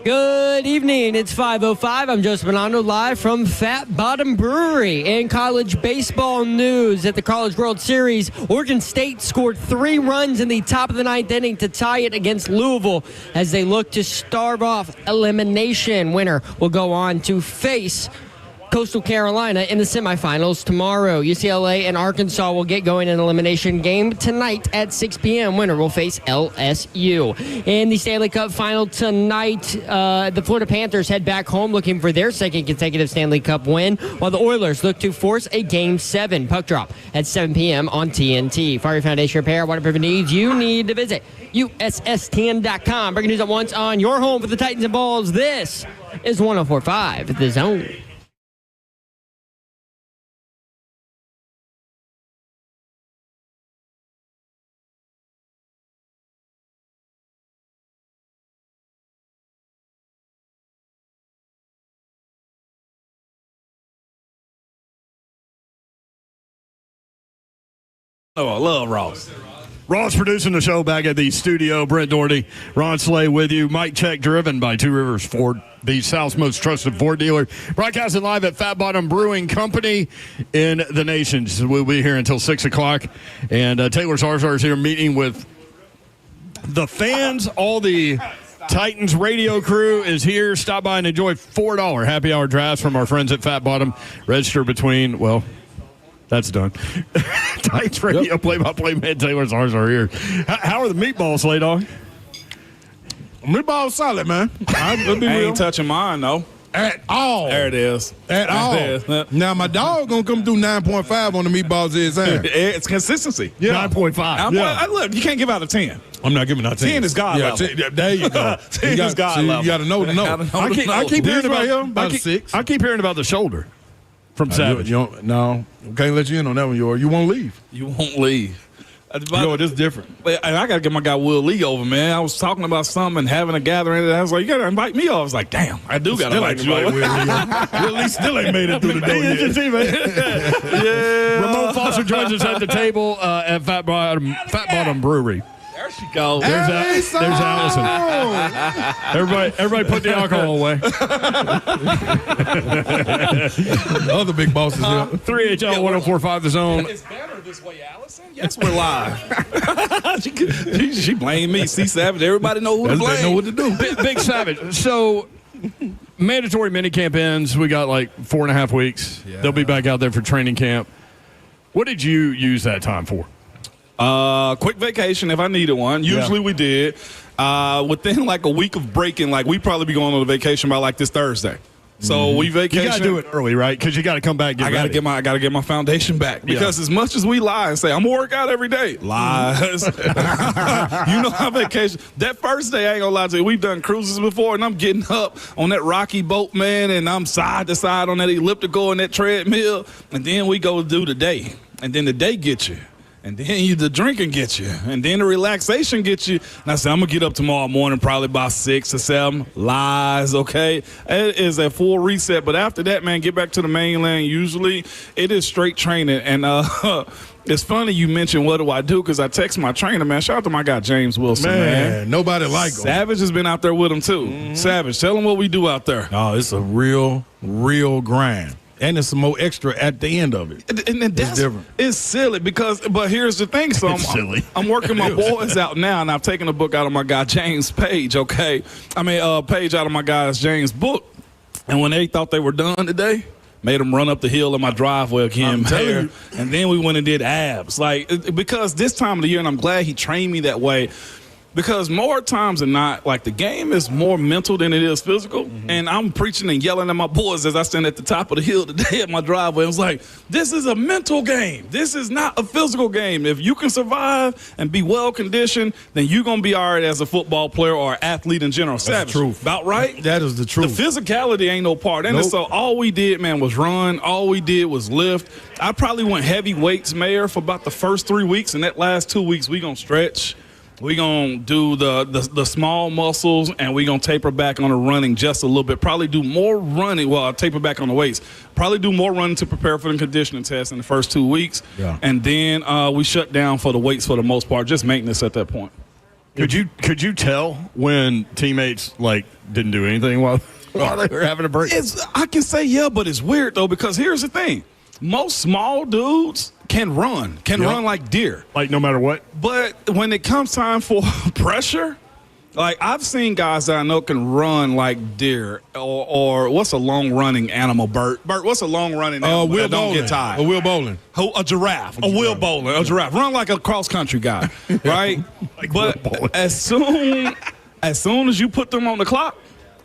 Good evening. It's 5:05. I'm Joseph Bonanno live from Fat Bottom Brewery. In college baseball news, at the College World Series, Oregon State scored 3 runs in the top of the 9th inning to tie it against Louisville as they look to stave off elimination. Winner will go on to face Coastal Carolina in the semifinals tomorrow. UCLA and Arkansas will get going in an elimination game tonight at 6 p.m. Winner will face LSU. In the Stanley Cup final tonight, the Florida Panthers head back home looking for their second consecutive Stanley Cup win, while the Oilers look to force a Game 7 puck drop at 7 p.m. on TNT. For your foundation repair, waterproofing needs, you need to visit USSTN.com. Breaking news at once on your home for the Titans and Balls. This is 104.5 The Zone. Oh, I love Ross. Ross producing the show back at the studio. Brent Doherty, Ron Slay with you. Mike Check, driven by Two Rivers Ford, the South's most trusted Ford dealer. Broadcasting live at Fat Bottom Brewing Company in the nation. We'll be here until 6 o'clock. And Taylor Zarzar is here meeting with the fans. All the Titans radio crew is here. Stop by and enjoy $4 happy hour drafts from our friends at Fat Bottom. Register between, well, that's done. Titans radio play-by-play man Taylor Zarzar here. How are the meatballs, Slay Dog? Meatballs solid, man. I ain't touching mine, though. At all. There it is. At all. Now, my dog going to come through 9.5 on the meatballs his ass. It's consistency. Yeah. 9.5. Look, you can't give out a 10. I'm not giving out 10. 10 is God level. There you go. 10 is God level. You got to know to know. I keep hearing about 6. I keep hearing about the shoulder from Savage. No, can't let you in on that one, Yor. You won't leave. You won't leave. Yo, this is different. And I got to get my guy Will Lee over, man. I was talking about something and having a gathering, and I was like, you got to invite me over. I was like, damn, I do got to invite you over. Will Lee still ain't made it through the door yet. Yeah. Ramon Foster joins us at the table at Fat Bottom Brewery. There she goes. There's Allison. Everybody put the alcohol away. Other big bosses here. 3HL 104.5 The Zone. It's better this way, Allison. Yes, we're live. she blamed me. See, Savage. Everybody know who to blame. They know what to do. Big Savage. So, mandatory minicamp ends. We got like 4.5 weeks. Yeah. They'll be back out there for training camp. What did you use that time for? Quick vacation if I needed one. Usually we did. Within like a week of breaking, like we probably be going on a vacation by like this Thursday. So we vacation. You got to do it early, right? Because you got to come back. I got to get my foundation back because as much as we lie and say I'm gonna work out every day, lies. You know how vacation. That first day, I ain't gonna lie to you. We've done cruises before, and I'm getting up on that rocky boat, man, and I'm side to side on that elliptical and that treadmill, and then we go do the day, and then the day gets you. And then the drinking gets you. And then the relaxation gets you. And I said, I'm going to get up tomorrow morning probably about 6 or 7. Lies, okay? It is a full reset. But after that, man, get back to the mainland. Usually it is straight training. And it's funny you mentioned what do I do because I text my trainer, man. Shout out to my guy, James Wilson, man. Nobody like him. Savage has been out there with him, too. Mm-hmm. Savage, tell him what we do out there. Oh, it's a real grind. And there's some more extra at the end of it. And that's different. It's silly but here's the thing. So I'm working my boys out now, and I've taken a book out of my guy James' page, okay? Page out of my guy's James' book. And when they thought they were done today, made them run up the hill in my driveway again, man. And then we went and did abs. Because this time of the year, and I'm glad he trained me that way, because more times than not, like the game is more mental than it is physical. Mm-hmm. And I'm preaching and yelling at my boys as I stand at the top of the hill today at my driveway. I was like, this is a mental game. This is not a physical game. If you can survive and be well conditioned, then you're going to be all right as a football player or athlete in general. That's the truth. About right? That is the truth. The physicality ain't no part in it. So all we did, man, was run. All we did was lift. I probably went heavy weights, Mayor, for about the first 3 weeks. And that last 2 weeks, we going to stretch. We're going to do the small muscles, and we're going to taper back on the running just a little bit. Probably do more running. Well, I'll taper back on the weights. Probably do more running to prepare for the conditioning test in the first 2 weeks. Yeah. And then we shut down for the weights for the most part, just maintenance at that point. Could you tell when teammates like didn't do anything while they were having a break? I can say yeah, but it's weird though because here's the thing: most small dudes can run like deer, like no matter what. But when it comes time for pressure. Like, I've seen guys that I know can run like deer, or what's a long-running animal, Bert? Bert, what's a long-running animal that don't get tired? A Will Bowling. A giraffe. A Will Bowling. A giraffe. Run like a cross-country guy, right? But as soon as you put them on the clock,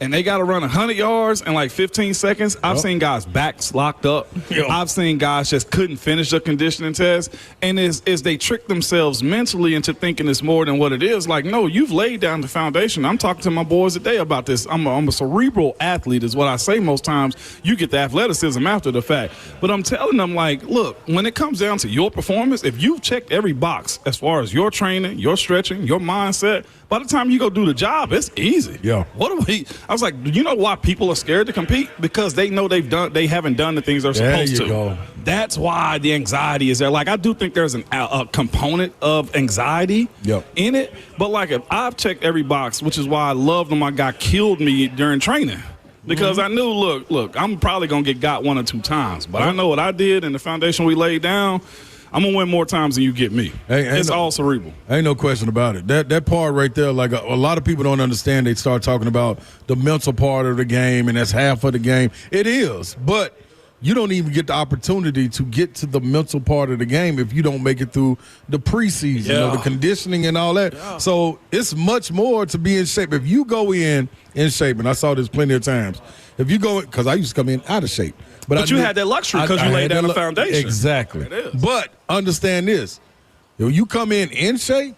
and they got to run 100 yards in like 15 seconds. I've seen guys' backs locked up. I've seen guys just couldn't finish the conditioning test. And as they trick themselves mentally into thinking it's more than what it is, like, no, you've laid down the foundation. I'm talking to my boys today about this. I'm a cerebral athlete is what I say most times. You get the athleticism after the fact. But I'm telling them, like, look, when it comes down to your performance, if you've checked every box as far as your training, your stretching, your mindset, by the time you go do the job, it's easy. Yeah. I was like, you know why people are scared to compete? Because they know they haven't done the things they're supposed to. Go. That's why the anxiety is there. Like, I do think there's a component of anxiety in it. But like, if I've checked every box, which is why I loved when my guy killed me during training. Because I knew, look, I'm probably going to get got 1 or 2 times. But I know what I did and the foundation we laid down. I'm going to win more times than you get me. It's all cerebral. Ain't no question about it. That part right there, like a lot of people don't understand. They start talking about the mental part of the game, and that's half of the game. It is, but you don't even get the opportunity to get to the mental part of the game if you don't make it through the preseason or the conditioning and all that. Yeah. So it's much more to be in shape. If you go in shape, and I saw this plenty of times, if you go – because I used to come in out of shape. But you had that luxury because you laid down the foundation. Exactly. But understand this. If you come in shape,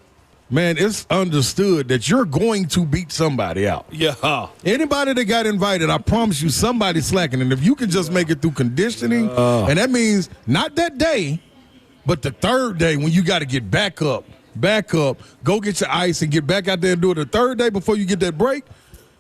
man, it's understood that you're going to beat somebody out. Yeah. Anybody that got invited, I promise you somebody's slacking. And if you can just make it through conditioning, and that means not that day, but the third day when you got to get back up, go get your ice and get back out there and do it the third day before you get that break,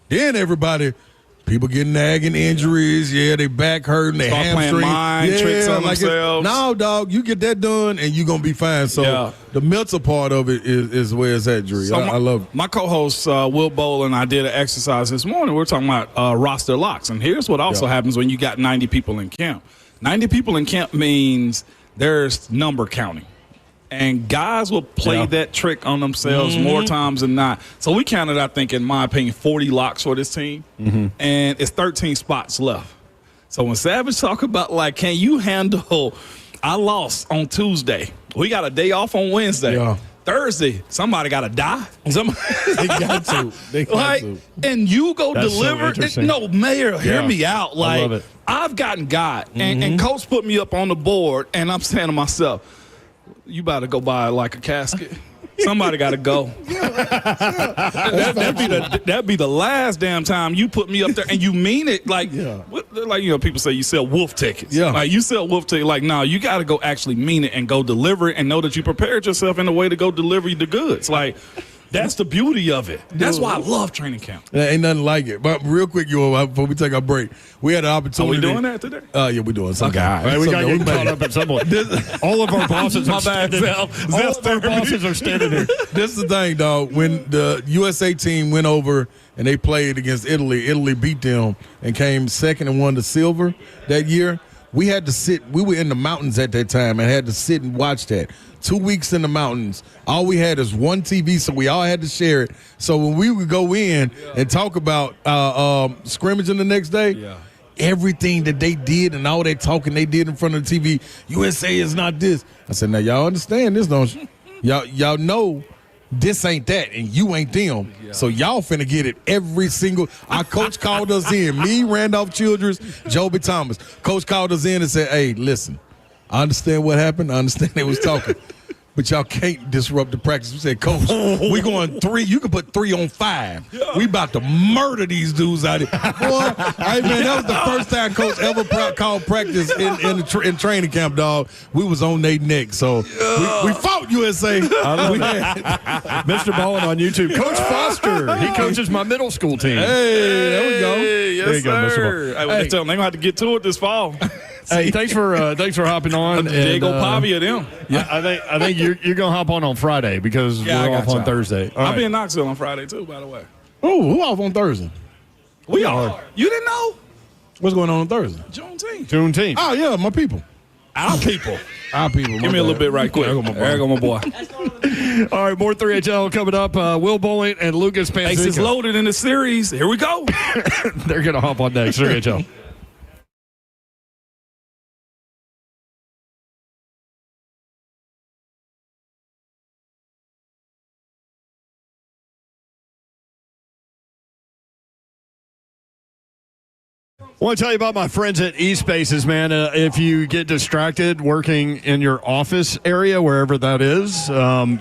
then everybody – people getting nagging injuries, they back hurting, they hamstring. Mind tricks on themselves. No, dog, you get that done and you're gonna be fine. So the mental part of it is where it's at, Drew. So I love it. My co-host Will Bowl and I did an exercise this morning. We're talking about roster locks, and here's what also happens when you got 90 people in camp. 90 people in camp means there's number counting. And guys will play that trick on themselves more times than not. So we counted, I think, in my opinion, 40 locks for this team. And it's 13 spots left. So when Savage talk about, like, can you handle, I lost on Tuesday. We got a day off on Wednesday. Yeah. Thursday, somebody got to die. They got to. They got to. And you go deliver. No, Mayor, hear me out. Like, I love it. I've gotten got. And Coach put me up on the board, and I'm saying to myself, you about to go buy like a casket. Somebody got to go. That'd be the last damn time you put me up there, and you mean it. Like, people say you sell wolf tickets. Yeah. Like, you sell wolf tickets. Like, no, you got to go actually mean it and go deliver it and know that you prepared yourself in a way to go deliver the goods. Like, that's the beauty of it. That's why I love training camp. Ain't nothing like it. But real quick, before we take our break, we had an opportunity. Are we doing that today? Yeah, we're doing something. Okay. Right, we got to get caught up at some point. All of our bosses are standing here. This is the thing, dog. When the USA team went over and they played against Italy, Italy beat them and came second and won the silver that year. We had to sit. We were in the mountains at that time and had to sit and watch that. 2 weeks in the mountains. All we had is one TV, so we all had to share it. So when we would go in and talk about scrimmaging the next day, everything that they did and all that talking they did in front of the TV, USA is not this. I said, now y'all understand this, don't you? Y'all know this ain't that and you ain't them. So y'all finna get it every single. Our coach called us in. Me, Randolph Childress, Joby Thomas. Coach called us in and said, hey, listen. I understand what happened. I understand they was talking. But y'all can't disrupt the practice. We said, Coach, we going 3. You can put 3 on 5. Yeah. We about to murder these dudes out here. Boy, hey, man, that was the first time Coach ever called practice in training camp, dog. We was on their neck. So we fought USA. I love that. Mr. Ballin on YouTube. Coach Foster. He coaches my middle school team. Hey, there we go. Yes, there you go, Mr. Ballin. Hey, tell them they're going to have to get to it this fall. Hey, thanks for hopping on. Diego Pavia, them. Yeah, I think you're gonna hop on Friday because we're off on Thursday. I'll be in Knoxville on Friday too, by the way. Oh, who off on Thursday? We are. You didn't know? What's going on Thursday? Juneteenth. Oh yeah, my people. Our people. Our people. Give me a little bit right quick. There go my boy. All right, more 3HL coming up. Will Bowling and Lucas Panzica. Bases loaded in the series. Here we go. They're going to hop on next. 3HL. I want to tell you about my friends at eSpaces, man. If you get distracted working in your office area, wherever that is,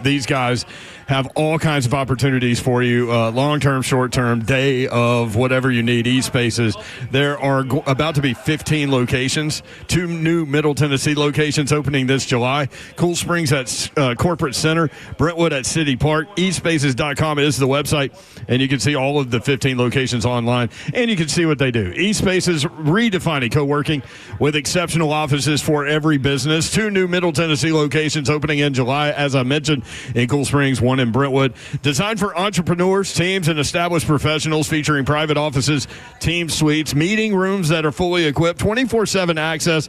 these guys have all kinds of opportunities for you, long-term, short-term, day of whatever you need, eSpaces. There are about to be 15 locations, 2 new Middle Tennessee locations opening this July. Cool Springs at Corporate Center, Brentwood at City Park. eSpaces.com is the website, and you can see all of the 15 locations online, and you can see what they do. eSpaces redefining co-working with exceptional offices for every business. 2 new Middle Tennessee locations opening in July, as I mentioned, in Cool Springs, 1 in Brentwood. Designed for entrepreneurs, teams, and established professionals, featuring private offices, team suites, meeting rooms that are fully equipped, 24/7 access,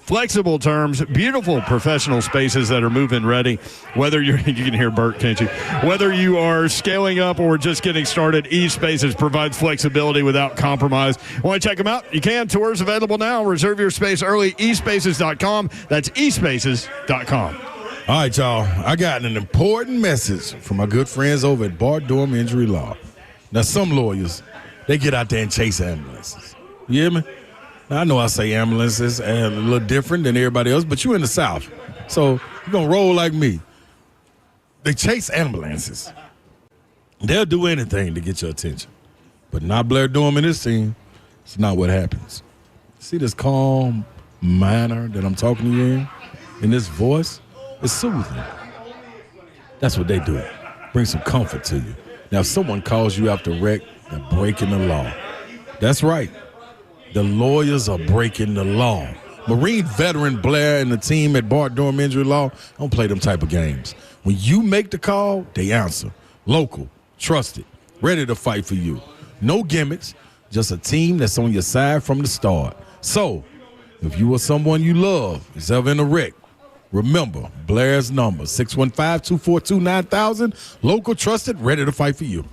flexible terms, beautiful professional spaces that are move-in ready. Whether you can hear Bert, can't you? Whether you are scaling up or just getting started, eSpaces provides flexibility without compromise. Want to check them out? You can. Tours available now. Reserve your space early. eSpaces.com. That's eSpaces.com. All right, y'all. I got an important message from my good friends over at Bart Durham Injury Law. Now, some lawyers, they get out there and chase ambulances. You hear me? Now, I know I say ambulances and a little different than everybody else, but you're in the South, so you're going to roll like me. They chase ambulances. They'll do anything to get your attention. But not Blair Durham and his team. It's not what happens. See this calm manner that I'm talking to you in this voice? It's soothing. That's what they do. Bring some comfort to you. Now, if someone calls you out to wreck, they're breaking the law. That's right. The lawyers are breaking the law. Marine veteran Blair and the team at Bart Durham Injury Law don't play them type of games. When you make the call, they answer. Local, trusted, ready to fight for you. No gimmicks, just a team that's on your side from the start. So, if you or someone you love is ever in a wreck, remember Blair's number, 615-242-9000. Local, trusted, ready to fight for you.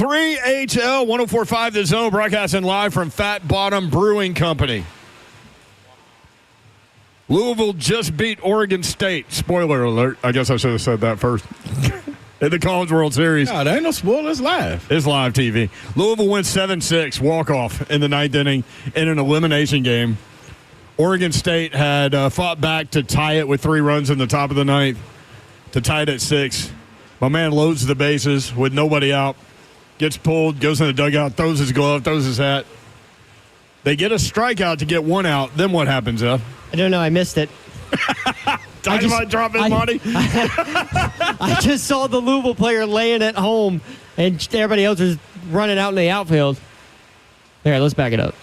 3HL 104.5 The Zone, broadcasting live from Fat Bottom Brewing Company. Louisville just beat Oregon State. Spoiler alert. I guess I should have said that first. In the College World Series. No, there ain't no spoiler. It's live. It's live TV. Louisville wins 7-6, walk-off in the ninth inning in an elimination game. Oregon State had fought back to tie it with 3 runs in the top of the ninth to tie it at 6. My man loads the bases with nobody out, gets pulled, goes in the dugout, throws his glove, throws his hat. They get a strikeout to get 1 out. Then what happens, F? I don't know. I missed it. Dynamite drop his body. I just saw the Louisville player laying at home, and everybody else was running out in the outfield. Here, let's back it up.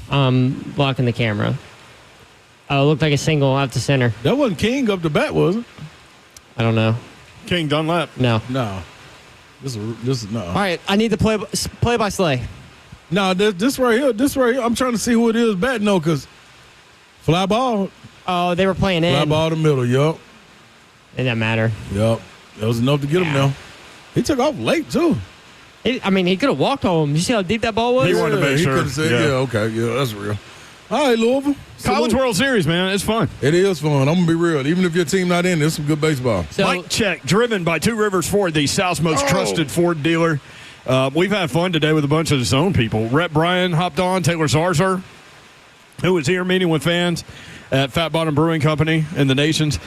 Blocking the camera. Oh, it looked like a single out to center. That wasn't King up the bat, was it? I don't know. King Dunlap? No. No. This is no. All right, I need the play by slay. No, this right here. I'm trying to see who it is batting though, because fly ball. Oh, they were playing in. Fly ball the middle, yup. It doesn't matter. Yup. That was enough to get him now. He took off late, too. He could have walked home. You see how deep that ball was? He wanted to make he sure. could have said, okay, that's real. All right, Louisville. College World Series, man. It's fun. It is fun. I'm going to be real. Even if your team not in, it's some good baseball. So, Mike Check, driven by Two Rivers Ford, the South's most trusted Ford dealer. We've had fun today with a bunch of the Zone people. Rhett Bryan hopped on, Taylor Zarzar, who was here meeting with fans at Fat Bottom Brewing Company in the Nations.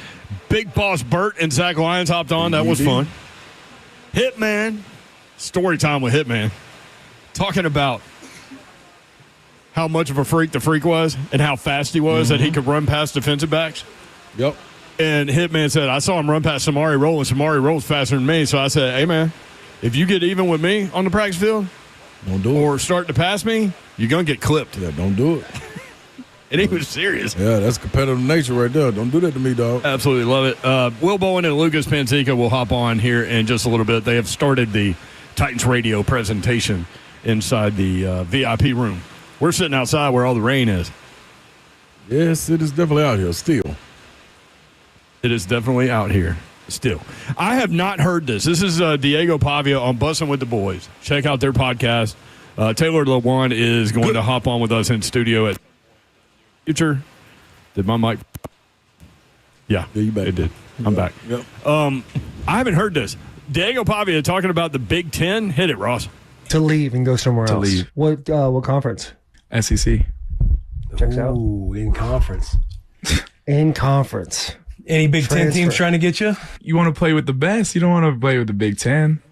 Big Boss Bert and Zach Lyons hopped on. That was fun. Hitman. Story time with Hitman. Talking about how much of a freak the freak was and how fast he was, that he could run past defensive backs. Yep. And Hitman said, I saw him run past Samari Roll, and Samari rolls faster than me. So I said, hey, man, if you get even with me on the practice field don't do it, or start to pass me, you're going to get clipped. Yeah, don't do it. And he was serious. Yeah, that's competitive nature right there. Don't do that to me, dog. Absolutely love it. Will Bowen and Lucas Panzica will hop on here in just a little bit. They have started the Titans radio presentation inside the VIP room. We're sitting outside where all the rain is. Yes, it is definitely out here still. It is definitely out here still. I have not heard this. This is Diego Pavia on Bussin' with the Boys. Check out their podcast. Taylor Lewan is going to hop on with us in studio at future. Did my mic? Yeah, you back. It did. I'm back. Yep. I haven't heard this. Diego Pavia talking about the Big Ten. Hit it, Ross. To leave and go somewhere else. leave. What conference? SEC. Checks out. Ooh, in conference. In conference. Any Big Ten teams Transfer. trying to get you? You want to play with the best. You don't want to play with the Big Ten.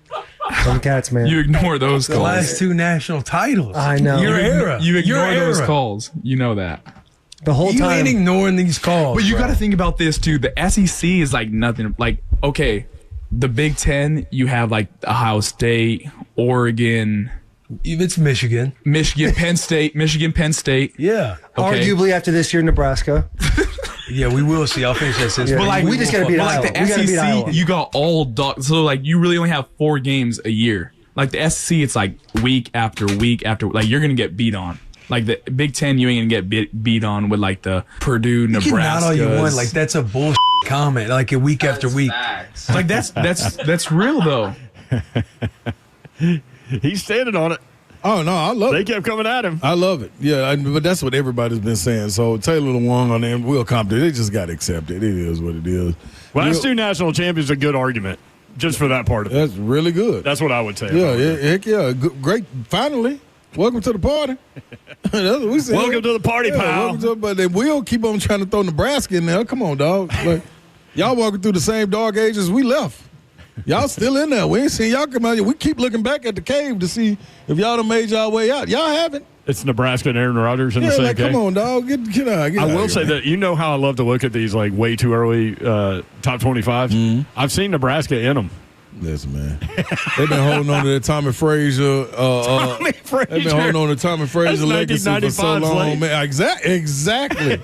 Some cats, man. You ignore those The calls. last 2 national titles. I know. Your era. You ignore Your those era. calls. You know that. The whole You time. ain't ignoring these calls. But you bro. got to think about this too. The SEC is like nothing. Like, okay, the Big Ten, you have like Ohio State, Oregon, It's Michigan. Penn State, Penn State. Yeah. Okay. Arguably after this year, Nebraska. Yeah, we will see. I'll finish that sentence. Yeah. But like We just gotta beat but Iowa. like the We gotta beat Iowa. SEC, you got all dogs. So like you really only have 4 games a year. Like the SEC, it's like week after week after. Like you're gonna get beat on. Like the Big Ten, you ain't gonna get beat on with like the Purdue, You can nod all you Nebraska. want. Like that's a bullshit comment. Like a week after week. Like that's real though. He's standing on it. Oh, no, I love it. They kept coming at him. I love it. Yeah, but that's what everybody's been saying. So Taylor Lewan and Will Compton, they just got to accept it. It is what it is. Last 2 national champions, a good argument just for that part of it. That's really good. That's what I would say. Heck yeah. Great. Finally. Welcome to the party. That's what we said. Welcome to the party, pal. But then we'll keep on trying to throw Nebraska in there. Come on, dog. Like, y'all walking through the same dark ages we left. Y'all still in there. We ain't seen y'all come out here. We keep looking back at the cave to see if y'all done made y'all way out. Y'all haven't. It's Nebraska and Aaron Rodgers in the same like, cave. come on, dog. Get out. I will say that you know how I love to look at these like way too early top 25s. Mm-hmm. I've seen Nebraska in them. Listen, man. They've been holding on to the Tommy Frazier. They've been holding on to Tommy Frazier legacy for so long, man. Exactly.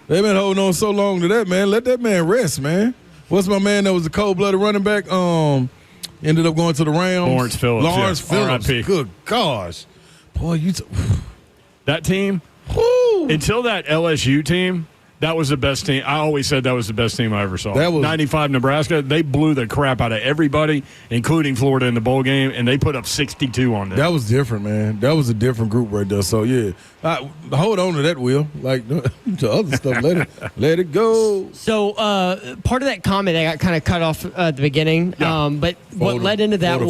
They've been holding on so long to that, man. Let that man rest, man. What's my man that was the cold-blooded running back? Ended up going to the Rams. Lawrence Phillips. Lawrence Phillips. R.I.P. Good gosh. Boy, that team, until that LSU team, That was the best team. I always said that was the best team I ever saw. That was 95 Nebraska. They blew the crap out of everybody, including Florida in the bowl game, and they put up 62 on them. That was different, man. That was a different group right there. So yeah, hold on to that, Will. Like the other stuff, let it go. So part of that comment that got kind of cut off at the beginning, but what led into that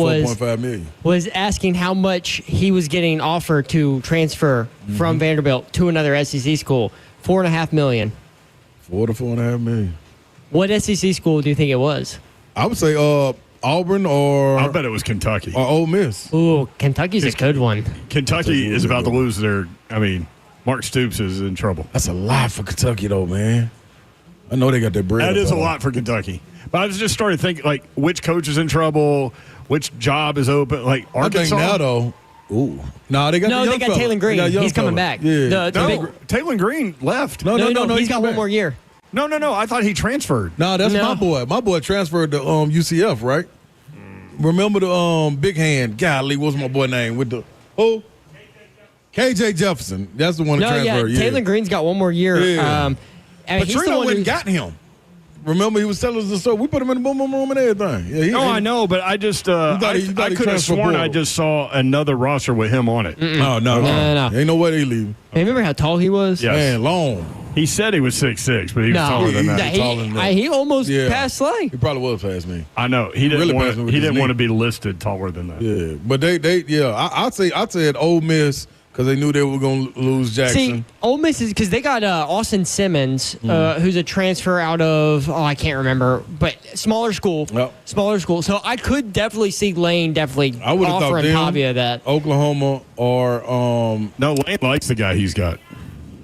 was asking how much he was getting offered to transfer from Vanderbilt to another SEC school. $4.5 million. $4 to $4.5 million. What SEC school do you think it was? I would say Auburn or I bet it was Kentucky or Ole Miss. Ooh, Kentucky's a good one. Kentucky is about to lose their. I mean, Mark Stoops is in trouble. That's a lot for Kentucky, though, man. I know they got their bread. That is a lot for Kentucky. But I was just starting to think like which coach is in trouble, which job is open. Like Arkansas. I think now though. Ooh. No, they got Taylor Green. He's coming back. Yeah. Taylor Green left. No. He's got one more year. No. I thought he transferred. No, that's my boy. My boy transferred to UCF, right? Remember the big hand? Golly, what's my boy name with the KJ Jefferson? That's the one that transferred. Yeah, Taylor Green's got one more year. Yeah. But Trino went and got him. Remember, he was telling us the story. We put him in the boom room and everything. Yeah, I know, but I just I could have sworn I just saw another roster with him on it. No. Ain't no way they leave. Hey, remember how tall he was? Yes. Man, long. He said he was 6'6", but he was taller than that. He almost passed Slay. He probably was past me. I know. He didn't want to be listed taller than that. Yeah, but I'd say at Ole Miss. Because they knew they were going to lose Jackson. See, Ole Miss is because they got Austin Simmons, who's a transfer out of I can't remember, but smaller school. Yep. Smaller school. So I could definitely see Lane offering Pavia that. Oklahoma or no, Lane likes the guy he's got.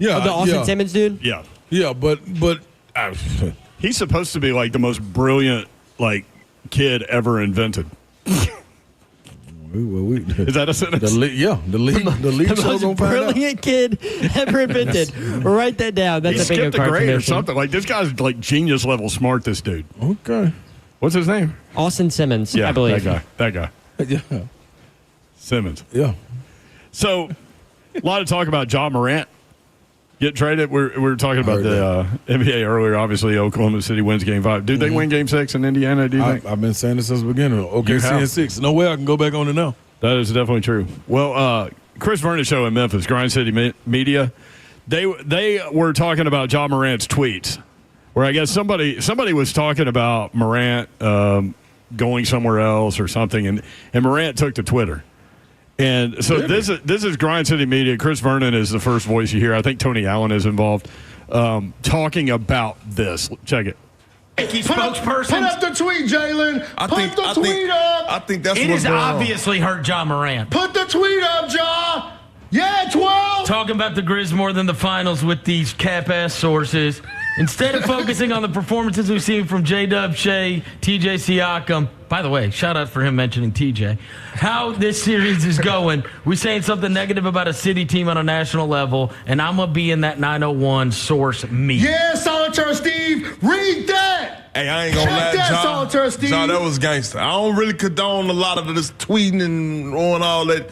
Yeah, the Austin Simmons dude. Yeah, yeah, but he's supposed to be like the most brilliant kid ever invented. Is that a sentence? The lead most brilliant kid ever invented. Write that down. That's a bingo card grade or something. Like this guy's genius level smart. This dude. Okay. What's his name? Austin Simmons. I believe. That guy. Yeah. Simmons. Yeah. So, a lot of talk about Ja Morant get traded. We were talking about the NBA earlier. Obviously, Oklahoma City wins Game 5. Did they win Game 6 in Indiana? Do you think? I've been saying this since the beginning. OKC in 6. No way I can go back on it now. That is definitely true. Well, Chris Vernon show in Memphis, Grind City Media. They were talking about Ja Morant's tweets, where I guess somebody was talking about Morant going somewhere else or something, and Morant took to Twitter. And so this is Grind City Media. Chris Vernon is the first voice you hear. I think Tony Allen is involved, talking about this. Check it. Spokesperson. Put up the tweet, Jalen. Put the tweet up. I think that's what's going on. It has obviously hurt Ja Morant. Put the tweet up, Ja. Yeah, 12. Talking about the Grizz more than the finals with these cap-ass sources. Instead of focusing on the performances we've seen from J-Dub, Shea, TJ Siakam. By the way, shout out for him mentioning TJ. How this series is going. We're saying something negative about a city team on a national level, and I'm going to be in that 901 source me. Yeah, Solitaire Steve. Read that. Hey, I ain't gonna lie, John, that was gangster. I don't really condone a lot of this tweeting and on all that,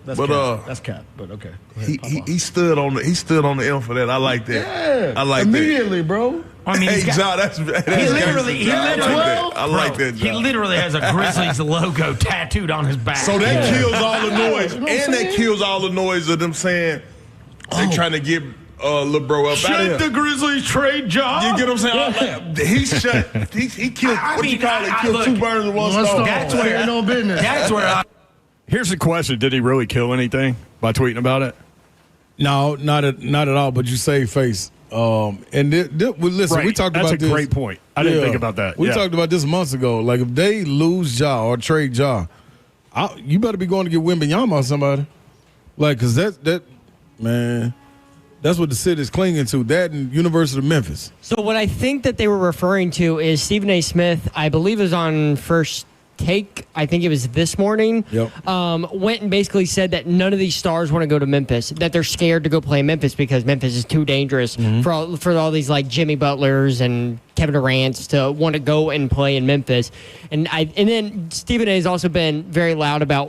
That's cap, but okay. He stood on the end for that. I like that. Yeah, I like immediately, bro. I mean, John, that's I like that. He literally has a Grizzlies logo tattooed on his back. So that kills all the noise, and that kills all the noise of them saying they trying to get little bro up out of here. Should the Grizzlies trade Ja? You get what I'm saying? He shut. He killed. He killed two birds with one stone. That's where no business. That's where. Here's the question: did he really kill anything by tweeting about it? No, not at all. But you save face. Listen, right. we talked about this. That's a great point. I didn't think about that. We talked about this months ago. Like if they lose Ja or trade Ja, you better be going to get Wembanyama or somebody. Like, because that man. That's what the city's clinging to, that and University of Memphis. So what I think that they were referring to is Stephen A. Smith, I believe is on First Take, I think it was this morning, went and basically said that none of these stars want to go to Memphis, that they're scared to go play in Memphis because Memphis is too dangerous for all these like Jimmy Butlers and Kevin Durant's to want to go and play in Memphis. And then Stephen A. has also been very loud about,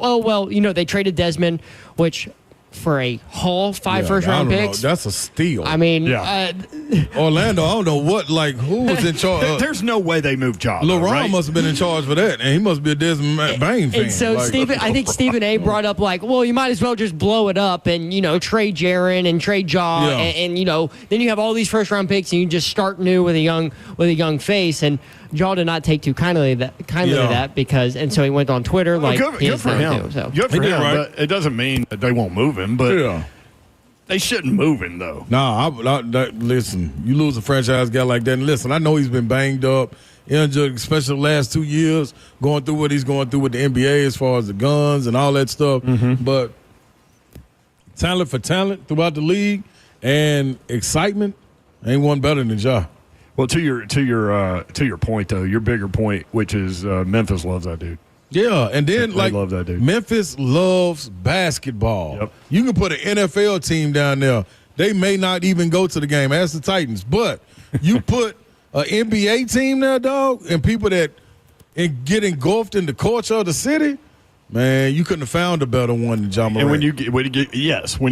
they traded Desmond, which for a haul 5 first-round picks. That's a steal. I mean, Orlando, I don't know who was in charge. There's no way they moved Job. LeBron right? must have been in charge for that, and he must be a Desmond Bain fan. And so I think Stephen A. brought up well, you might as well just blow it up and trade Jaren and trade Jaw, and then you have all these first-round picks, and you just start new with a young face. And Jaw did not take too kindly to that because, and so he went on Twitter good for him. Good for him. Right? But it doesn't mean that they won't move him, but they shouldn't move him though. Listen, you lose a franchise guy like that. And listen, I know he's been banged up, injured, especially the last 2 years, going through what he's going through with the NBA as far as the guns and all that stuff. Mm-hmm. But talent for talent throughout the league and excitement, ain't one better than Ja. Well, to your point though, your bigger point, which is Memphis loves that dude. Yeah, and then they love that dude. Memphis loves basketball. Yep. You can put an NFL team down there. They may not even go to the game. Ask the Titans. But you put an NBA team there, dog, and people that get engulfed in the culture of the city, man, you couldn't have found a better one than John Morant. And when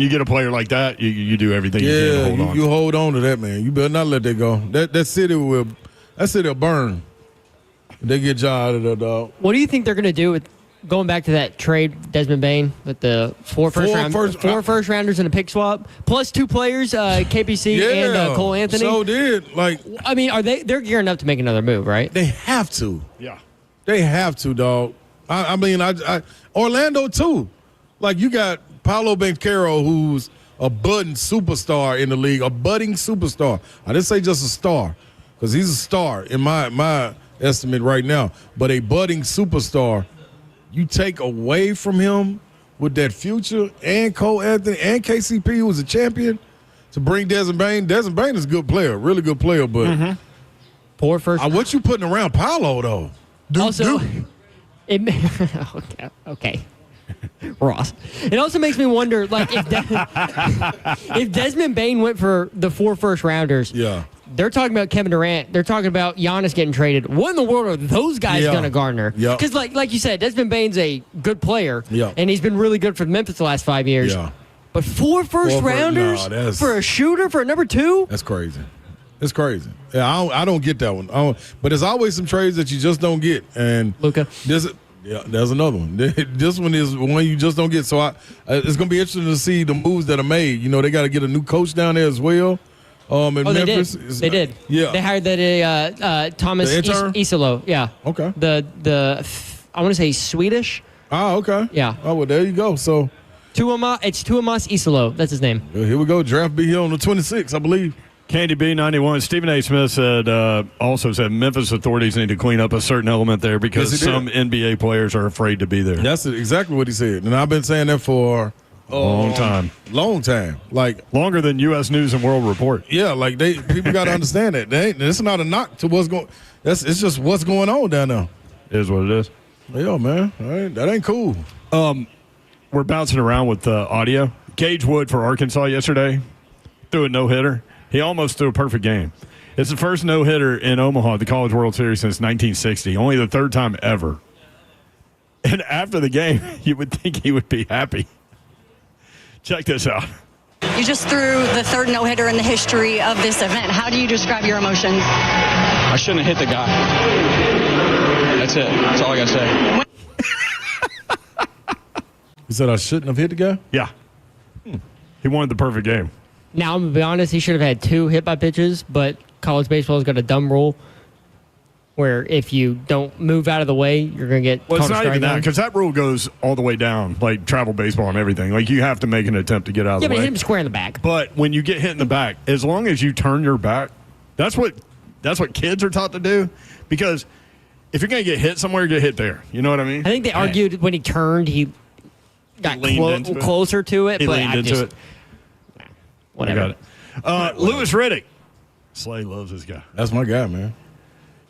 you get a player like that, you do everything you can to hold on. You hold on to that, man. You better not let that go. That city will burn. They get Ja out of there, dog. What do you think they're going to do with going back to that trade, Desmond Bain, with the four first rounders and a pick swap, plus 2 players, KPC and Cole Anthony? So did. I mean, they're gearing up to make another move, right? They have to. Yeah. They have to, dog. I mean, Orlando, too. You got Paolo Banchero, who's a budding superstar in the league, a budding superstar. I didn't say just a star, because he's a star in my estimate right now, but a budding superstar. You take away from him with that future and Cole Anthony and KCP, who was a champion, to bring Desmond Bain. Desmond Bain is a good player, really good player, but poor first. What you putting around Paolo though? Okay. Ross. It also makes me wonder, if Desmond Bain went for the 4 first rounders. Yeah. They're talking about Kevin Durant. They're talking about Giannis getting traded. What in the world are those guys going to garner? Because, like you said, Desmond Bain's a good player, and he's been really good for Memphis the last 5 years. Yeah. But 4 first rounders for a shooter, for a number 2? That's crazy. It's crazy. Yeah, I don't get that one. But there's always some trades that you just don't get. And Luka. There's another one. This one is one you just don't get. So it's going to be interesting to see the moves that are made. They got to get a new coach down there as well. In Memphis. They did. Yeah. They hired that Thomas Isolo. Yeah. Okay. The I want to say Swedish. Oh, okay. Yeah. Oh, well, there you go. So it's Tuomas Isolo. That's his name. Here we go. Draft be here on the 26th, I believe. Candy B91. Stephen A. Smith also said Memphis authorities need to clean up a certain element there because some NBA players are afraid to be there. That's exactly what he said. And I've been saying that for long time. Longer than U.S. News and World Report. Yeah, people got to understand that. It's not a knock to what's going. It's just what's going on down there. It is what it is. Yeah, man. That ain't cool. We're bouncing around with audio. Gage Wood for Arkansas yesterday threw a no-hitter. He almost threw a perfect game. It's the first no-hitter in Omaha at the College World Series since 1960. Only the 3rd time ever. And after the game, you would think he would be happy. Check this out. You just threw the 3rd no-hitter in the history of this event. How do you describe your emotions? I shouldn't have hit the guy. That's it. That's all I got to say. You said I shouldn't have hit the guy? Yeah. He wanted the perfect game. Now, I'm going to be honest, he should have had 2 hit by pitches, but college baseball has got a dumb rule where if you don't move out of the way, you're going to get Well, it's called not even that, down. because that rule goes all the way down, like travel baseball and everything. You have to make an attempt to get out of the way. Yeah, but hit him square in the back. But when you get hit in the back, as long as you turn your back, that's what kids are taught to do. Because if you're going to get hit somewhere, get hit there. You know what I mean? I think they argued when he turned, he got closer to it. He but leaned into it. Whatever. I got it. Lewis Riddick. Slay loves this guy. That's my guy, man.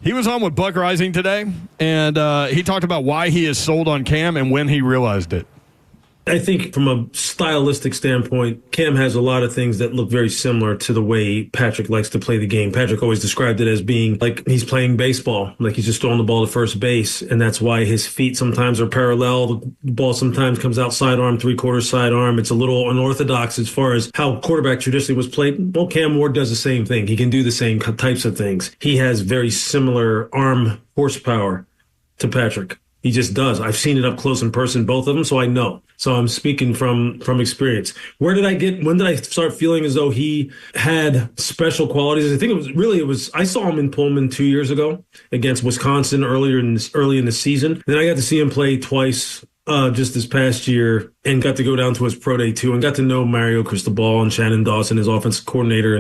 He was on with Buck Rising today, and he talked about why he is sold on Cam and when he realized it. I think from a stylistic standpoint, Cam has a lot of things that look very similar to the way Patrick likes to play the game. Patrick always described it as being like he's playing baseball, like he's just throwing the ball to first base. And that's why his feet sometimes are parallel. The ball sometimes comes out sidearm, 3/4 sidearm. It's a little unorthodox as far as how quarterback traditionally was played. Well, Cam Ward does the same thing. He can do the same types of things. He has very similar arm horsepower to Patrick. He just does. I've seen it up close in person, both of them, so I know. So I'm speaking from experience. When did I start feeling as though he had special qualities? I think it was I saw him in Pullman 2 years ago against Wisconsin early in the season. Then I got to see him play twice just this past year and got to go down to his pro day too and got to know Mario Cristobal and Shannon Dawson, his offensive coordinator,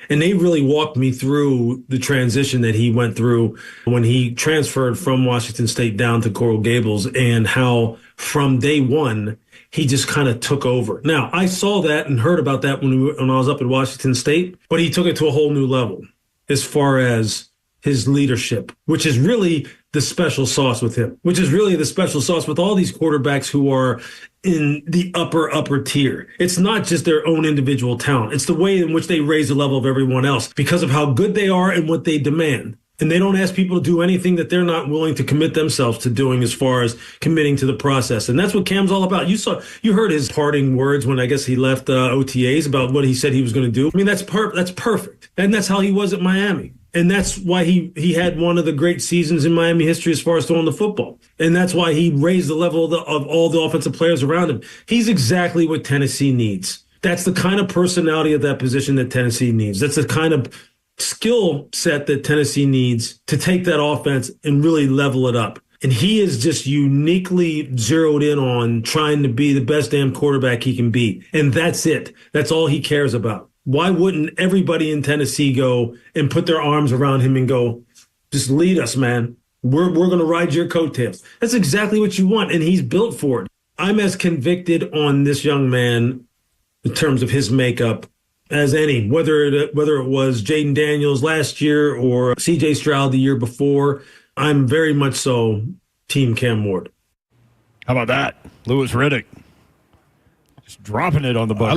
and they really walked me through the transition that he went through when he transferred from Washington State down to Coral Gables and how from day one, he just kind of took over. Now, I saw that and heard about that when I was up at Washington State, but he took it to a whole new level as far as his leadership, which is really the special sauce with him, which is really the special sauce with all these quarterbacks who are in the upper tier. It's not just their own individual talent. It's the way in which they raise the level of everyone else because of how good they are and what they demand. And they don't ask people to do anything that they're not willing to commit themselves to doing as far as committing to the process. And that's what Cam's all about. You heard his parting words when I guess he left OTAs about what he said he was going to do. I mean, that's perfect. And that's how he was at Miami. And that's why he had one of the great seasons in Miami history as far as throwing the football. And that's why he raised the level of all the offensive players around him. He's exactly what Tennessee needs. That's the kind of personality at that position that Tennessee needs. That's the kind of skill set that Tennessee needs to take that offense and really level it up. And he is just uniquely zeroed in on trying to be the best damn quarterback he can be. And that's it. That's all he cares about. Why wouldn't everybody in Tennessee go and put their arms around him and go, just lead us, man. We're going to ride your coattails. That's exactly what you want, and he's built for it. I'm as convicted on this young man in terms of his makeup as any, whether it was Jaden Daniels last year or C.J. Stroud the year before. I'm very much so Team Cam Ward. How about that? Louis Riddick. Just dropping it on the butt. I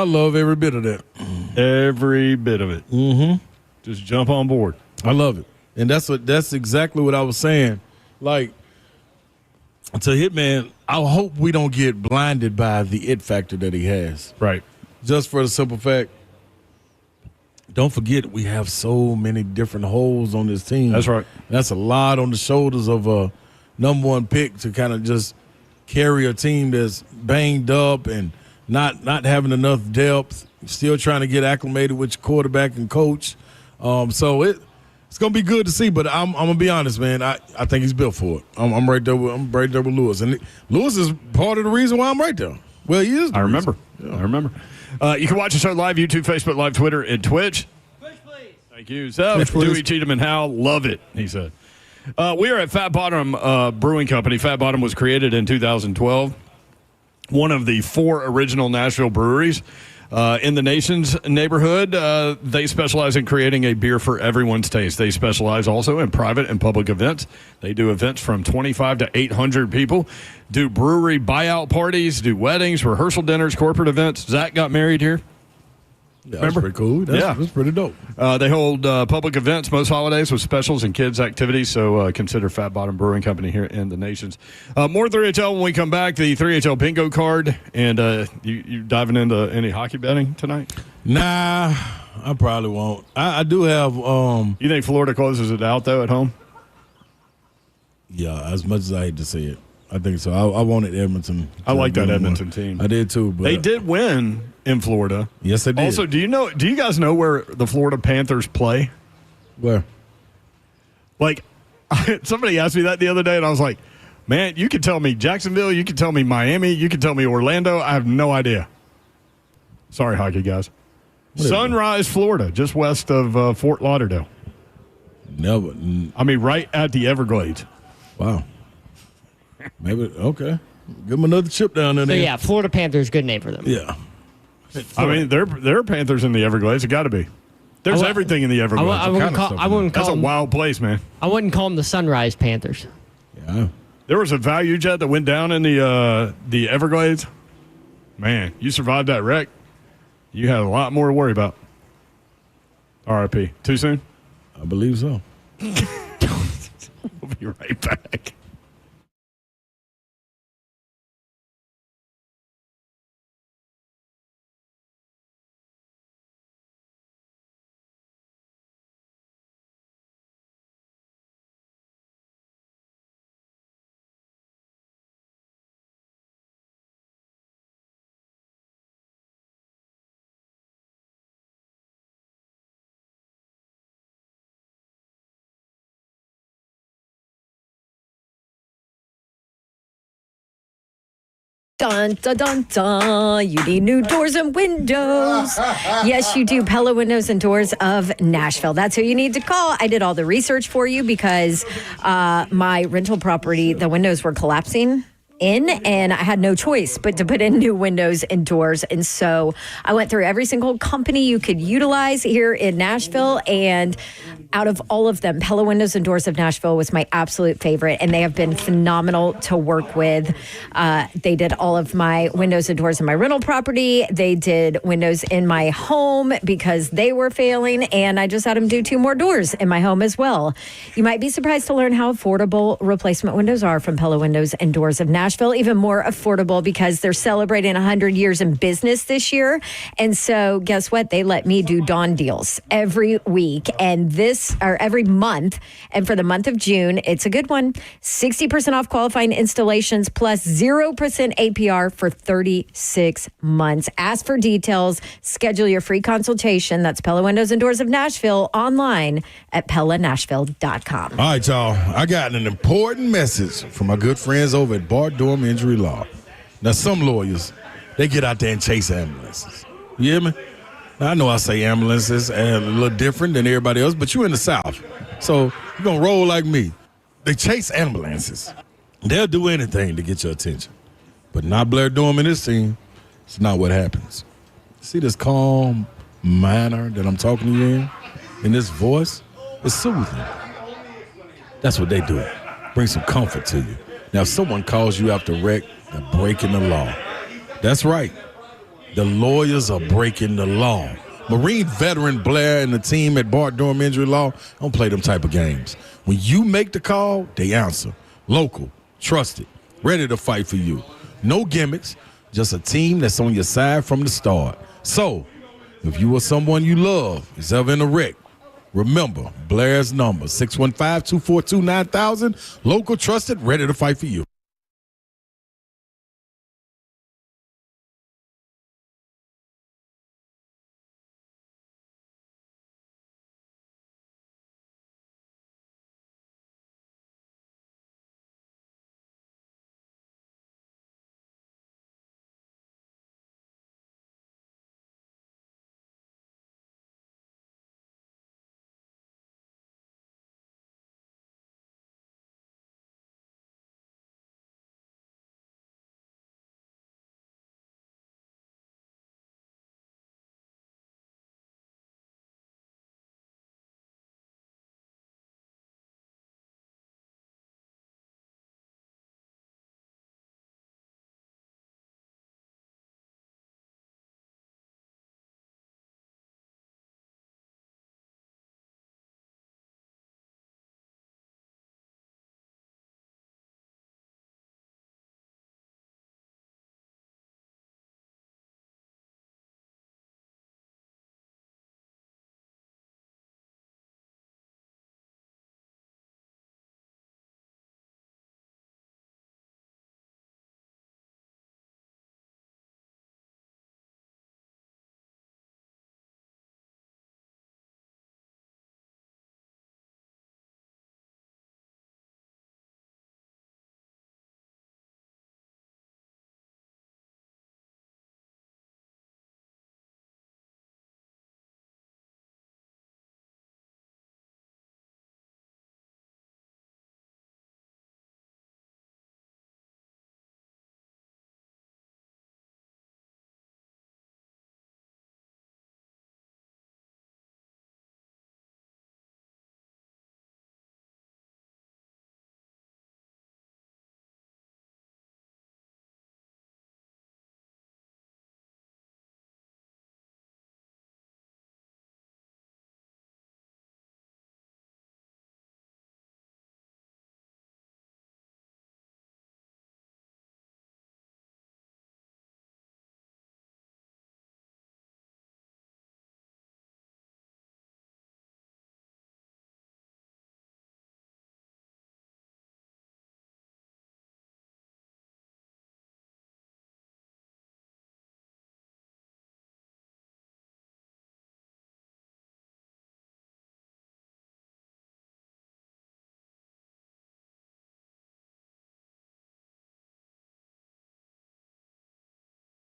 love every bit of that. Every bit of it. Mm-hmm. Just jump on board. I love it. And that's exactly what I was saying. Like, to Hitman, I hope we don't get blinded by the it factor that he has. Right. Just for the simple fact, don't forget we have so many different holes on this team. That's right. That's a lot on the shoulders of a number one pick to kind of just carry a team that's banged up and not having enough depth, still trying to get acclimated with your quarterback and coach. So it's gonna be good to see. But I'm gonna be honest, man. I think he's built for it. I'm right there with Lewis, and Lewis is part of the reason why I'm right there. Well, he is. I remember. You can watch the show live, YouTube, Facebook Live, Twitter, and Twitch. Twitch, please. Thank you. So, Dewey, Cheatham, and Hal, love it, he said. We are at Fat Bottom Brewing Company. Fat Bottom was created in 2012. One of the 4 original Nashville breweries in the nation's neighborhood. They specialize in creating a beer for everyone's taste. They specialize also in private and public events. They do events from 25 to 800 people, do brewery buyout parties, do weddings, rehearsal dinners, corporate events. Zach got married here. Yeah, that's pretty cool. That's pretty dope. They hold public events most holidays with specials and kids' activities, so consider Fat Bottom Brewing Company here in the nations. More 3HL when we come back, the 3HL bingo card. And you diving into any hockey betting tonight? Nah, I probably won't. I do have You think Florida closes it out, though, at home? Yeah, as much as I hate to see it. I think so. I wanted Edmonton. I like that Edmonton team. I did too. But they did win in Florida. Yes, they did. Also, do you guys know where the Florida Panthers play? Where? Like, somebody asked me that the other day, and I was like, man, you could tell me Jacksonville, you could tell me Miami, you could tell me Orlando. I have no idea. Sorry, hockey guys. Sunrise, Florida, just west of Fort Lauderdale. Never. I mean, right at the Everglades. Wow. Maybe, okay. Give them another chip down there. So, yeah, Florida Panthers, good name for them. Yeah. I mean, there are Panthers in the Everglades. It got to be. There's everything in the Everglades. I wouldn't call That's a wild place, man. I wouldn't call them the Sunrise Panthers. Yeah. There was a value jet that went down in the Everglades. Man, you survived that wreck. You had a lot more to worry about. RIP. Too soon? I believe so. We'll be right back. Dun, dun, dun, dun. You need new doors and windows. Yes, you do. Pella Windows and Doors of Nashville. That's who you need to call. I did all the research for you because my rental property, the windows were collapsing in, and I had no choice but to put in new windows and doors. And so I went through every single company you could utilize here in Nashville, and out of all of them, Pella Windows and Doors of Nashville was my absolute favorite, and they have been phenomenal to work with. They did all of my windows and doors in my rental property. They did windows in my home because they were failing, and I just had them do 2 more doors in my home as well. You might be surprised to learn how affordable replacement windows are from Pella Windows and Doors of Nashville. Even more affordable because they're celebrating 100 years in business this year. And so guess what? They let me do dawn deals every week and every month. And for the month of June, it's a good one. 60% off qualifying installations plus 0% APR for 36 months. Ask for details. Schedule your free consultation. That's Pella Windows and Doors of Nashville online at PellaNashville.com. All right, y'all. I got an important message from my good friends over at Bart Dorm Injury Law. Now, some lawyers, they get out there and chase ambulances. You hear me? Now, I know I say ambulances and a little different than everybody else, but you're in the South. So you're going to roll like me. They chase ambulances. They'll do anything to get your attention. But not Blair Dorm and his team. It's not what happens. See this calm manner that I'm talking to you in this voice? It's soothing. That's what they do. Bring some comfort to you. Now, if someone calls you after wreck, they're breaking the law. That's right. The lawyers are breaking the law. Marine veteran Blair and the team at Bart Dorm Injury Law don't play them type of games. When you make the call, they answer. Local, trusted, ready to fight for you. No gimmicks, just a team that's on your side from the start. So, if you or someone you love is ever in a wreck, remember Blair's number, 615-242-9000. Local, trusted, ready to fight for you.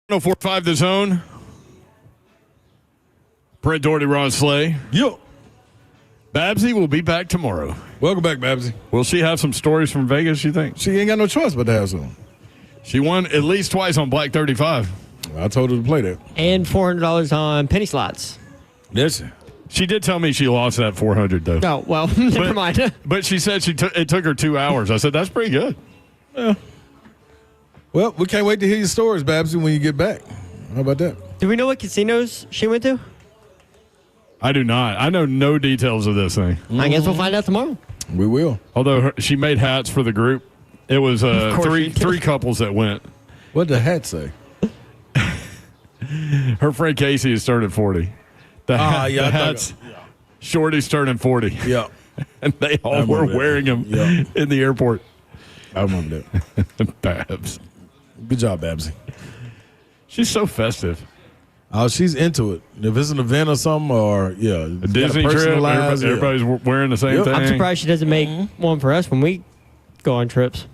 1045 The Zone. Brent Doherty, Ron Slay. Yo. Babsy will be back tomorrow. Welcome back, Babsy. Will she have some stories from Vegas, you think? She ain't got no choice but to have some. She won at least twice on Black 35. I told her to play that. And $400 on penny slots. Yes. She did tell me she lost that 400 though. Oh, well, never mind. But she said it took her 2 hours. I said, that's pretty good. Yeah. Well, we can't wait to hear your stories, Babsy, when you get back. How about that? Do we know what casinos she went to? I do not. I know no details of this thing. I guess we'll find out tomorrow. We will. Although she made hats for the group. It was three couples that went. What did the hat say? Her friend Casey is turning 40. The hats. Shorty's turning 40. Yeah. And they all were wearing them in the airport. I remember that. Babs. Good job, Babsy. She's so festive. Oh, she's into it. If it's an event or something, or a Disney trip, everybody's wearing the same thing. I'm surprised she doesn't make one for us when we go on trips.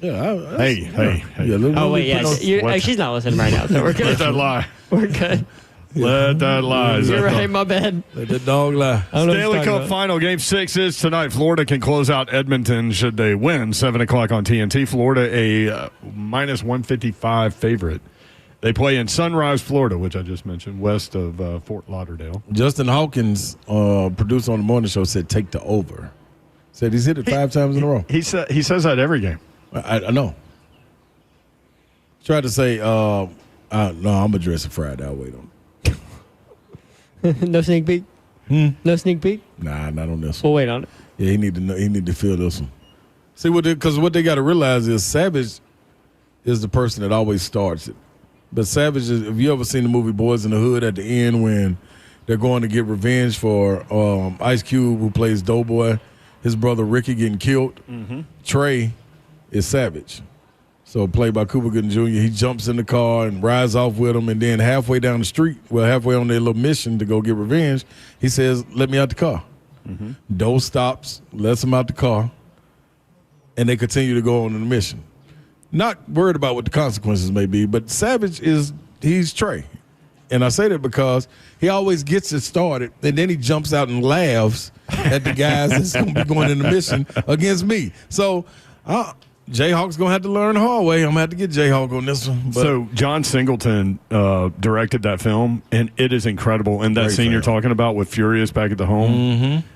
Yeah. Hey. Oh, wait, yeah. She's not listening right now, so we're good. Let that lie. We're good. Let that lie. You're right, my bad. Let the dog lie. Stanley Cup Final Game 6 is tonight. Florida can close out Edmonton should they win. 7 o'clock on TNT. Florida a minus 155 favorite. They play in Sunrise, Florida, which I just mentioned, west of Fort Lauderdale. Justin Hawkins, producer on the morning show, said take the over. Said he's hit it 5 times in a row. He says that every game. I know. Tried to say, no, I'm addressing Friday. I'll wait on it. No sneak peek? No sneak peek? Nah, not on this one. We'll wait on it. Yeah, he need to feel this one. See, because what they got to realize is Savage is the person that always starts it. But Savage is, if you ever seen the movie Boys in the Hood at the end when they're going to get revenge for Ice Cube, who plays Doughboy, his brother Ricky getting killed. Mm-hmm. Trey is Savage. So played by Cuba Gooding Jr., he jumps in the car and rides off with him, and then halfway down the street, halfway on their little mission to go get revenge, he says, let me out the car. Mm-hmm. Doe stops, lets him out the car, and they continue to go on the mission. Not worried about what the consequences may be, but Savage he's Trey. And I say that because he always gets it started, and then he jumps out and laughs at the guys that's going to be going in the mission against me. So Jayhawk's going to have to learn the hard way. I'm going to have to get Jayhawk on this one. But so John Singleton directed that film, and it is incredible. And that scene you're talking about with Furious back at the home, mm-hmm.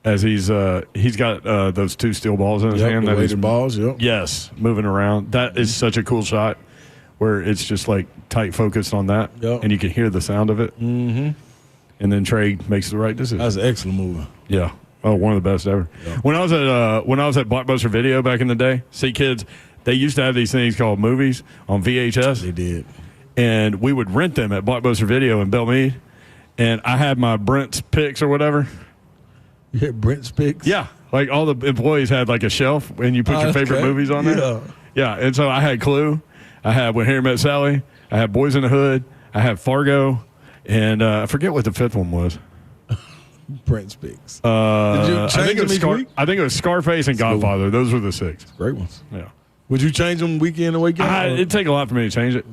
as he's got those 2 steel balls in his hand. The weighted balls, yep. Yes, moving around. That is such a cool shot where it's just like tight focused on that, and you can hear the sound of it. Mm-hmm. And then Trey makes the right decision. That's an excellent movie. Yeah. Oh, one of the best ever. Yeah. When I was at Blockbuster Video back in the day, see kids, they used to have these things called movies on VHS. They did. And we would rent them at Blockbuster Video in Belmead. And I had my Brent's Picks or whatever. You had Brent's Picks? Yeah. Like all the employees had like a shelf and you put your favorite movies on there. Yeah. Yeah. And so I had Clue. I had When Harry Met Sally. I had Boys in the Hood. I had Fargo. And I forget what the 5th one was. Brent's Picks. Did you change them each week? I think it was Scarface and Godfather. Those were the 6. Great ones. Yeah. Would you change them weekend to weekend? It'd take a lot for me to change it.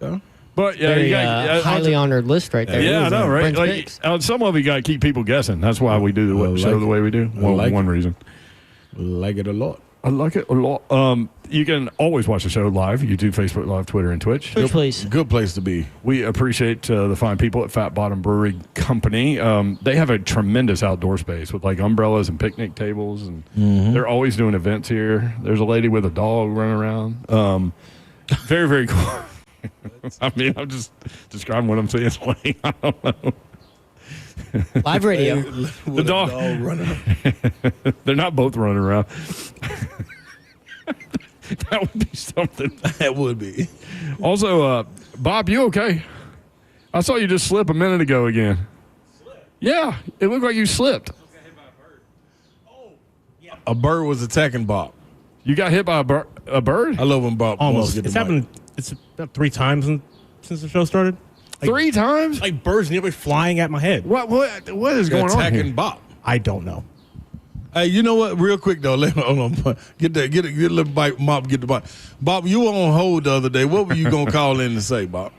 Okay. But yeah, Very, you got highly honored list right there. Yeah, I know, right? Brent's Like Picks. some of you got to keep people guessing. That's why we do the show the way we do. Well, one reason. Like it a lot. I like it a lot. You can always watch the show live. YouTube, Facebook Live, Twitter, and Twitch. Twitch, please. Good place to be. We appreciate the fine people at Fat Bottom Brewery Company. They have a tremendous outdoor space with like umbrellas and picnic tables, and they're always doing events here. There's a lady with a dog running around. Very, very cool. I mean, I'm just describing what I'm seeing. I don't know. Live radio. The dog running. They're not both running around. That would be something. That would be. Also, Bob, you okay? I saw you just slip a minute ago again. Yeah, it looked like you slipped. A bird was attacking Bob. You got hit by a bird? I love when Bob almost. Get It's the happened. It's about 3 times since the show started. Like, 3 times? Like birds nearly flying at my head. What is going on here? Attacking Bob. I don't know. Hey, you know what? Real quick though, hold on. Get a little bite, Mop. Get the bite. Bob, you were on hold the other day. What were you gonna call in to say, Bob?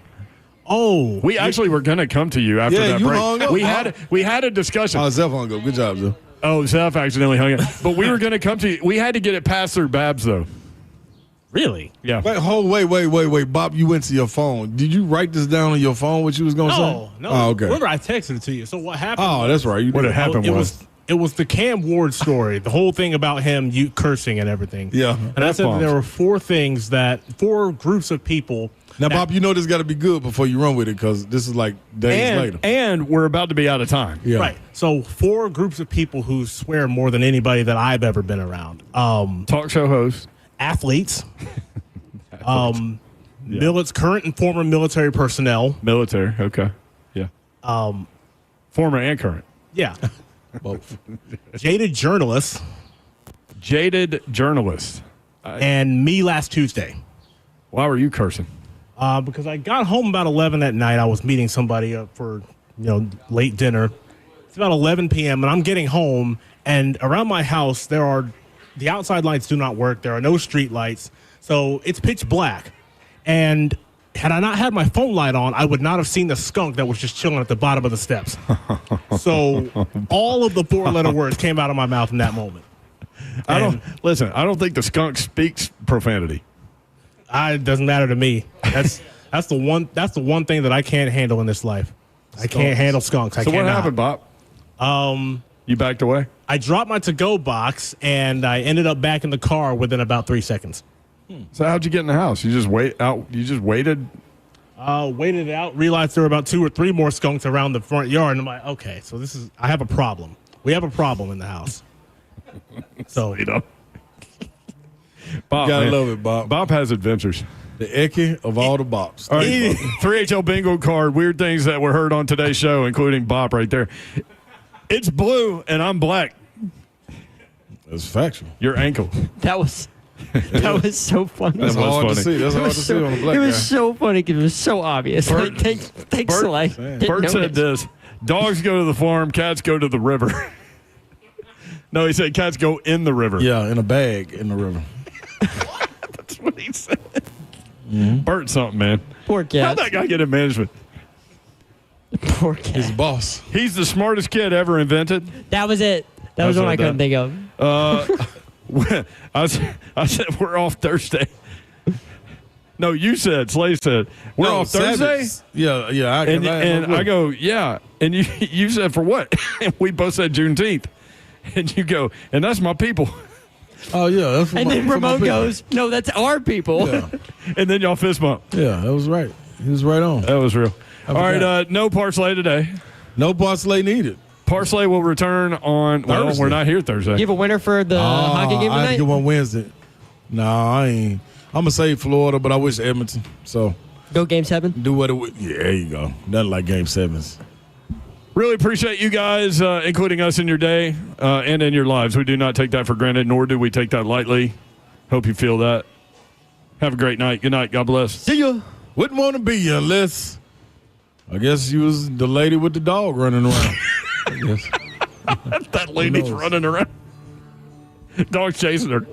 Oh, we actually were gonna come to you after that you break. hung up, We had a discussion. Oh, Zeph hung up. Good job, Zeph. Oh, Zeph accidentally hung up. But we were gonna come to you. We had to get it passed through Babs though. Really? Yeah. Wait. Bob, you went to your phone. Did you write this down on your phone? What you was gonna say? No. Oh, okay. Remember, I texted it to you. So what happened? Oh, that's right. What had happened was it was the Cam Ward story. The whole thing about him cursing and everything. Yeah. And I said that there were four groups of people. Now, Bob, you know this got to be good before you run with it because this is like days later. And we're about to be out of time. Yeah. Right. So 4 groups of people who swear more than anybody that I've ever been around. Talk show hosts. Athletes. Current and former military personnel. Military, okay. Yeah. Former and current. Yeah. Both. Jaded journalists. And me last Tuesday. Why were you cursing? Because I got home about 11 at night. I was meeting somebody for late dinner. It's about 11 p.m. and I'm getting home, and around my house the outside lights do not work. There are no street lights, so it's pitch black. And had I not had my phone light on, I would not have seen the skunk that was just chilling at the bottom of the steps. So all of the 4-letter words came out of my mouth in that moment. I don't think the skunk speaks profanity. It doesn't matter to me. That's the one thing that I can't handle in this life. I can't handle skunks. So what happened, Bob? You backed away? I dropped my to-go box, and I ended up back in the car within about 3 seconds. So how'd you get in the house? You just waited? Waited it out, realized there were about 2 or 3 more skunks around the front yard, and I'm like, okay, so I have a problem. We have a problem in the house. So, Bob, gotta love it, Bob. Bob has adventures. The Eke of all the Bobs. All right, 3HL bingo card, weird things that were heard on today's show, including Bob right there. It's blue, and I'm black. That's factual. Your ankle. That was so funny. That's hard to see. That's hard to see on a black guy. It was so funny because it was so obvious. Thanks, Slay. Bert said this: dogs go to the farm, cats go to the river. No, he said cats go in the river. Yeah, in a bag in the river. That's what he said. Mm-hmm. Bert something, man. Poor cat. How'd that guy get in management? Poor cat. He's the boss. He's the smartest kid ever invented. That was it. That was what I couldn't think of. I said we're off Thursday. No, you said, Slay said, we're off Thursday? Yeah. I go, yeah. And you said, for what? And we both said Juneteenth. And you go, and that's my people. Oh, yeah. That's and then Ramon goes, no, that's our people. Yeah. And then y'all fist bump. Yeah, that was right. He was right on. That was real. All right, no parsley today. No parsley needed. Parsley will return on, well, we're not here Thursday. You have a winner for the hockey game tonight? I get one Wednesday. No, I ain't. I'm going to say Florida, but I wish Edmonton. So go Game 7? Do what it would. Yeah, there you go. Nothing like Game 7s. Really appreciate you guys, including us in your day and in your lives. We do not take that for granted, nor do we take that lightly. Hope you feel that. Have a great night. Good night. God bless. See ya. Wouldn't want to be you unless, I guess you was the lady with the dog running around. I guess. That lady's running around. Dog's chasing her.